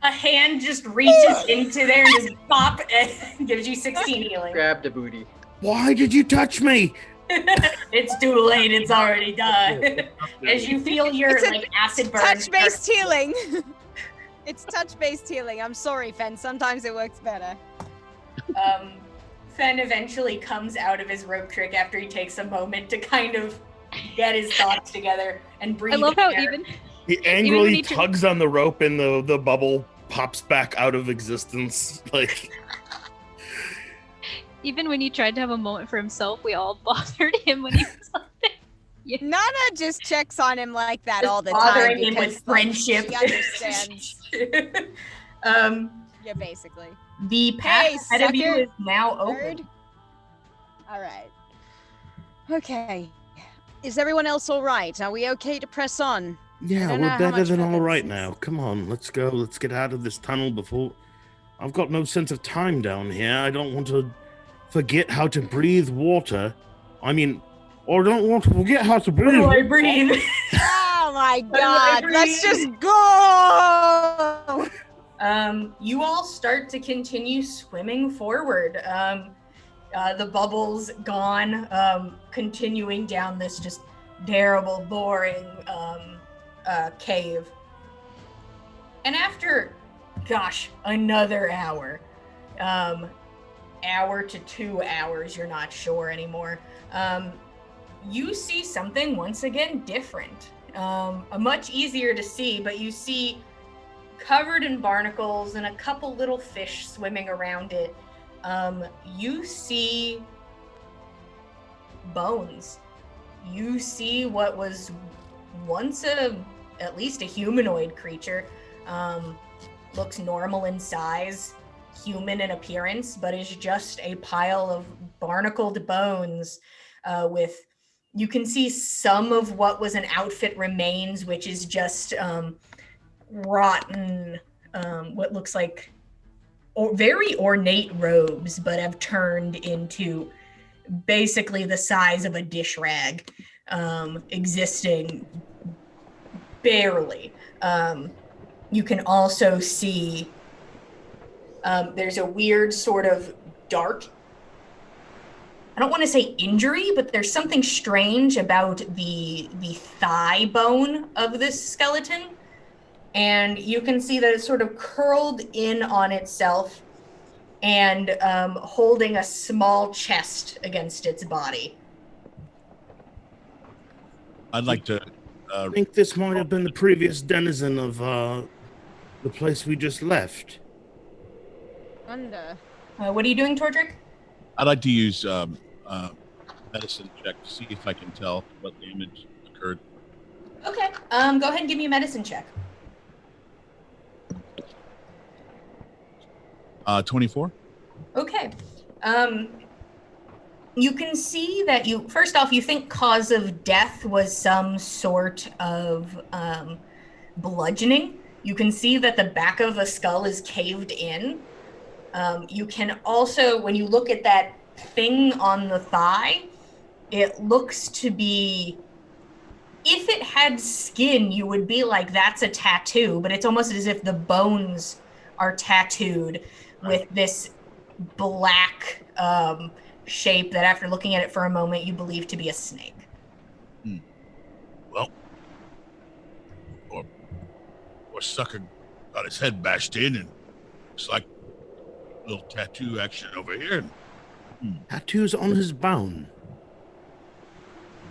A hand just reaches into there and just pop and gives you 16 healing. Grab the booty. Why did you touch me? It's too late. It's already done. As you feel your It's a like acid burn. touch-based healing. It's touch-based healing. I'm sorry, Fen. Sometimes it works better. Fen eventually comes out of his rope trick after he takes a moment to kind of get his thoughts together and breathe. I love how air. even He when angrily he tugs on the rope and the bubble pops back out of existence. Like, even when he tried to have a moment for himself, we all bothered him when he was up there. Yeah. Nana just checks on him like that Just all the time bothering him because with friendship. she understands. Yeah, basically. The path Hey, ahead of you sucker. is now open. Bird. All right. Okay. Is everyone else all right? Are we okay to press on? yeah, don't know we're how better much than all weapons right is- now. Come on, let's go. Let's get out of this tunnel before. I've got no sense of time down here. I don't want to forget how to breathe water. I mean, or don't want to forget how to breathe. What do I breathe? Oh my do I god, let's breathe? just go! You all start to continue swimming forward. The bubbles gone, continuing down this just terrible, boring cave. And after, gosh, another hour, hour to 2 hours, you're not sure anymore, you see something once again different. A much easier to see, but you see covered in barnacles and a couple little fish swimming around it. You see bones. You see what was once at least a humanoid creature. Looks normal in size, human in appearance, but is just a pile of barnacled bones with, you can see some of what was an outfit remains, which is just rotten, what looks like very ornate robes, but have turned into basically the size of a dish rag, existing barely. You can also see there's a weird sort of dark, I don't want to say injury, but there's something strange about the thigh bone of this skeleton. And you can see that it's sort of curled in on itself and holding a small chest against its body. I'd like to. I think this might have been the previous denizen of the place we just left. Wonder. What are you doing, Tordrekt? I'd like to use medicine check to see if I can tell what damage occurred. Okay. Go ahead and give me a medicine check. 24. Okay. You can see that first off, you think cause of death was some sort of bludgeoning. You can see that the back of the skull is caved in. You can also, when you look at that thing on the thigh, it looks to be, if it had skin, you would be like, that's a tattoo, but it's almost as if the bones are tattooed with this black shape that after looking at it for a moment, you believe to be a snake. Well, or sucker got his head bashed in, and it's like a little tattoo action over here. Tattoos on his bone.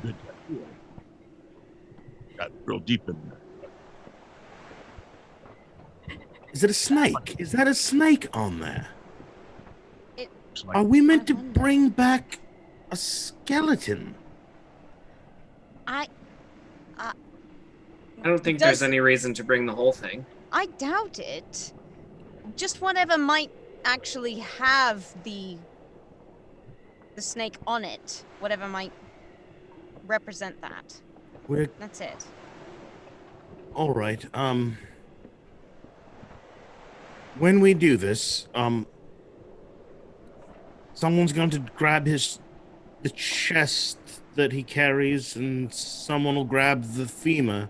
Good tattoo. Got real deep in there. Is it a snake? Is that a snake on there? Looks like Are we meant to bring back a skeleton? I don't think Does- there's any reason to bring the whole thing. I doubt it. Just whatever might actually have the snake on it, whatever might represent that. We're That's it. all right. When we do this, someone's going to grab the chest that he carries, and someone will grab the femur.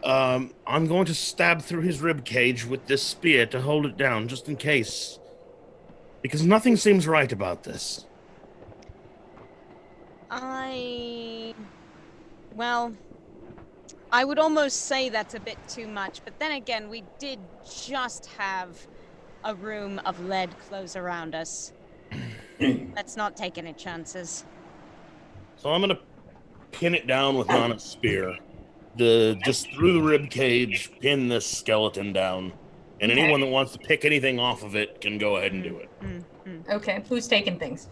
I'm going to stab through his rib cage with this spear to hold it down, just in case, because nothing seems right about this. Well, I would almost say that's a bit too much, but then again, we did just have a room of lead close around us. Let's not take any chances. So I'm gonna pin it down with Nana's spear. Just through the rib cage, pin this skeleton down. And Okay. anyone that wants to pick anything off of it can go ahead and do it. Okay, who's taking things?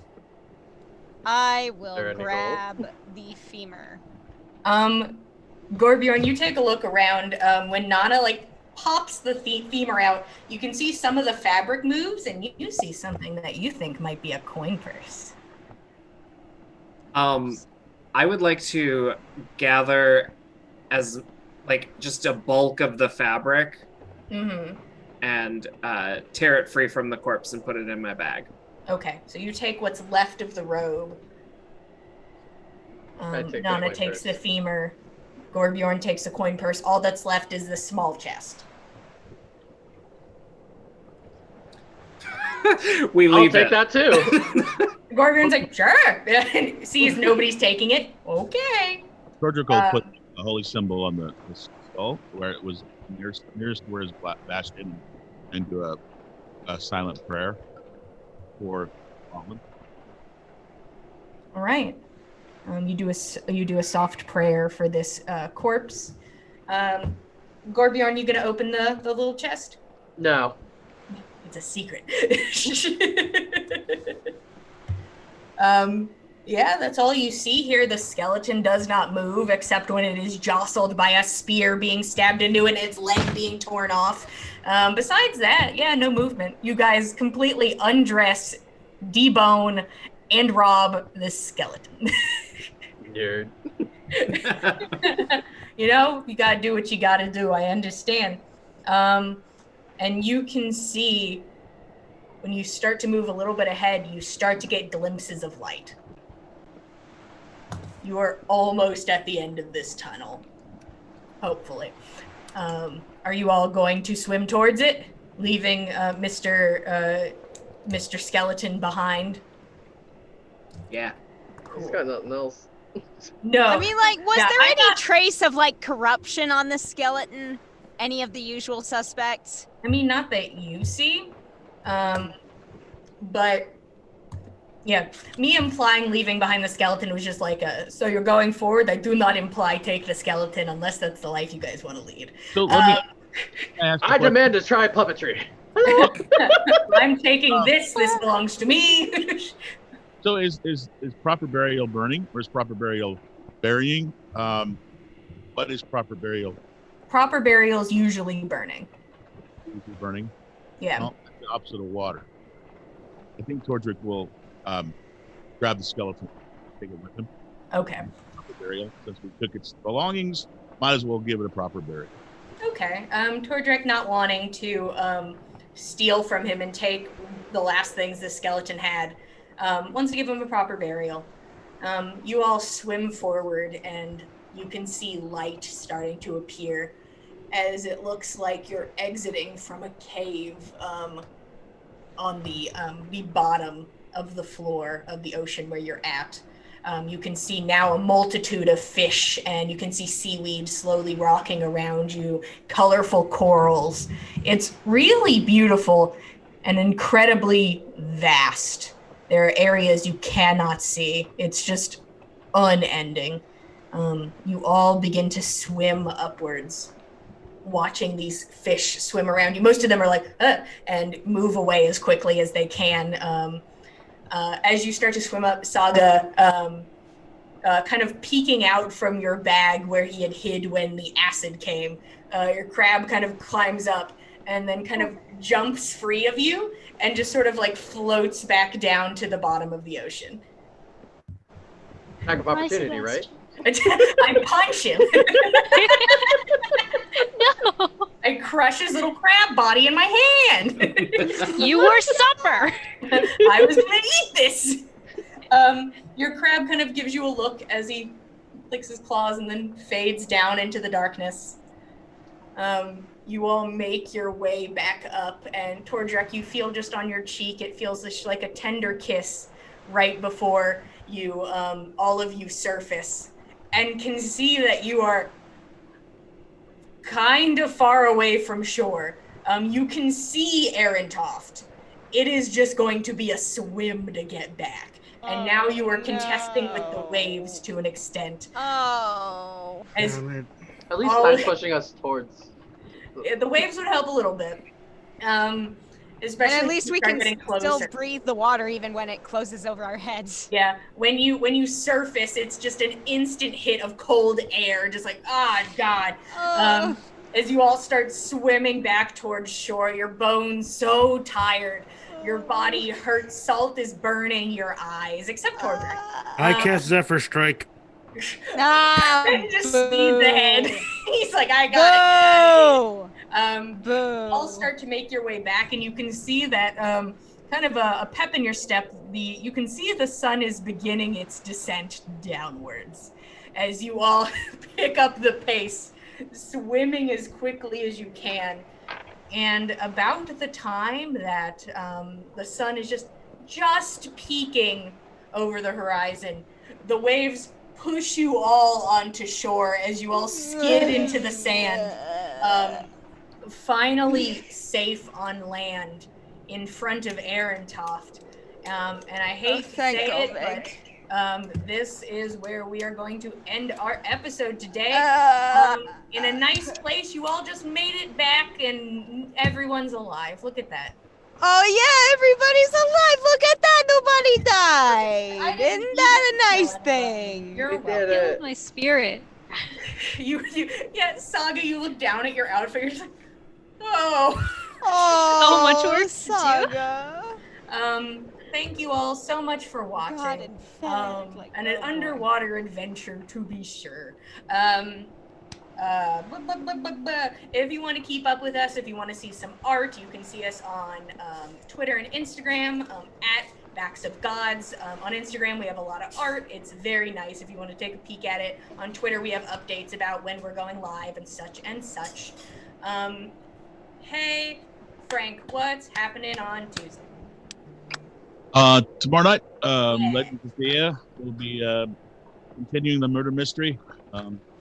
I there will any gold? grab the femur. Gorbjorn, you take a look around. When Nana pops the femur out, you can see some of the fabric moves, and you see something that you think might be a coin purse. I would like to gather as just a bulk of the fabric and tear it free from the corpse and put it in my bag. Okay, so you take what's left of the robe. Nana takes the femur. Gorbjorn takes the coin purse. All that's left is the small chest. We leave I'll take that too. Gorbjorn's like, sure. Sees nobody's taking it. Okay. Tordrekt will put a holy symbol on the skull where it was nearest where his bashed in, and do a silent prayer for Almond. All right. You do a soft prayer for this corpse. Gorbjorn, you gonna open the little chest? No. It's a secret. Yeah, that's all you see here. The skeleton does not move except when it is jostled by a spear being stabbed into it and its leg being torn off. Besides that, yeah, no movement. You guys completely undress, debone, and rob this skeleton. Nerd. You know, you gotta do what you gotta do. I understand. And you can see when you start to move a little bit ahead, you start to get glimpses of light. You are almost at the end of this tunnel, hopefully. Are you all going to swim towards it, leaving Mr. Skeleton behind? Yeah. He's got nothing else. No. I mean, was Yeah, there any trace of corruption on the skeleton? Any of the usual suspects? I mean, not that you see, but yeah, me implying leaving behind the skeleton was just so you're going forward. I do not imply take the skeleton unless that's the life you guys want to lead. So let me ask I demand to try puppetry. I'm taking this. This belongs to me. So is proper burial burning, or is proper burial burying? What is proper burial? Proper burial is usually burning. Usually burning? Yeah. Well, that's the opposite of water. I think Tordrekt will grab the skeleton, take it with him. Okay. Proper burial. Since we took its belongings, might as well give it a proper burial. Okay. Tordrekt, not wanting to steal from him and take the last things the skeleton had, wants to give him a proper burial. You all swim forward, and you can see light starting to appear as it looks like you're exiting from a cave on the bottom of the floor of the ocean where you're at. You can see now a multitude of fish, and you can see seaweed slowly rocking around you, colorful corals. It's really beautiful and incredibly vast. There are areas you cannot see. It's just unending. You all begin to swim upwards, watching these fish swim around you. Most of them are and move away as quickly as they can. As you start to swim up, Saga, kind of peeking out from your bag where he had hid when the acid came, your crab kind of climbs up and then kind of jumps free of you and just sort of floats back down to the bottom of the ocean. Attack of opportunity, right? I punch him. No, I crush his little crab body in my hand. you were supper. I was gonna eat this. Your crab kind of gives you a look as he licks his claws and then fades down into the darkness. You all make your way back up, and Tordrekt, you feel just on your cheek, it feels like a tender kiss right before you all of you surface and can see that you are kind of far away from shore. You can see Aarontoft. It is just going to be a swim to get back. And now you are contesting with the waves to an extent. Oh. As Damn it. At least all- I'm pushing us towards. the waves would help a little bit. Especially And at if least you we start can getting still closer. breathe the water even when it closes over our heads. Yeah, when you surface, it's just an instant hit of cold air, just like, God. As you all start swimming back towards shore, your bones so tired, your body hurts, salt is burning your eyes, except Tordrekt. I cast Zephyr Strike. Ben just speeds ahead. He's like, I got it. Boo! You all start to make your way back, and you can see that kind of a pep in your step. You can see the sun is beginning its descent downwards as you all pick up the pace, swimming as quickly as you can. And about the time that the sun is just peeking over the horizon, the waves push you all onto shore as you all skid into the sand. Finally safe on land in front of Aarontoft. And I hate to say it, but this is where we are going to end our episode today. In a nice place, you all just made it back and everyone's alive. Look at that. Oh yeah, everybody's alive. Look at that, nobody died. Isn't that a nice thing? You're We did welcome. it. My spirit. Yeah, Saga, you look down at your outfit, you're just like, oh. Oh, much work to do. Saga. Thank you all so much for watching. God, and fed, like, and an oh, boy. underwater adventure, to be sure. If you want to keep up with us, if you want to see some art, you can see us on Twitter and Instagram at Backs of Gods. On Instagram, we have a lot of art. It's very nice if you want to take a peek at it. On Twitter, we have updates about when we're going live and such and such. Hey, Frank, what's happening on Tuesday? Tomorrow night, Legends of the Air will be continuing the murder mystery.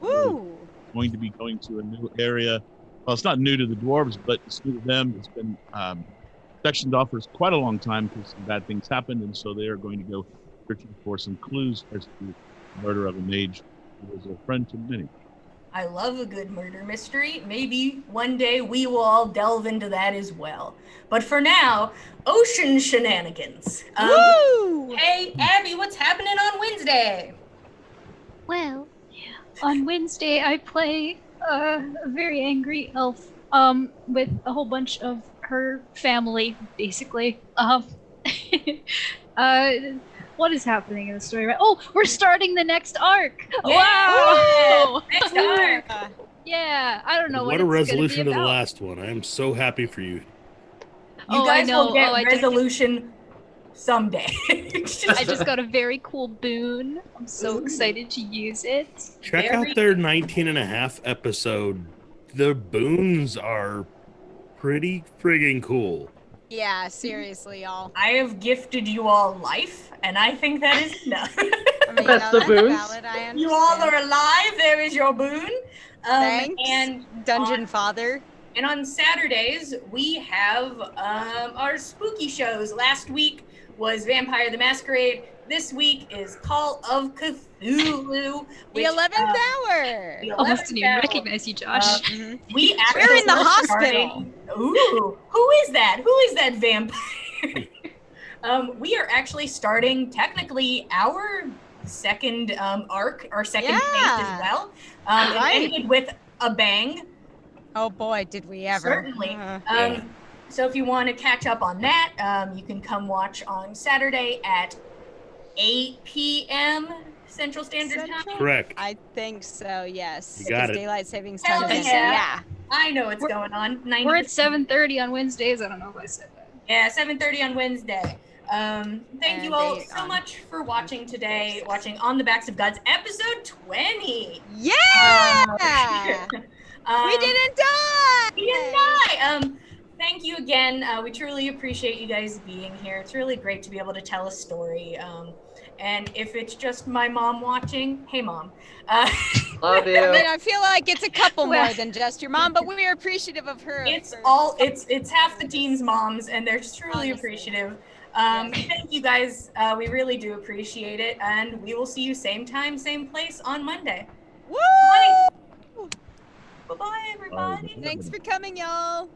Woo! Going to be going to a new area. Well, it's not new to the dwarves, but it's new to them. It's been sectioned off for quite a long time because some bad things happened, and so they are going to go searching for some clues as to the murder of a mage who was a friend to many. I love a good murder mystery. Maybe one day we will all delve into that as well. But for now, ocean shenanigans. Woo! Hey, Abby, what's happening on Wednesday? Well, on Wednesday I play a very angry elf with a whole bunch of her family, basically. What is happening in the story? Oh, we're starting the next arc. Yeah! Wow! Next arc! Yeah, I don't know What what a it's gonna resolution be to the about. last one. I am so happy for you. You guys I know. will get I resolution someday. I just got a very cool boon. I'm so excited to use it. Check out their 19 and a half episode. The boons are pretty friggin' cool. Yeah, seriously, y'all. I have gifted you all life, and I think that is enough. I mean, That's the boons? valid, I You all understand. are alive. There is your boon. Thanks, And Dungeon Father. And on Saturdays, we have our spooky shows. Last week was Vampire the Masquerade. This week is Call of Cthulhu. The 11th hour. The Almost 11th didn't even hour. recognize you, Josh. We actually We're in the are hospital. Ooh, who is that? Who is that vampire? We are actually starting technically our second arc, our second phase as well. Right. It ended with a bang. Oh boy, did we ever. Certainly. So if you want to catch up on that, you can come watch on Saturday at 8 p.m. Central Standard Time. Correct. I think so, yes. You got Because it. Daylight Savings Hell Time is yeah. I know what's going on. 90%. We're at 7:30 on Wednesdays. I don't know if I said that. Yeah, 7:30 on Wednesday. Thank you And all they so on much for watching today, watching On the Backs of Gods, episode 20. Yeah! We didn't die! We didn't die! Thank you again. We truly appreciate you guys being here. It's really great to be able to tell a story. And if it's just my mom watching, hey mom. Love I you. mean, I feel like it's a couple Well- more than just your mom, but we're appreciative of her. It's for all stopping it's half the all this. teens moms, and they're truly Honestly. appreciative. Yes. Thank you guys. We really do appreciate it, and we will see you same time, same place on Monday. Woo! Bye bye, everybody. Thanks for coming, y'all.